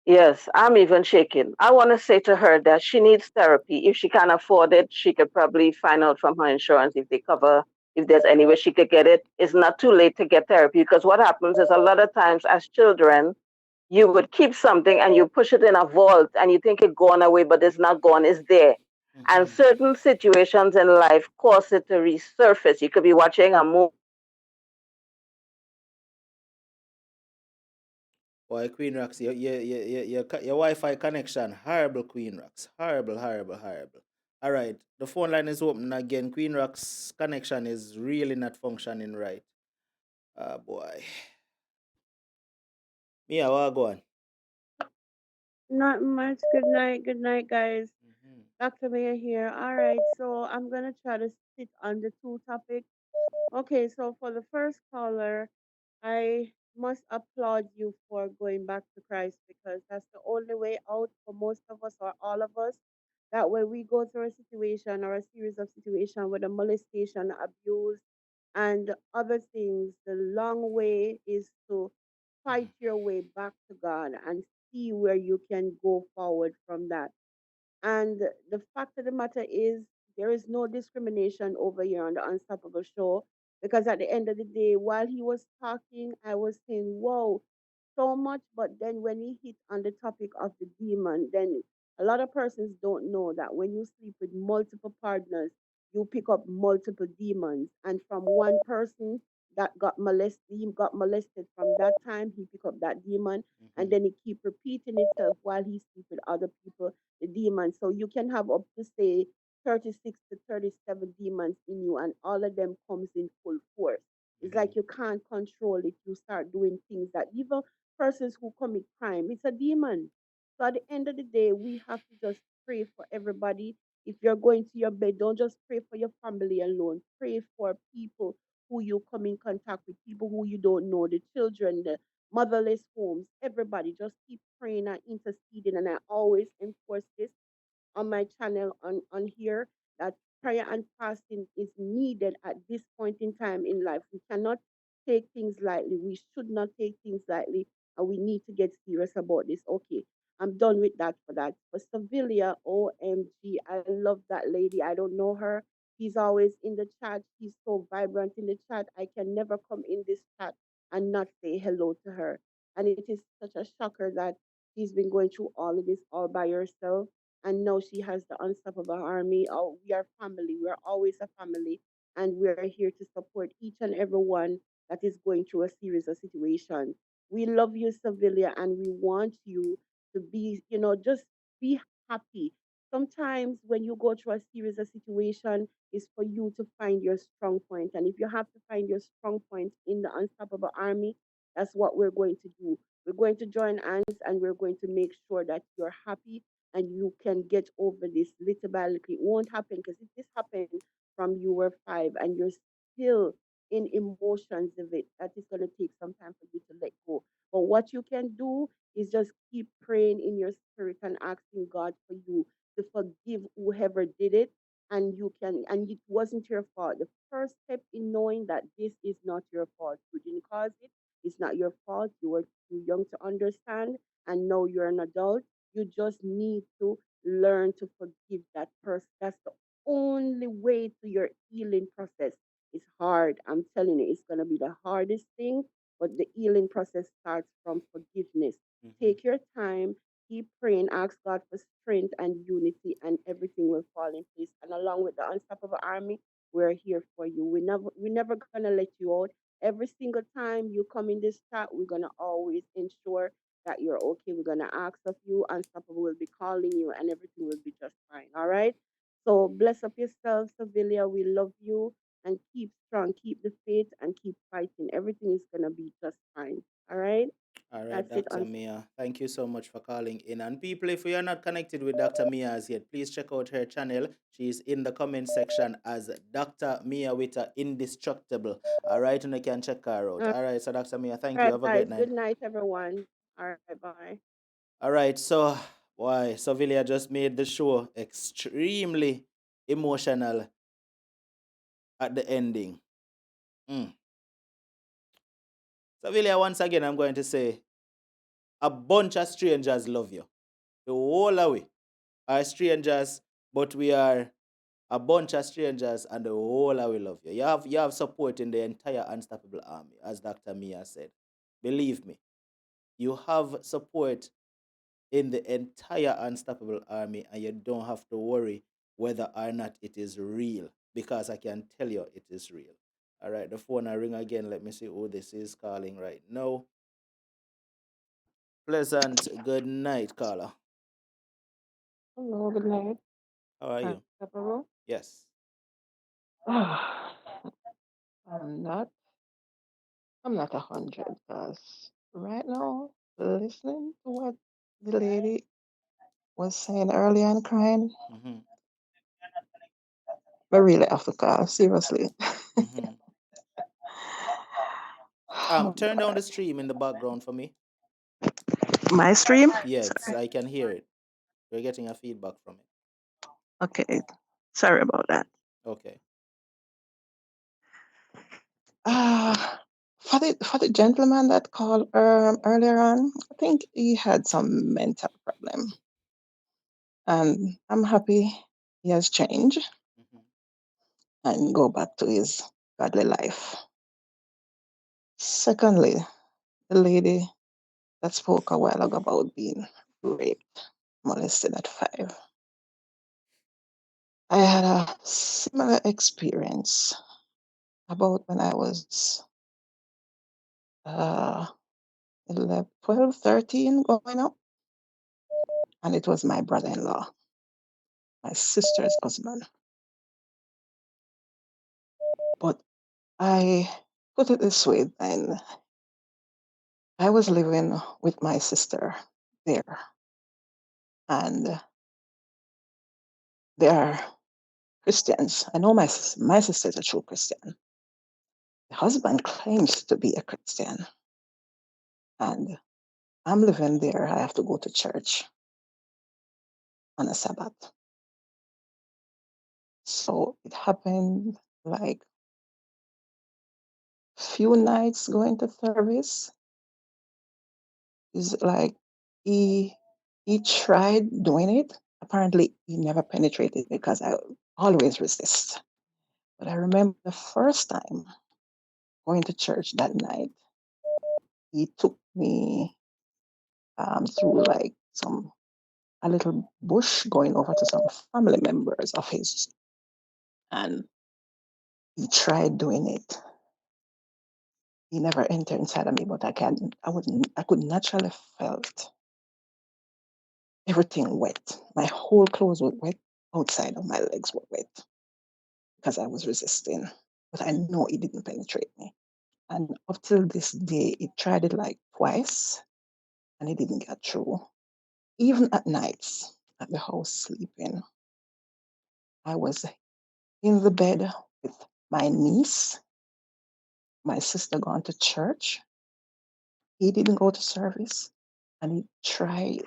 Yes, I'm even shaking. I want to say to her that she needs therapy. If she can't afford it, she could probably find out from her insurance if they cover, if there's any way she could get it. It's not too late to get therapy, because what happens is a lot of times as children, you would keep something and you push it in a vault and you think it's gone away, but it's not gone, it's there. And Mm-hmm. certain situations in life cause it to resurface. You could be watching a movie. Boy, Queen Rox, your Wi-Fi connection, horrible, Queen Rox. Horrible, horrible, horrible. All right, the phone line is open again. Queen Rock's connection is really not functioning right. Ah, boy. Mia, what go on? Not much. Good night, guys. Mm-hmm. Dr. Mayor here. All right, so I'm gonna try to stick on the two topics. Okay, so for the first caller, I must applaud you for going back to Christ, because that's the only way out for most of us or all of us. That when we go through a situation or a series of situations with a molestation, abuse, and other things, the long way is to fight your way back to God and see where you can go forward from that. And the fact of the matter is, there is no discrimination over here on the Unstoppable Show, because at the end of the day, while he was talking, I was saying, whoa, so much. But then when he hit on the topic of the demon, then a lot of persons don't know that when you sleep with multiple partners, you pick up multiple demons. And from one person that got molested, he got molested from that time, he picked up that demon, and Mm-hmm. then it keep repeating itself while he sleep with other people, the demons. So you can have up to say 36 to 37 demons in you, and all of them comes in full force. It's Mm-hmm. like you can't control it. You start doing things that even persons who commit crime, it's a demon. So at the end of the day, we have to just pray for everybody. If you're going to your bed, don't just pray for your family alone. Pray for people who you come in contact with, people who you don't know, the children, the motherless homes, everybody. Just keep praying and interceding. And I always enforce this on my channel on here that prayer and fasting is needed at this point in time in life. We cannot take things lightly. We should not take things lightly, and we need to get serious about this. Okay, I'm done with that for that. For Sevilla, OMG, I love that lady. I don't know her. She's always in the chat. She's so vibrant in the chat. I can never come in this chat and not say hello to her. And it is such a shocker that she's been going through all of this all by herself, and now she has the unstoppable army. Oh, we are family. We are always a family, and we are here to support each and every one that is going through a series of situations. We love you, Sevilla, and we want you to be, just be happy. Sometimes when you go through a series of situation, is for you to find your strong point. And if you have to find your strong point in the unstoppable army, that's what we're going to do. We're going to join hands and we're going to make sure that you're happy and you can get over this little by little. It won't happen because if this happened from you were 5 and you're still in emotions of it, that is going to take some time for you to let go. But what you can do is just keep praying in your spirit and asking God for you to forgive whoever did it. And it wasn't your fault. The first step in knowing that this is not your fault, you didn't cause it, it's not your fault, you were too young to understand, and now you're an adult. You just need to learn to forgive that person. That's the only way to your healing process. It's hard. I'm telling you, it's going to be the hardest thing, but the healing process starts from forgiveness. Take your time, keep praying, ask God for strength and unity, and everything will fall in place. And along with the Unstoppable Army, we're here for you. We're never gonna let you out. Every single time you come in this chat, we're gonna always ensure that you're okay. We're gonna ask of you, Unstoppable will be calling you, and everything will be just fine. All right. So bless up yourself, Sevilla. We love you, and keep strong, keep the faith, and keep fighting. Everything is gonna be just fine. All right. All right, That's it. Dr. Mia. Thank you so much for calling in. And people, if you are not connected with Dr. Mia as yet, please check out her channel. She's in the comment section as Dr. Mia with a Indestructible. All right, and you can check her out. All right, so Dr. Mia, thank All you. right, Have a guys. great night. Good night, everyone. All right, bye. All right, so why Sevilla just made the show extremely emotional at the ending. Sevilla, once again, I'm going to say a bunch of strangers love you. The whole away are strangers, but we are a bunch of strangers, and the whole away love you. You have support in the entire Unstoppable Army, as Dr. Mia said. Believe me, you have support in the entire Unstoppable Army, and you don't have to worry whether or not it is real, because I can tell you it is real. All right, the phone will ring again. Let me see who this is calling right now. Pleasant good night, caller. Hello, good night. How are you? Unstoppable. Yes. I'm not. I'm not 100 because right now, listening to what the lady was saying earlier and crying, Mm-hmm. I really have to call seriously. Mm-hmm. Oh Turn down boy. the stream in the background for me. My stream. Yes, Sorry. I can hear it. We're getting a feedback from it. Okay. Sorry about that. Okay. Uh, for the gentleman that called earlier on, I think he had some mental problem, and I'm happy he has changed Mm-hmm. and go back to his godly life. Secondly, the lady that spoke a while ago about being raped, molested at 5. I had a similar experience about when I was uh, 11, 12, 13 going up, and it was my brother-in-law, my sister's husband. But I put it this way, and I was living with my sister there, and they are Christians. I know my sister is a true Christian. The husband claims to be a Christian, and I'm living there. I have to go to church on a Sabbath. So it happened like few nights going to service. Is like he tried doing it. Apparently, he never penetrated because I always resist. But I remember the first time going to church that night, he took me through like a little bush going over to some family members of his, and he tried doing it. He never entered inside of me, but I could naturally felt everything wet. My whole clothes were wet. Outside of my legs were wet because I was resisting. But I know it didn't penetrate me. And up till this day, it tried it like twice and it didn't get through. Even at nights at the house sleeping, I was in the bed with my niece, my sister gone to church. He didn't go to service, and he tried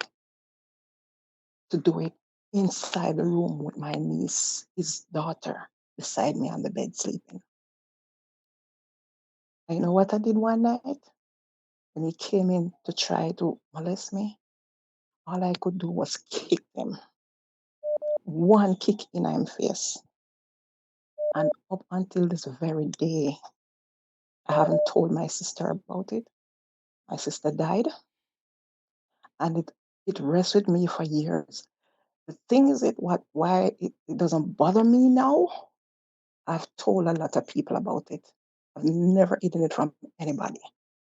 to do it inside the room with my niece, his daughter, beside me on the bed sleeping. And you know what I did one night? When he came in to try to molest me, all I could do was kick him. One kick in his face. And up until this very day, I haven't told my sister about it. My sister died, and it rests with me for years. The thing is, why it doesn't bother me now. I've told a lot of people about it. I've never hidden it from anybody,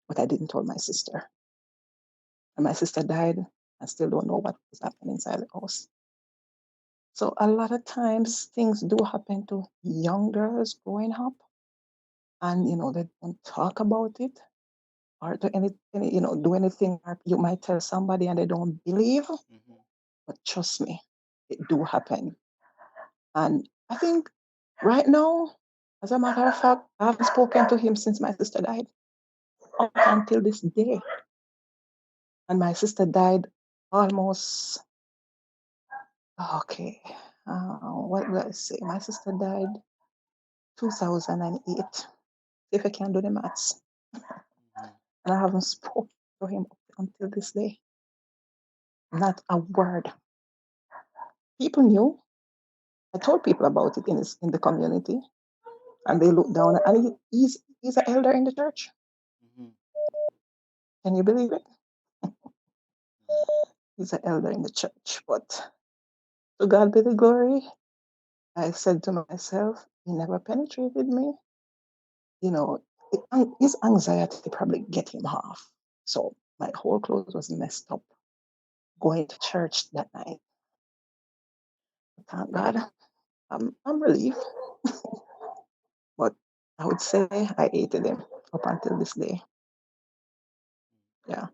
but I didn't tell my sister. And my sister died. I still don't know what was happening inside the house. So a lot of times things do happen to young girls growing up, and they don't talk about it or do do anything. Or you might tell somebody and they don't believe, but trust me, it do happen. And I think right now, as a matter of fact, I haven't spoken to him since my sister died up until this day. And my sister died almost, okay, what did I say? My sister died 2008, if I can do the maths. And I haven't spoken to him until this day. Not a word. People knew. I told people about it in the community, and they looked down. And he's an elder in the church. Can you believe it? He's an elder in the church. But to God be the glory. I said to myself, he never penetrated me. His anxiety probably get him off. So my whole clothes was messed up going to church that night. Thank God, I'm relieved. But I would say I hated him up until this day. Yeah,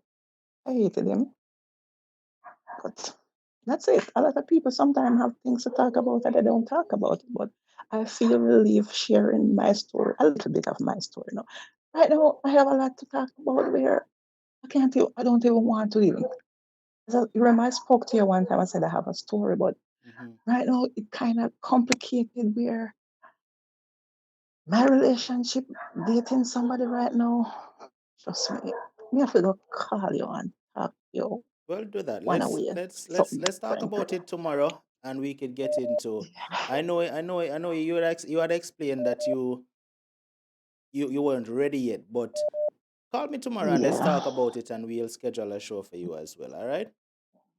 I hated him. But that's it. A lot of people sometimes have things to talk about that they don't talk about. But I feel relief sharing my story, a little bit of my story now. Right now, I have a lot to talk about where I don't even want to even. So, remember, I spoke to you one time. I said I have a story, but right now it kind of complicated where my relationship, dating somebody right now, trust me have to go call you and talk to you Well, do that. one Let's away. let's let's Something let's talk different. about it tomorrow, and we could get into. I know. You had explained that you weren't ready yet, but call me tomorrow and let's Yeah. talk about it, and we'll schedule a show for you as well. All right?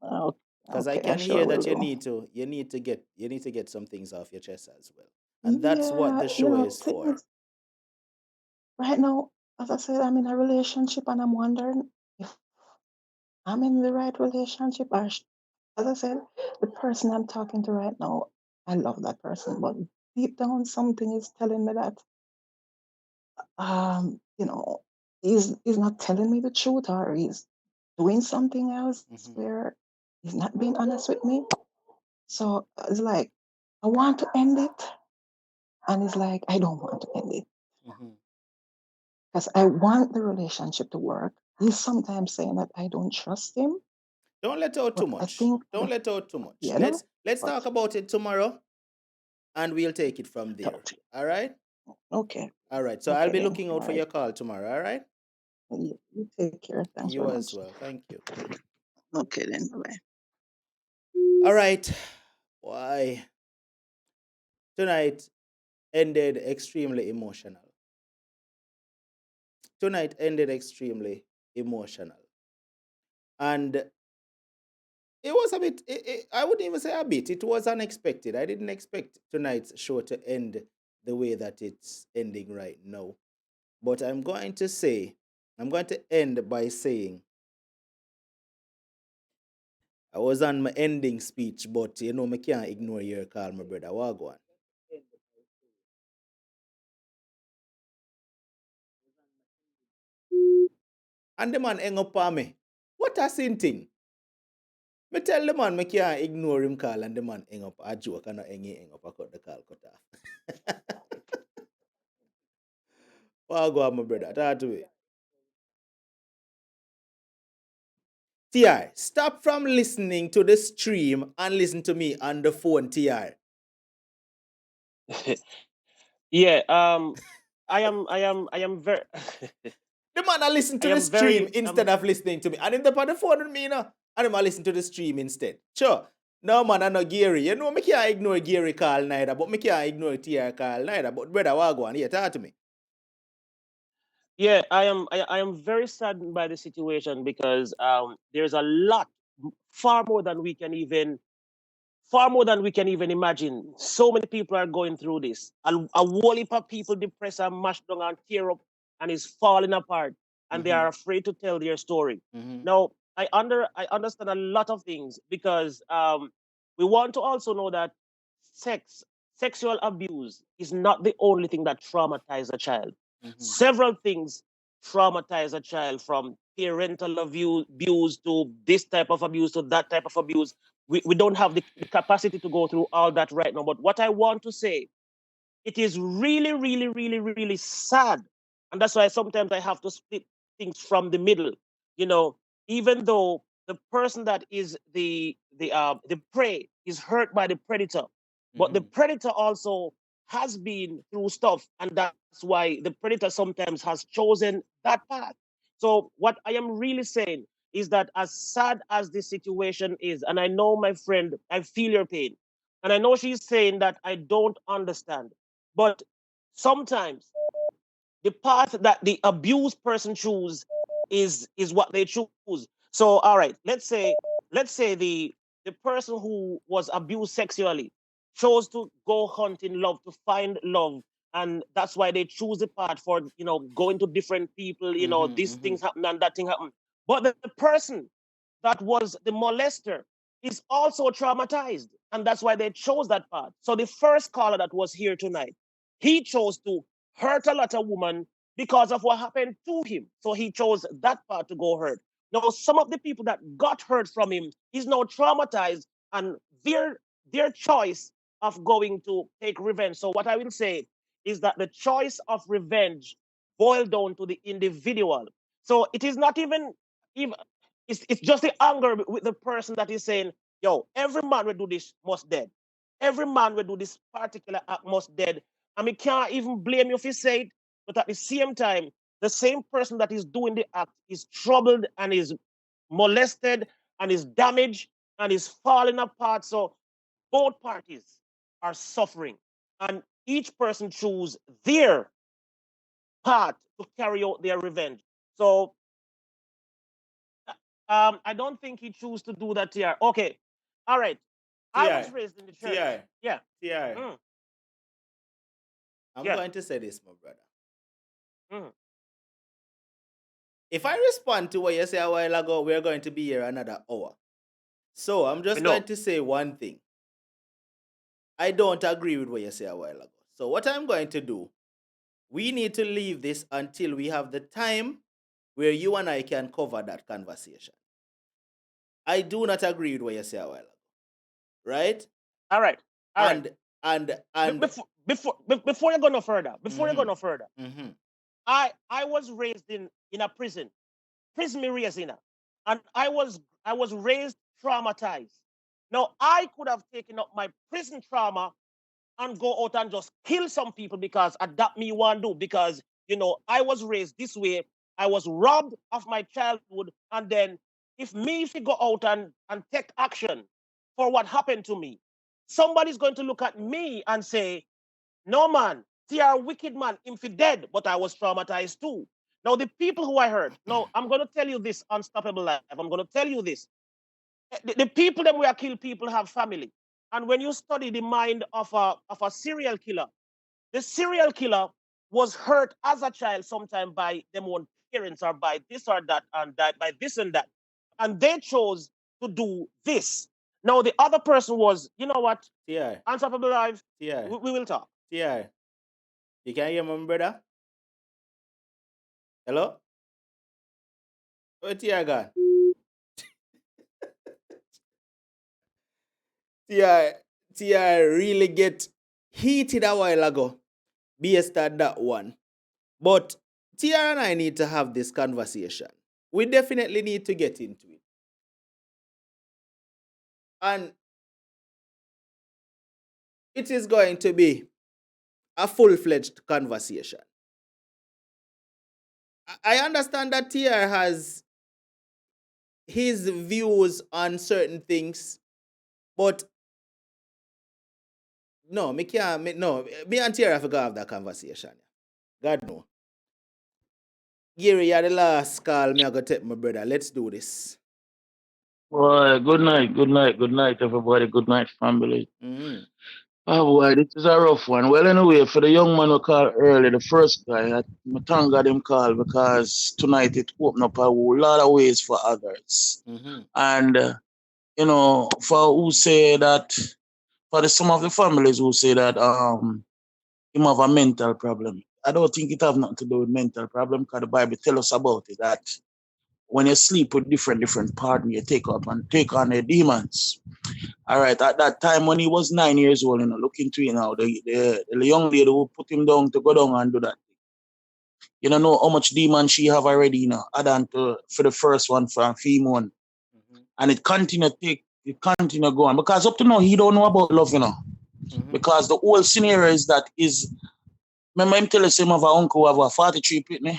Okay, Because I okay, I can sure hear will that do. you need to get some things off your chest as well, and that's what Yeah, the show is for. things right now, as I said, I'm in a relationship and I'm wondering if I'm in the right relationship or, as I said, the person I'm talking to right now, I love that person, but deep down something is telling me that um, you know, he's not telling me the truth or he's doing something else where he's not being honest with me. So it's like I want to end it, and it's like I don't want to end it. because I want the relationship to work. He's sometimes saying that I don't trust him. Don't let out too But I much. think Don't let out too much. yeah, Let's but talk about it tomorrow, and we'll take it from there. All right. okay. All right. So I'll be looking out for your call tomorrow. All right. You take care. Thanks You very as much. well. Thank you. Okay then. Bye. All right. Why? Tonight ended extremely emotional. Tonight ended extremely emotional. And it was a bit, I wouldn't even say a bit, it was unexpected. I didn't expect tonight's show to end the way that it's ending right now. But I'm going to end by saying, I was on my ending speech, but you know, I can't ignore your call, my brother. Wagwan. And the man hang up on me. What a sin thing. Me tell the man I can't ignore him call and the man hang up. A joke and not hang up. I cut the call cut off. Wagwan, my brother. Talk to me. TR, stop from listening to the stream and listen to me on the phone, TR. Yeah, I am very The man I listen to I the am stream very instead of listening to me. And him on the phone with me, you know. And him I listen to the stream instead. Sure. No man, I know Gary. You know, me can't ignore Gary call neither, but me can't ignore TR call neither. But brother, Wagwan, yeah, talk to me. yeah, I am very saddened by the situation because there's a lot, far more than we can even imagine. So many people are going through this. A whole heap of people depressed and mashed down and tear up and is falling apart, and they are afraid to tell their story. Now, I understand a lot of things because we want to also know that sexual abuse is not the only thing that traumatizes a child. Several things traumatize a child, from parental abuse to this type of abuse to that type of abuse. We don't have the capacity to go through all that right now. But what I want to say, it is really, really, really, really sad. And that's why sometimes I have to split things from the middle. You know, even though the person that is the prey is hurt by the predator, but the predator also has been through stuff, and that's why the predator sometimes has chosen that path. So what I am really saying is that, as sad as this situation is, and I know, my friend, I feel your pain, and I know she's saying that I don't understand, but sometimes the path that the abused person choose is what they choose. So, all right, let's say the person who was abused sexually chose to go hunting love, to find love, and that's why they choose the path for, going to different people. These things happen and that thing happen. But the person that was the molester is also traumatized, and that's why they chose that path. So the first caller that was here tonight, he chose to hurt a lot of women because of what happened to him. So he chose that path to go hurt. Now, some of the people that got hurt from him is now traumatized, and their choice of going to take revenge. So what I will say is that the choice of revenge boiled down to the individual. So it is not even it's just the anger with the person that is saying, yo, every man will do this must dead. Every man will do this particular act must dead. And we can't even blame you if you say it, but at the same time, the same person that is doing the act is troubled and is molested and is damaged and is falling apart. So both parties are suffering, and each person choose their path to carry out their revenge. So I don't think he chose to do that here. Okay, all right. I was raised in the church. Yeah. TR. I'm going to say this, my brother. If I respond to what you said a while ago, we're going to be here another hour. So I'm just going to say one thing. I don't agree with what you said a while ago. So what I'm going to do, we need to leave this until we have the time where you and I can cover that conversation. I do not agree with what you said a while ago. Right? All right. And before you go no further, I was raised in a prison. Prison me raised in, and I was raised traumatized. Now I could have taken up my prison trauma and go out and just kill some people because that me want to do, because I was raised this way. I was robbed of my childhood, and then if we go out and take action for what happened to me, somebody's going to look at me and say, no man, they are wicked man, him fi dead, but I was traumatized too. Now the people who I heard, now I'm going to tell you this, Unstoppable Life, I'm going to tell you this. The people that we are kill people have family. And when you study the mind of a serial killer, the serial killer was hurt as a child sometime by them own parents, or by this or that, and that by this and that. And they chose to do this. Now the other person was, you know what? TR. Unstoppable Life. TR. We will talk. TR. You can hear me, brother? Hello? Where TR gone? TR really get heated a while ago based on that one. But TR and I need to have this conversation. We definitely need to get into it. And it is going to be a full-fledged conversation. I understand that TR has his views on certain things, but no, me and TR have to go have that conversation. God no. Gary, you're the last call. Me I go take my brother. Let's do this. Boy, good night, everybody. Good night, family. Mm-hmm. Oh boy, this is a rough one. Well, anyway, for the young man who called early, the first guy, I thank God him call, because tonight it opened up a whole lot of ways for others. Mm-hmm. And for who say that, for some of the families who say that him have a mental problem. I don't think it have nothing to do with mental problem, because the Bible tell us about it, that when you sleep with different partners, you take on the demons. All right, at that time when he was 9 years old, look into it now, the young lady who put him down to go down and do that. You don't know how much demon she have already, add on to for the first one from female one. Mm-hmm. And it continue go on. Because up to now, he don't know about love, Mm-hmm. Because the whole scenario is that remember him tell us him have an uncle who have a 43 pitney,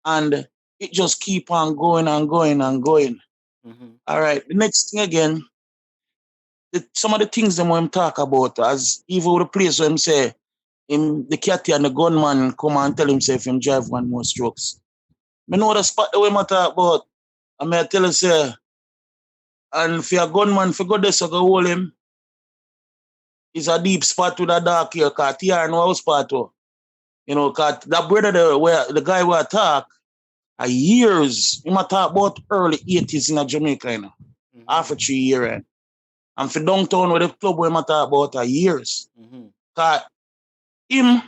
and it just keep on going and going and going. Mm-hmm. All right, the next thing again, some of the things them when him talk about, as even the place where him say the catty and the gunman come and tell himself him drive one more strokes. Me know the spot the way I talk about, and me tell you say, and for a gunman for go there so go hold him, it's a deep spot with a dark here, cause TR no house part to. Cause that brother where the guy who talk a years, him a talk about early 80s in Jamaica, Mm-hmm. After 3 years. And for downtown where the club where I talk about a years. Mm-hmm. Cause him,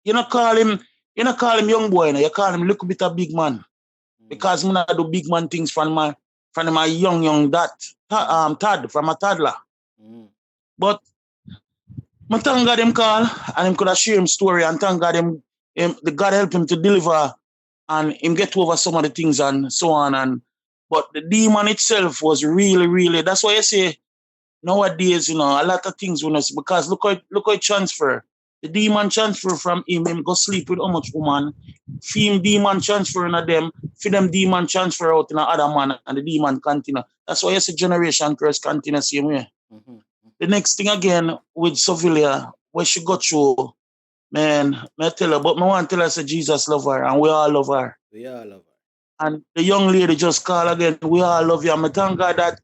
you not call him young boy, you call him little bit of big man. Mm-hmm. Because me not do big man things from my young Tad, from a toddler. Mm-hmm. But I thank God him call, and him could have share him story, and thank God him the God help him to deliver, and him get over some of the things and so on. But the demon itself was really, really, that's why I say nowadays, a lot of things when us, because look how it transfer. The demon transfer from him go sleep with how much woman, film demon transfer in them, for them demon transfer out in other man, and the demon continue. That's why I say generation curse continue same way. Mm-hmm. The next thing again with Sovilia, where she got through, man, I tell her, but I want to tell her say Jesus love her, and we all love her. We all love her. And the young lady just call again, we all love you. And I thank God that,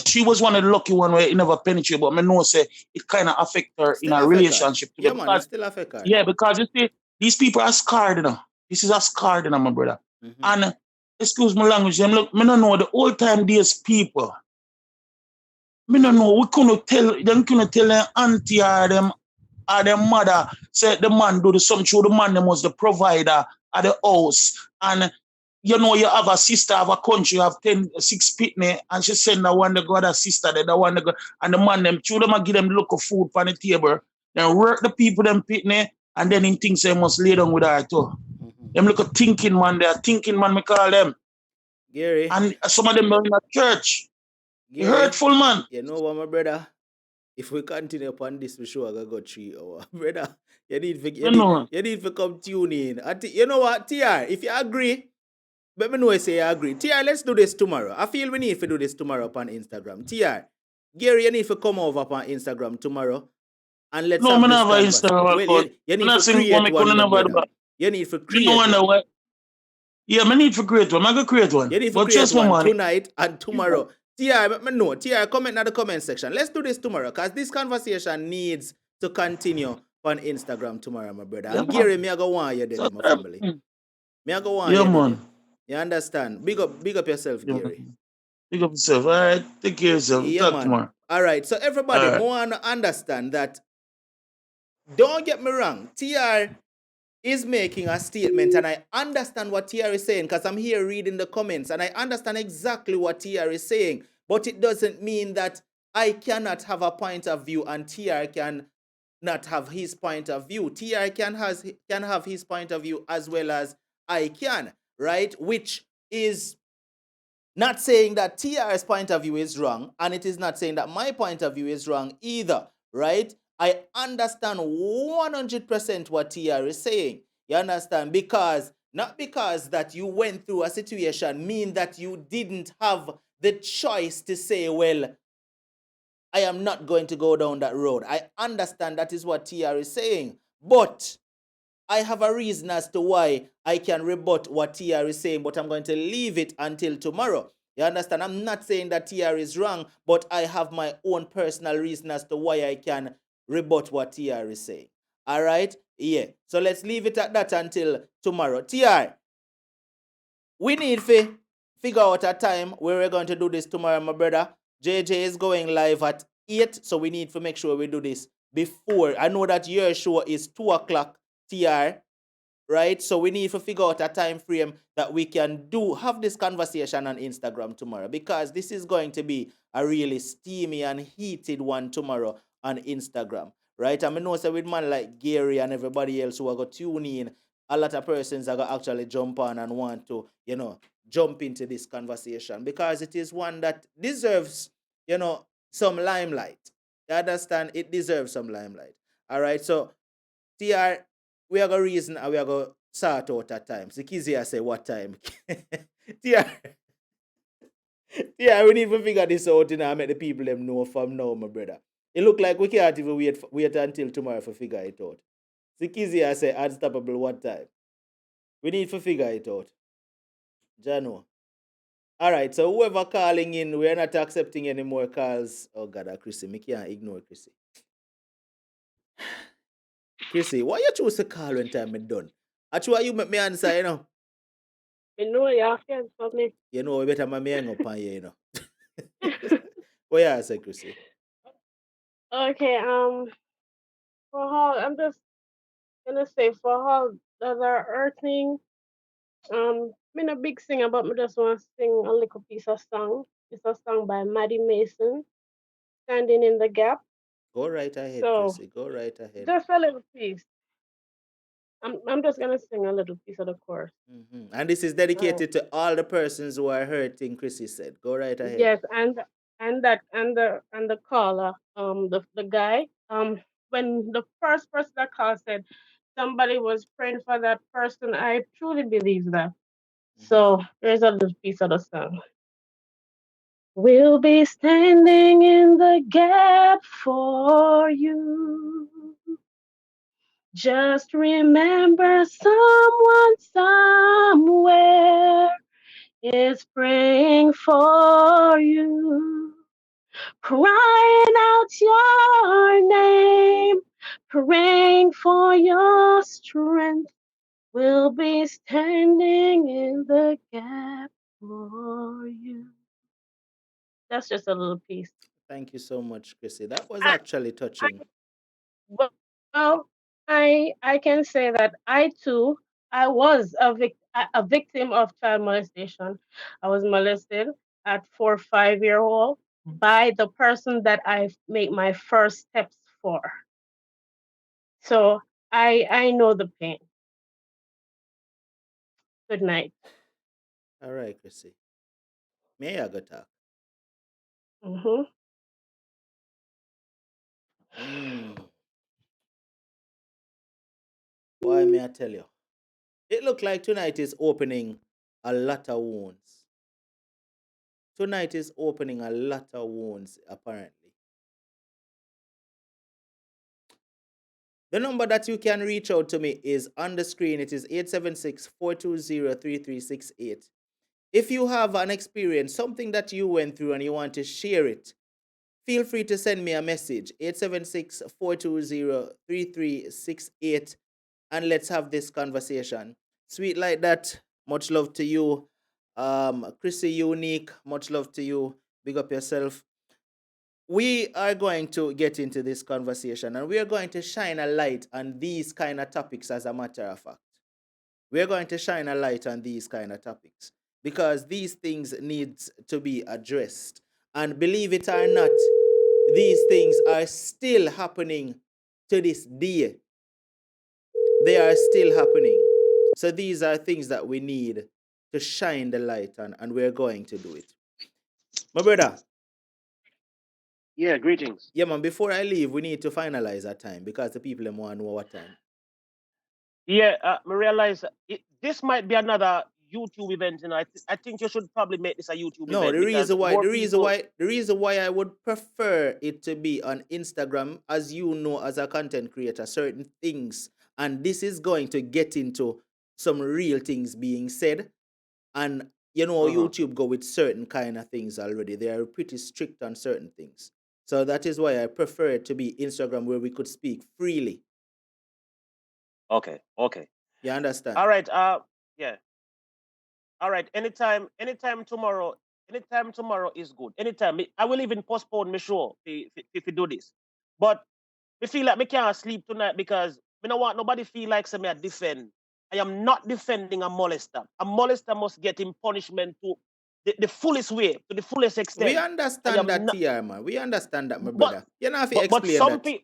she was one of the lucky one where it never penetrated, but I know say it kind of affect her Still in a affect relationship. her. Yeah, man, it still affect her. Yeah, because you see, these people are scarred, This is a scarred, my brother. Mm-hmm. And excuse my language, me don't know the old time days people. Me don't know, we couldn't tell their auntie or them mother, say the man do the something through the man, them was the provider of the house. And you have a sister of a country, you have 6 pitney, and she send the one that got a sister, the one that got, and the man them, through them and give them look of food on the table, then work the people them pitney, And then he thinks he must lay down with her too. Them look at thinking man, they are thinking man, me call them. Gary. And some of them are in a church. Gary, Hurtful man. You know what, my brother? If we continue upon this, we sure I go 3 hours. Brother, you need to come tune in. You know what, TR, if you agree, let me know if you agree. TR, let's do this tomorrow. I feel we need to do this tomorrow upon Instagram. TR, Gary, you need to come over upon Instagram tomorrow and let's have this conversation. Well, you need to create one, my brother. You need to create one. Yeah, I need to create one. I'm going to create one. You need to create one tonight and tomorrow. TR, let me know. TR, comment in the comment section. Let's do this tomorrow because this conversation needs to continue on Instagram tomorrow, my brother. And Gary, me I go want you there, my family. Me I go want you there. You understand? Big up yourself, Gary. Big up yourself. All right. Take care of yourself. Talk tomorrow. All right. So everybody, I want to understand that. Don't get me wrong. TR is making a statement, and I understand what TR is saying because I'm here reading the comments, and I understand exactly what TR is saying. But it doesn't mean that I cannot have a point of view and TR can not have his point of view. TR can have his point of view as well as I can, right? Which is not saying that TR's point of view is wrong, and it is not saying that my point of view is wrong either, right? I understand 100% what TR is saying. You understand? Not because that you went through a situation mean that you didn't have the choice to say, well, I am not going to go down that road. I understand that is what TR is saying. But I have a reason as to why I can rebut what TR is saying, but I'm going to leave it until tomorrow. You understand? I'm not saying that TR is wrong, but I have my own personal reason as to why I can rebut what TR is saying. All right? Yeah. So let's leave it at that until tomorrow. TR, we need to figure out a time where we're going to do this tomorrow, my brother. JJ is going live at 8, so we need to make sure we do this before. I know that your show is 2 o'clock, TR, right? So we need to figure out a time frame that we can have this conversation on Instagram tomorrow, because this is going to be a really steamy and heated one tomorrow on Instagram, right? I know so with man like Gary and everybody else who are going to tune in, a lot of persons are going to actually jump on and want to, jump into this conversation, because it is one that deserves, some limelight. You understand? It deserves some limelight. All right. So, TR, we are going to reason and we are going to sort out at times. The Kizzy say what time. TR, we need to figure this out and make the people them know from now, my brother. It look like we can't even wait until tomorrow to figure it out. The Kizzy say unstoppable what time. We need to figure it out. Jano. All right, so whoever calling in, we're not accepting any more calls. Oh, God, Chrissy, me can't ignore Chrissy. Chrissy, why you choose to call when time is done? Actually, you make me answer, You know you can't stop me. You know, we better me hang up on you, What you say, Chrissy? Okay, for all I'm just gonna say for all that are earthing, I'm not a big singer, but I just want to sing a little piece of song. It's a song by Maddie Mason, Standing in the Gap. Go right ahead, So Chrissy. Go right ahead. just a little piece. I'm just gonna sing a little piece of the chorus. Mm-hmm. And this is dedicated to all the persons who are hurting, Chrissy said. Go right ahead. Yes, and the caller, the guy, when the first person that called said somebody was praying for that person, I truly believe that. So there's a little piece of the song. We'll be standing in the gap for you. Just remember someone somewhere is praying for you, crying out your name, praying for your strength. We'll be standing in the gap for you. That's just a little piece. Thank you so much, Chrissy. That was actually touching. Well, I can say that I too, I was a victim of child molestation. I was molested at 4 or 5 year old by the person that I make my first steps for. So I know the pain. Good night. All right, Chrissy. May I go talk? Mm-hmm. Why may I tell you? It looked like tonight is opening a lot of wounds. Tonight is opening a lot of wounds, apparently. The number that you can reach out to me is on the screen. It is 876-420-3368. If you have an experience, something that you went through and you want to share it, feel free to send me a message, 876-420-3368, and let's have this conversation. Sweet like that, much love to you. Chrissy Unique, much love to you. Big up yourself. We are going to get into this conversation and we are going to shine a light on these kind of topics, as a matter of fact. We're going to shine a light on these kind of topics because these things need to be addressed. And believe it or not, these things are still happening to this day. They are still happening. So these are things that we need to shine the light on, and we're going to do it. My brother. Yeah, greetings. Yeah, man, before I leave, we need to finalize our time because the people want to know what time. Yeah, I realize this might be another YouTube event, and I think you should probably make this a YouTube No, event. the reason why I would prefer it to be on Instagram, as you know, as a content creator, certain things, and this is going to get into some real things being said, and you know, YouTube go with certain kind of things already. They are pretty strict on certain things, so that is why I prefer it to be Instagram, where we could speak freely. Okay. You understand? All right. Yeah. All right. Anytime tomorrow is good. Anytime. I will even postpone my show if we do this. But I feel like I can't sleep tonight because I don't want nobody feel like say me I defend. I am not defending a molester. A molester must get him punishment to the fullest way, to the fullest extent. We understand that, TR, man. We understand that, my brother. You know, if you but explain that.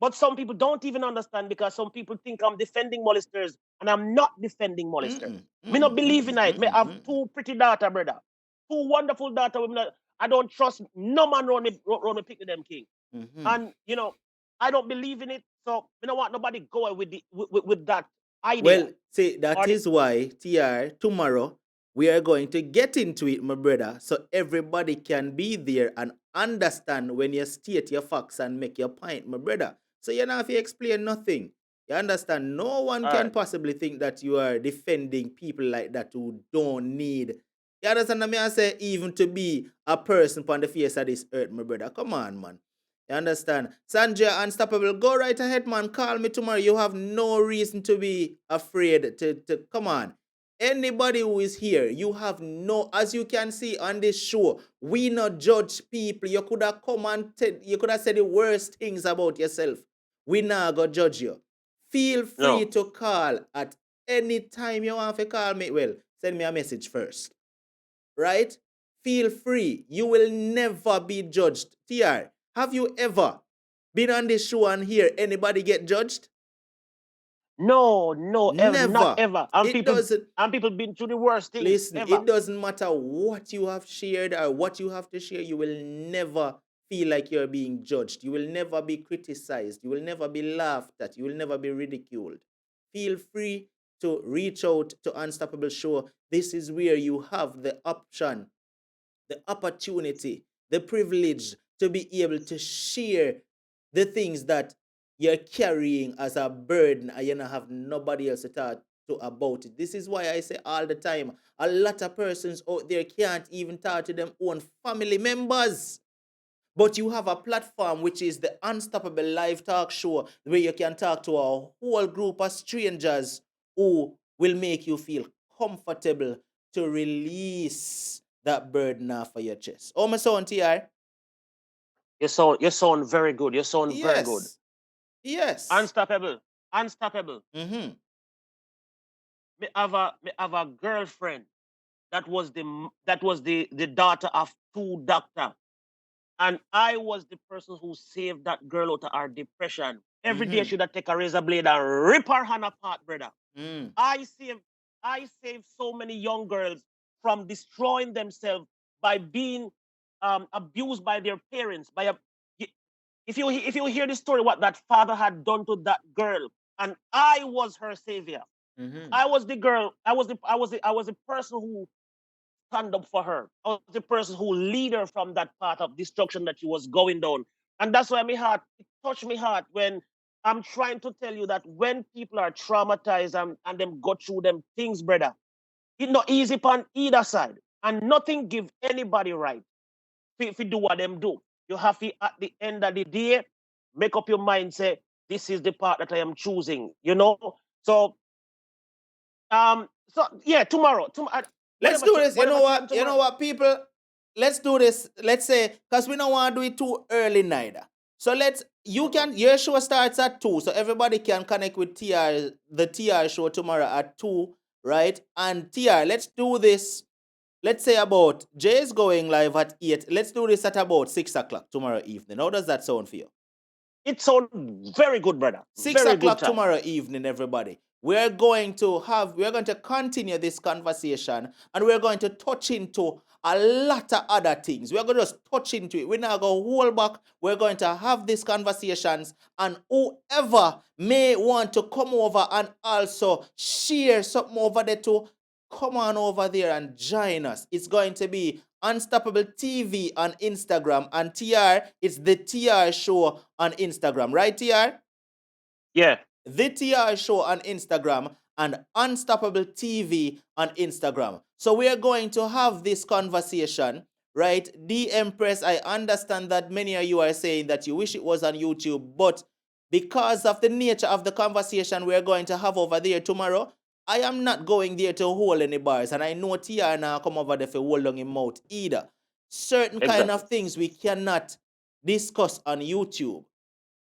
But some people don't even understand because some people think I'm defending molesters and I'm not defending molesters. Me not believe in it. Me have two pretty daughter, brother. Two wonderful daughter. I don't trust no man run me pick with them king. And you know, I don't believe in it. So I don't want nobody going with that idea. Well, see, that is why, TR, tomorrow we are going to get into it, my brother, so everybody can be there and understand when you state your facts and make your point, my brother. So you don't have to explain nothing. You understand? No one can possibly think that you are defending people like that who don't need. You understand what I say? Even to be a person on the face of this earth, my brother. Come on, man. You understand? Sanjay Unstoppable, go right ahead, man. Call me tomorrow. You have no reason to be afraid to come on. Anybody who is here, you have no, as you can see on this show, we not judge people. You could have come and you could have said the worst things about yourself. We not go judge you. Feel free to call at any time you want to call me. Well, send me a message first. Right? Feel free. You will never be judged. TR, have you ever been on this show and hear anybody get judged? No, never. Not ever. And people been through the worst things. Listen, ever. It doesn't matter what you have shared or what you have to share. You will never feel like you're being judged. You will never be criticized. You will never be laughed at. You will never be ridiculed. Feel free to reach out to Unstoppable Show. This is where you have the option, the opportunity, the privilege to be able to share the things that you're carrying as a burden and you don't have nobody else to talk to about it. This is why I say all the time, a lot of persons out there can't even talk to them own family members. But you have a platform which is the Unstoppable Live Talk Show where you can talk to a whole group of strangers who will make you feel comfortable to release that burden off of your chest. Oh, my son, TR. You sound very good. You sound very good. Yes. Unstoppable. Mm-hmm. Me have a girlfriend that was the daughter of two doctors. And I was the person who saved that girl out of her depression. Every day should I take a razor blade and rip her hand apart, brother. I saved so many young girls from destroying themselves by being abused by their parents. If you hear the story, what that father had done to that girl, and I was her savior. I was the girl. I was the person who stand up for her. I was the person who lead her from that path of destruction that she was going down. And that's why it touched me heart when I'm trying to tell you that when people are traumatized and them go through them things, brother, it's not easy on either side. And nothing give anybody right if you do what them do. You have to, at the end of the day, make up your mind, say, this is the part that I am choosing, you know? So yeah, tomorrow. Let's do this. You know what, people? Let's do this. Let's say, because we don't want to do it too early neither. So your show starts at 2, so everybody can connect with the TR show tomorrow at 2, right? And TR, let's do this. Let's say about, Jay is going live at 8. Let's do this at about 6 o'clock tomorrow evening. How does that sound for you? It sounds very good, brother. 6 o'clock tomorrow evening, everybody. We're going to continue this conversation, and we're going to touch into a lot of other things. We're going to just touch into it. We're not going to hold back. We're going to have these conversations, and whoever may want to come over and also share something over there too, come on over there and join us. It's going to be Unstoppable TV on Instagram, and TR, it's the TR show on Instagram, right, TR? Yeah. The TR show on Instagram and Unstoppable TV on Instagram. So we are going to have this conversation, right? The Empress, I understand that many of you are saying that you wish it was on YouTube, but because of the nature of the conversation we're going to have over there tomorrow, I am not going there to hold any bars, and I know TR now come over there for hold on him mouth either. Certain kind of things we cannot discuss on YouTube,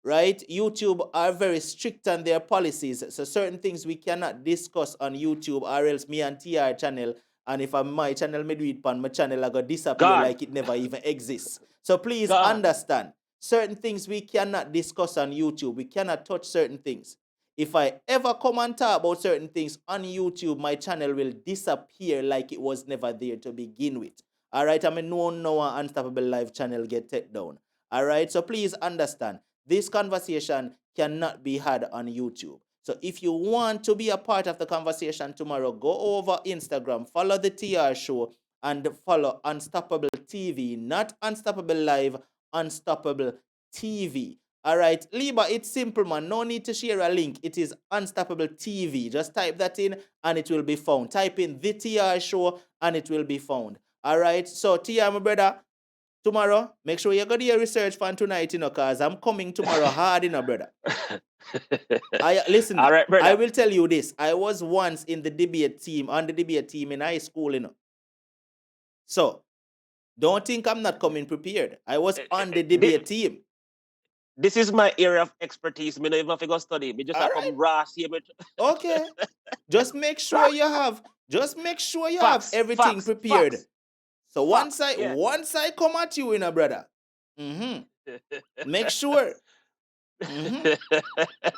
right? YouTube are very strict on their policies, so certain things we cannot discuss on YouTube, or else me and TR channel, and if I'm my channel, me do it on my channel, I go disappear like it never even exists. So please understand, certain things we cannot discuss on YouTube. We cannot touch certain things. If I ever come and talk about certain things on YouTube, my channel will disappear like it was never there to begin with. All right, I'm a no Unstoppable Live channel get taken down. All right, so please understand, this conversation cannot be had on YouTube. So if you want to be a part of the conversation tomorrow, go over Instagram, follow the TR show, and follow Unstoppable TV, not Unstoppable Live, Unstoppable TV. All right, Liba, it's simple, man. No need to share a link. It is Unstoppable TV. Just type that in and it will be found. Type in the TR show and it will be found. All right, so TR, my brother, tomorrow, make sure you go to your research fan tonight, because I'm coming tomorrow hard, brother. Listen, all right, brother. I will tell you this. I was once in the debate team, on the debate team in high school, So, don't think I'm not coming prepared. I was on the debate team. This is my area of expertise. Me don't even have to go study. Me just have come raw. Okay. Just make sure you have everything prepared. So once I come at you, brother, make sure.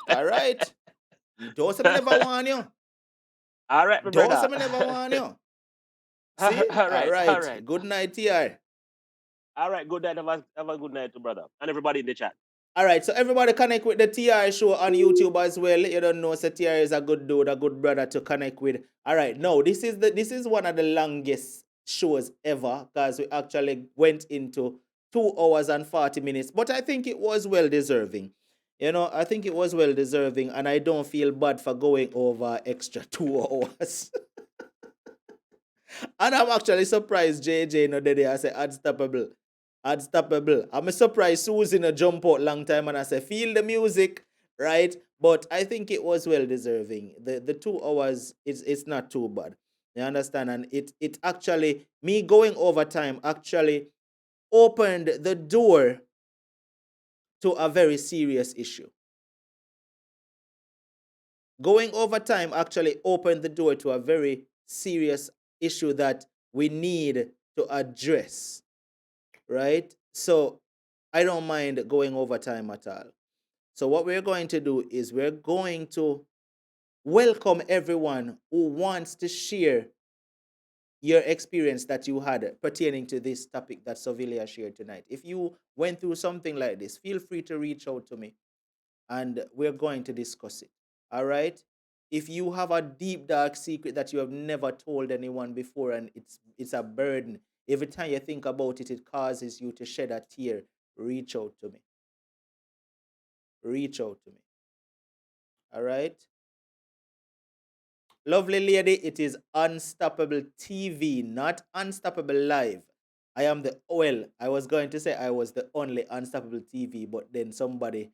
All right. Don't say me never want you. All right, brother. Don't say me never want you. See? All right. Good night, TR. All right. Good night. Have a good night, brother, and everybody in the chat. All right, so everybody connect with the TR show on YouTube as well. You don't know, so TR is a good dude, a good brother to connect with. All right, no, this is one of the longest shows ever, because we actually went into 2 hours and 40 minutes, but I think it was well deserving. I think it was well deserving, and I don't feel bad for going over extra 2 hours. And I'm actually surprised JJ no did I say Unstoppable. I'm surprised Susan jump out long time and I say feel the music, right? But I think it was well deserving. The 2 hours it's not too bad. You understand? And it actually, me going over time actually opened the door to a very serious issue. Going over time actually opened the door to a very serious issue that we need to address. Right? So I don't mind going over time at all. So what we're going to do is we're going to welcome everyone who wants to share your experience that you had pertaining to this topic that Sovilia shared tonight. If you went through something like this, feel free to reach out to me and we're going to discuss it. All right? If you have a deep dark secret that you have never told anyone before and it's a burden, every time you think about it, it causes you to shed a tear, reach out to me. Reach out to me. All right? Lovely lady, it is Unstoppable TV, not Unstoppable Live. I am the, well, I was going to say I was the only Unstoppable TV, but then somebody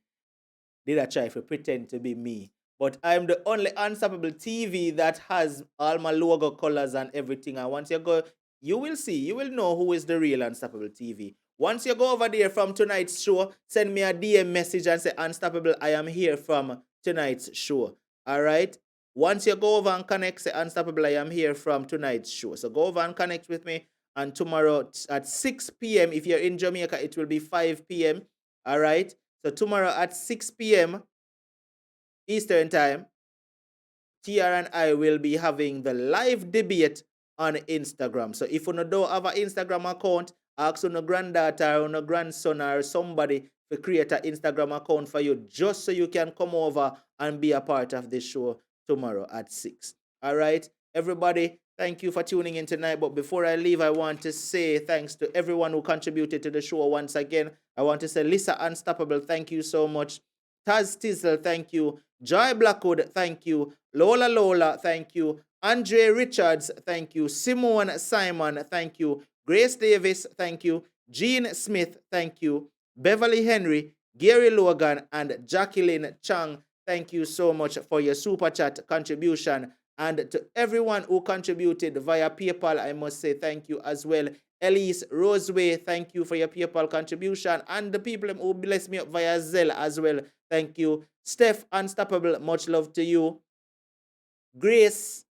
did I try to pretend to be me. But I'm the only Unstoppable TV that has all my logo colors and everything. And once you go, you will see, you will know who is the real Unstoppable TV. Once you go over there from tonight's show, send me a DM message and say, Unstoppable, I am here from tonight's show. All right? Once you go over and connect, say, Unstoppable, I am here from tonight's show. So go over and connect with me. And tomorrow at 6 p.m., if you're in Jamaica, it will be 5 p.m. All right? So tomorrow at 6 p.m. Eastern Time, TR and I will be having the live debate on Instagram. So if you don't have an Instagram account, ask your granddaughter or your grandson or somebody to create an Instagram account for you just so you can come over and be a part of the show tomorrow at 6. All right, everybody, thank you for tuning in tonight. But before I leave, I want to say thanks to everyone who contributed to the show once again. I want to say Lisa Unstoppable, thank you so much. Taz Tizzle, thank you. Joy Blackwood, thank you. Lola, thank you. Andre Richards, thank you. Simone Simon, thank you. Grace Davis, thank you. Jean Smith, thank you. Beverly Henry, Gary Logan, and Jacqueline Chang, thank you so much for your super chat contribution. And to everyone who contributed via PayPal, I must say thank you as well. Elise Roseway, thank you for your PayPal contribution. And the people who blessed me up via Zelle as well, thank you. Steph Unstoppable, much love to you. Grace,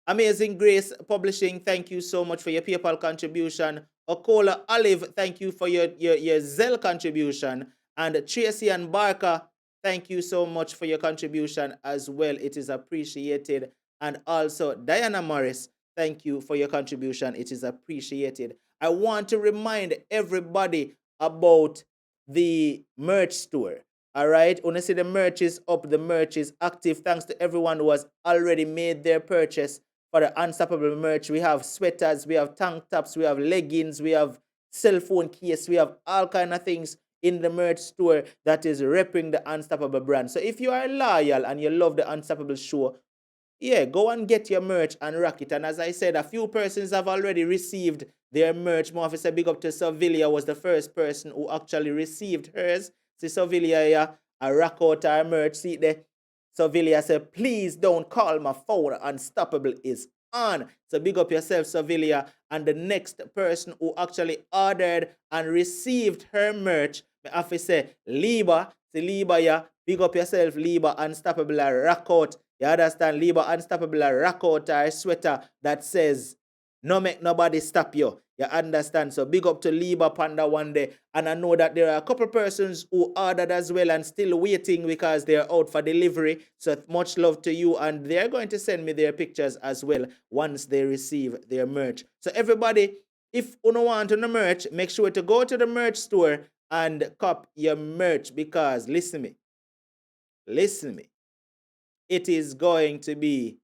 Amazing Grace Publishing, thank you so much for your PayPal contribution. Okola Olive, thank you for your Zelle contribution. And Tracy and Barker, thank you so much for your contribution as well. It is appreciated. And also Diana Morris, thank you for your contribution. It is appreciated. I want to remind everybody about the merch store. All right, when I see the merch is up, the merch is active. Thanks to everyone who has already made their purchase for the Unstoppable merch. We have sweaters, we have tank tops, we have leggings, we have cell phone case, we have all kind of things in the merch store that is repping the Unstoppable brand. So if you are loyal and you love the Unstoppable show, yeah, go and get your merch and rock it. And as I said, a few persons have already received their merch. More of a big up to Sevilla was the first person who actually received hers. See Sevilla here, I rock out our merch. See there. Sevilla said, please don't call my phone. Unstoppable is on. So big up yourself, Sevilla. And the next person who actually ordered and received her merch, I have to say, Liba. See Liba here. Big up yourself, Liba. Unstoppable rock out. You understand? Liba Unstoppable rock out our sweater that says, no make nobody stop you. You understand? So big up to Liba Panda one day. And I know that there are a couple persons who ordered as well and still waiting because they're out for delivery. So much love to you. And they're going to send me their pictures as well once they receive their merch. So everybody, if you don't want the merch, make sure to go to the merch store and cop your merch because listen to me. It is going to be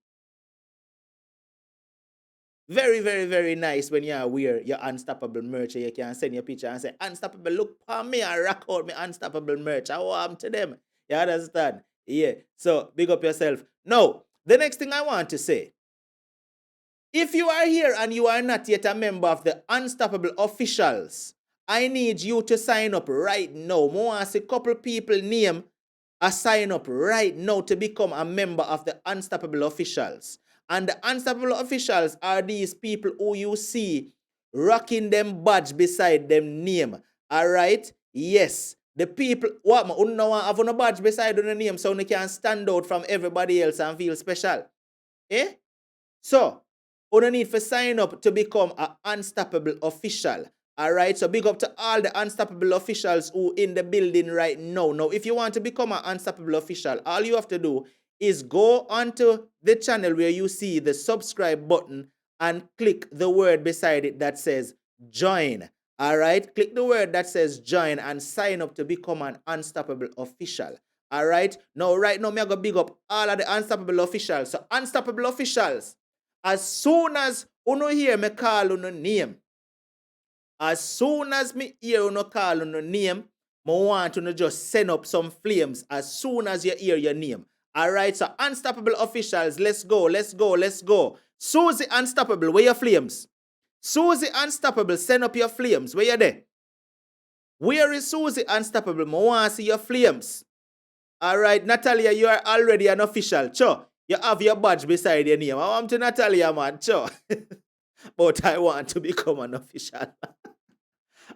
very, very, very nice when you wear your Unstoppable merch. You can send your picture and say, Unstoppable, look for me and rock out my Unstoppable merch. I want to them. You understand? Yeah. So big up yourself. Now, the next thing I want to say, if you are here and you are not yet a member of the Unstoppable officials, I need you to sign up right now. I want to see a couple people name a sign up right now to become a member of the Unstoppable officials. And the Unstoppable officials are these people who you see rocking them badge beside them name. All right? Yes. The people, what you don't have a badge beside the name so you can stand out from everybody else and feel special. Eh? So, you don't need to sign up to become an Unstoppable official. All right, so big up to all the Unstoppable officials who in the building right now. Now, if you want to become an Unstoppable official, all you have to do is go onto the channel where you see the subscribe button and click the word beside it that says join. All right, click the word that says join and sign up to become an Unstoppable official. All right, right now, me going to big up all of the Unstoppable officials. So, Unstoppable officials, as soon as you hear me call your name, as soon as me hear you call on your name, I want you to just send up some flames as soon as you hear your name. All right, so Unstoppable officials, let's go, let's go, let's go. Susie Unstoppable, where your flames? Susie Unstoppable, send up your flames. Where you there? Where is Susie Unstoppable? I want to see your flames. All right, Natalia, you are already an official. Cho, you have your badge beside your name. I want to Natalia, man. Cho. But I want to become an official.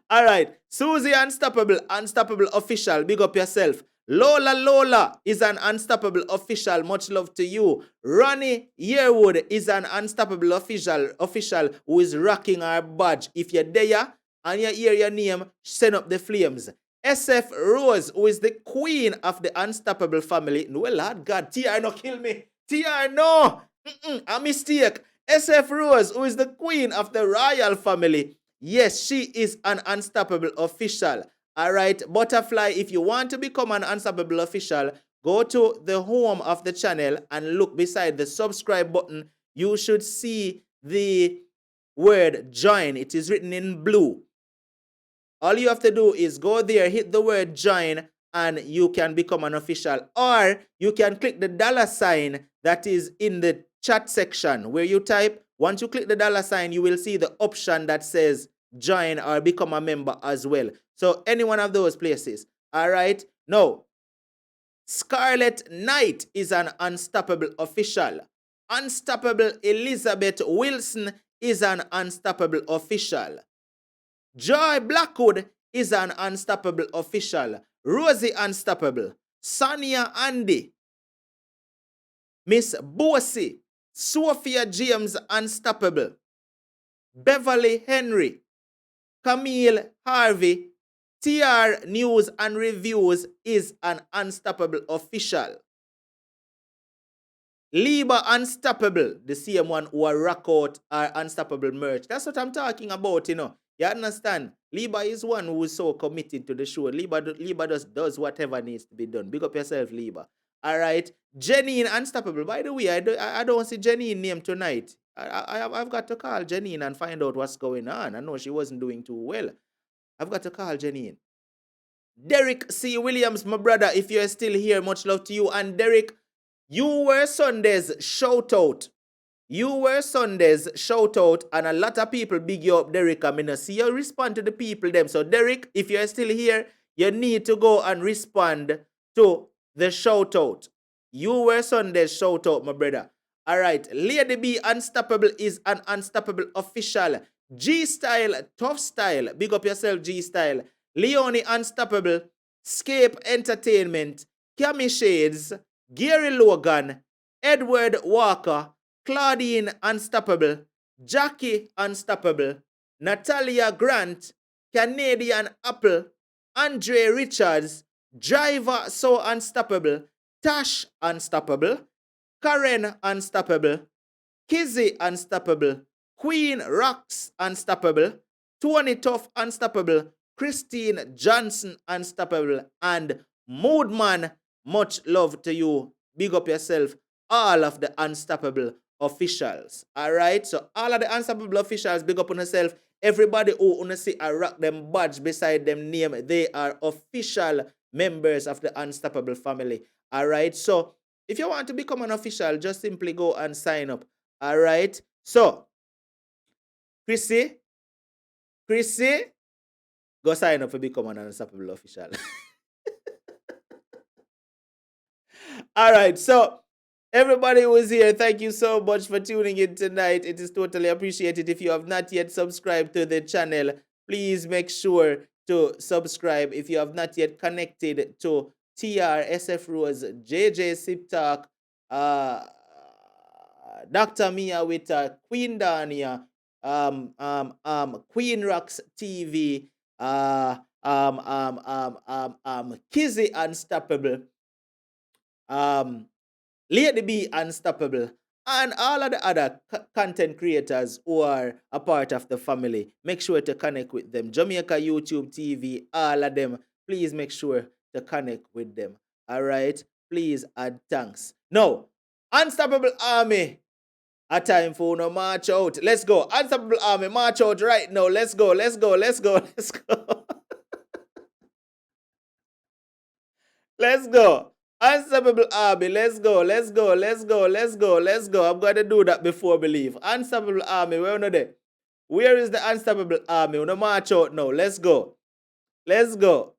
All right, Susie Unstoppable, Unstoppable official, big up yourself. Lola is an Unstoppable official, much love to you. Ronnie Yearwood is an Unstoppable official who is rocking our badge. If you're there and you hear your name, send up the flames. SF Rose, who is the queen of the Unstoppable family. No, Lord God, TR no kill me. TR no, a mistake. SF Rose, who is the queen of the royal family. Yes, she is an Unstoppable official. All right, Butterfly, if you want to become an Unstoppable official, go to the home of the channel and look beside the subscribe button. You should see the word join. It is written in blue. All you have to do is go there, hit the word join, and you can become an official. Or you can click the $ that is in the chat section where you type. Once you click the $, you will see the option that says join or become a member as well. So any one of those places. All right. Now, Scarlet Knight is an Unstoppable official. Unstoppable Elizabeth Wilson is an Unstoppable official. Joy Blackwood is an Unstoppable official. Rosie Unstoppable. Sonia Andy. Miss Bossy. Sophia James Unstoppable. Beverly Henry. Camille Harvey. TR News and Reviews is an Unstoppable official. Liba Unstoppable, the same one who are rock out our Unstoppable merch. That's what I'm talking about, you know. You understand? Liba is one who is so committed to the show. Liba just does whatever needs to be done. Big up yourself, Liba. All right. Janine Unstoppable. By the way, I don't see Janine name tonight. I've got to call Janine and find out what's going on. I know she wasn't doing too well. I've got to call Janine. Derek C. Williams, my brother, if you're still here, much love to you. And Derek, you were Sunday's shout out. You were Sunday's shout out, and a lot of people big you up, Derek. I mean, see you respond to the people them. So, Derek, if you're still here, you need to go and respond to the shout out. You were Sunday's shout out, my brother. All right, Lady B Unstoppable is an Unstoppable official. G Style, Tough Style, big up yourself, G Style. Leonie Unstoppable, Scape Entertainment, Cami Shades, Gary Logan, Edward Walker, Claudine Unstoppable, Jackie Unstoppable, Natalia Grant, Canadian Apple, Andre Richards, Driver So Unstoppable, Tash Unstoppable, Karen Unstoppable, Kizzy Unstoppable, Queen Rocks Unstoppable, Tony Tough Unstoppable, Christine Johnson Unstoppable, and Moodman, much love to you. Big up yourself, all of the Unstoppable officials. All right, so all of the Unstoppable officials, big up on yourself. Everybody who wanna see a rock them badge beside them name, they are official members of the Unstoppable family. All right, so if you want to become an official, just simply go and sign up. All right, so Chrissy, go sign up to become an Unstoppable official. All right, so everybody who is here, thank you so much for tuning in tonight. It is totally appreciated. If you have not yet subscribed to the channel, please make sure to subscribe. If you have not yet connected to TR, SF Rose, JJ Sip Talk, Dr. Mia with Queen Dania, Queen Rocks TV, Kizzy Unstoppable, Lady B Unstoppable, and all of the other content creators who are a part of the family. Make sure to connect with them. Jamaica YouTube TV, all of them. Please make sure to connect with them. All right? Please and thanks. Now, Unstoppable Army, a time for no march out. Let's go. Unstoppable Army, march out right now. Let's go. Let's go. Let's go. Let's go. Let's go. Unstoppable Army, let's go, let's go, let's go, let's go, let's go. I'm going to do that before we leave. Unstoppable Army, where are they? Where is the Unstoppable Army? We're march out now. Let's go. Let's go.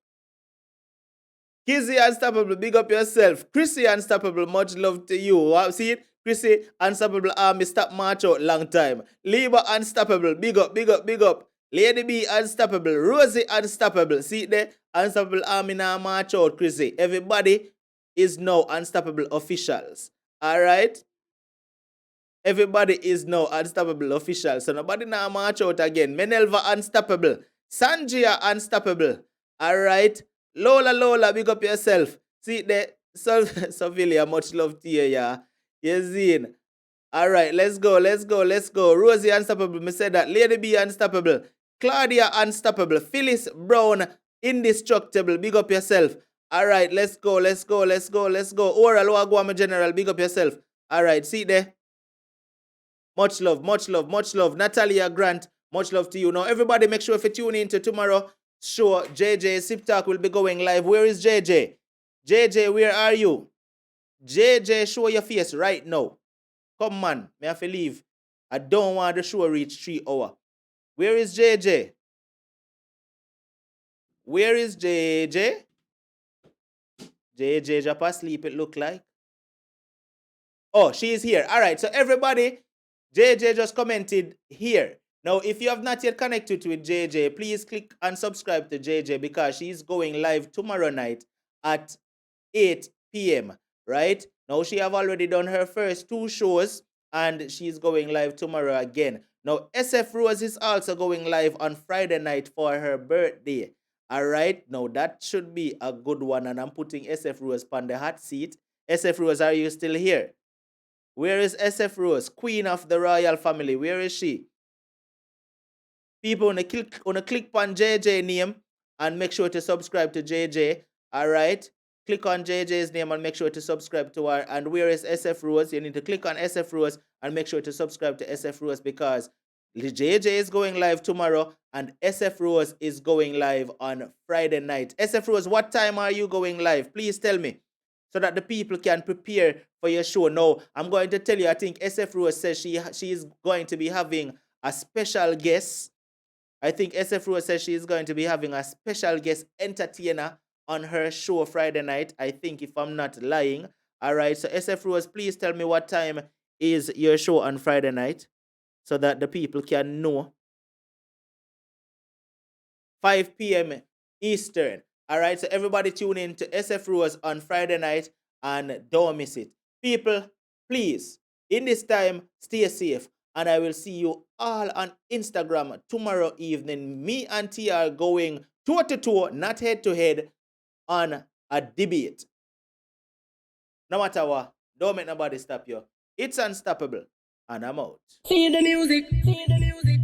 Kizzy Unstoppable, big up yourself. Chrissy Unstoppable, much love to you. See it? Chrissy Unstoppable Army, stop march out long time. Liba Unstoppable, big up, big up, big up. Lady B Unstoppable, Rosie Unstoppable. See it there? Unstoppable Army now march out, Chrissy. Everybody is now Unstoppable officials. Alright? Everybody is now Unstoppable officials. So nobody now march out again. Menelva Unstoppable. Sanjia Unstoppable. Alright? Lola, big up yourself. See it there? Sovilia, much love to you, yeah. Yazine. Alright, let's go, let's go, let's go. Rosie Unstoppable, me said that. Lady B Unstoppable. Claudia Unstoppable. Phyllis Brown Indestructible. Big up yourself. Alright, let's go, let's go, let's go, let's go. Oral Wagwama General, big up yourself. Alright, see there? Much love, much love, much love. Natalia Grant, much love to you. Now, everybody make sure if you tune in to tomorrow show, JJ Sip Talk will be going live. Where is JJ? JJ, where are you? JJ, show your face right now. Come on, me have to leave. I don't want the show reach 3 hours. Where is JJ? Where is JJ? JJ just asleep, it look like. Oh, she is here. All right, so everybody, JJ just commented here. Now, if you have not yet connected with JJ, please click and subscribe to JJ because she's going live tomorrow night at 8 p.m., right? Now, she have already done her first 2 shows and she's going live tomorrow again. Now, SF Rose is also going live on Friday night for her birthday. All right, now that should be a good one, and I'm putting SF Rose on the hot seat. SF Rose, are you still here? Where is SF Rose, queen of the royal family? Where is she? People on click on JJ name and make sure to subscribe to JJ. All right, click on JJ's name and make sure to subscribe to her. And where is SF Rose? You need to click on SF Rose and make sure to subscribe to SF Rose because JJ is going live tomorrow and SF Rose is going live on Friday night. SF Rose, what time are you going live? Please tell me so that the people can prepare for your show. Now, I'm going to tell you, I think SF Rose says she is going to be having a special guest. I think SF Rose says she is going to be having a special guest entertainer on her show Friday night. I think, if I'm not lying. All right, so SF Rose, please tell me what time is your show on Friday night so that the people can know. 5 p.m. Eastern. All right, so everybody tune in to SF Rose on Friday night and don't miss it. People, please, in this time, stay safe. And I will see you all on Instagram tomorrow evening. Me and T are going toe-to-toe, not head-to-head, on a debate. No matter what, don't make nobody stop you. It's unstoppable. And I'm out. See the music, see the music.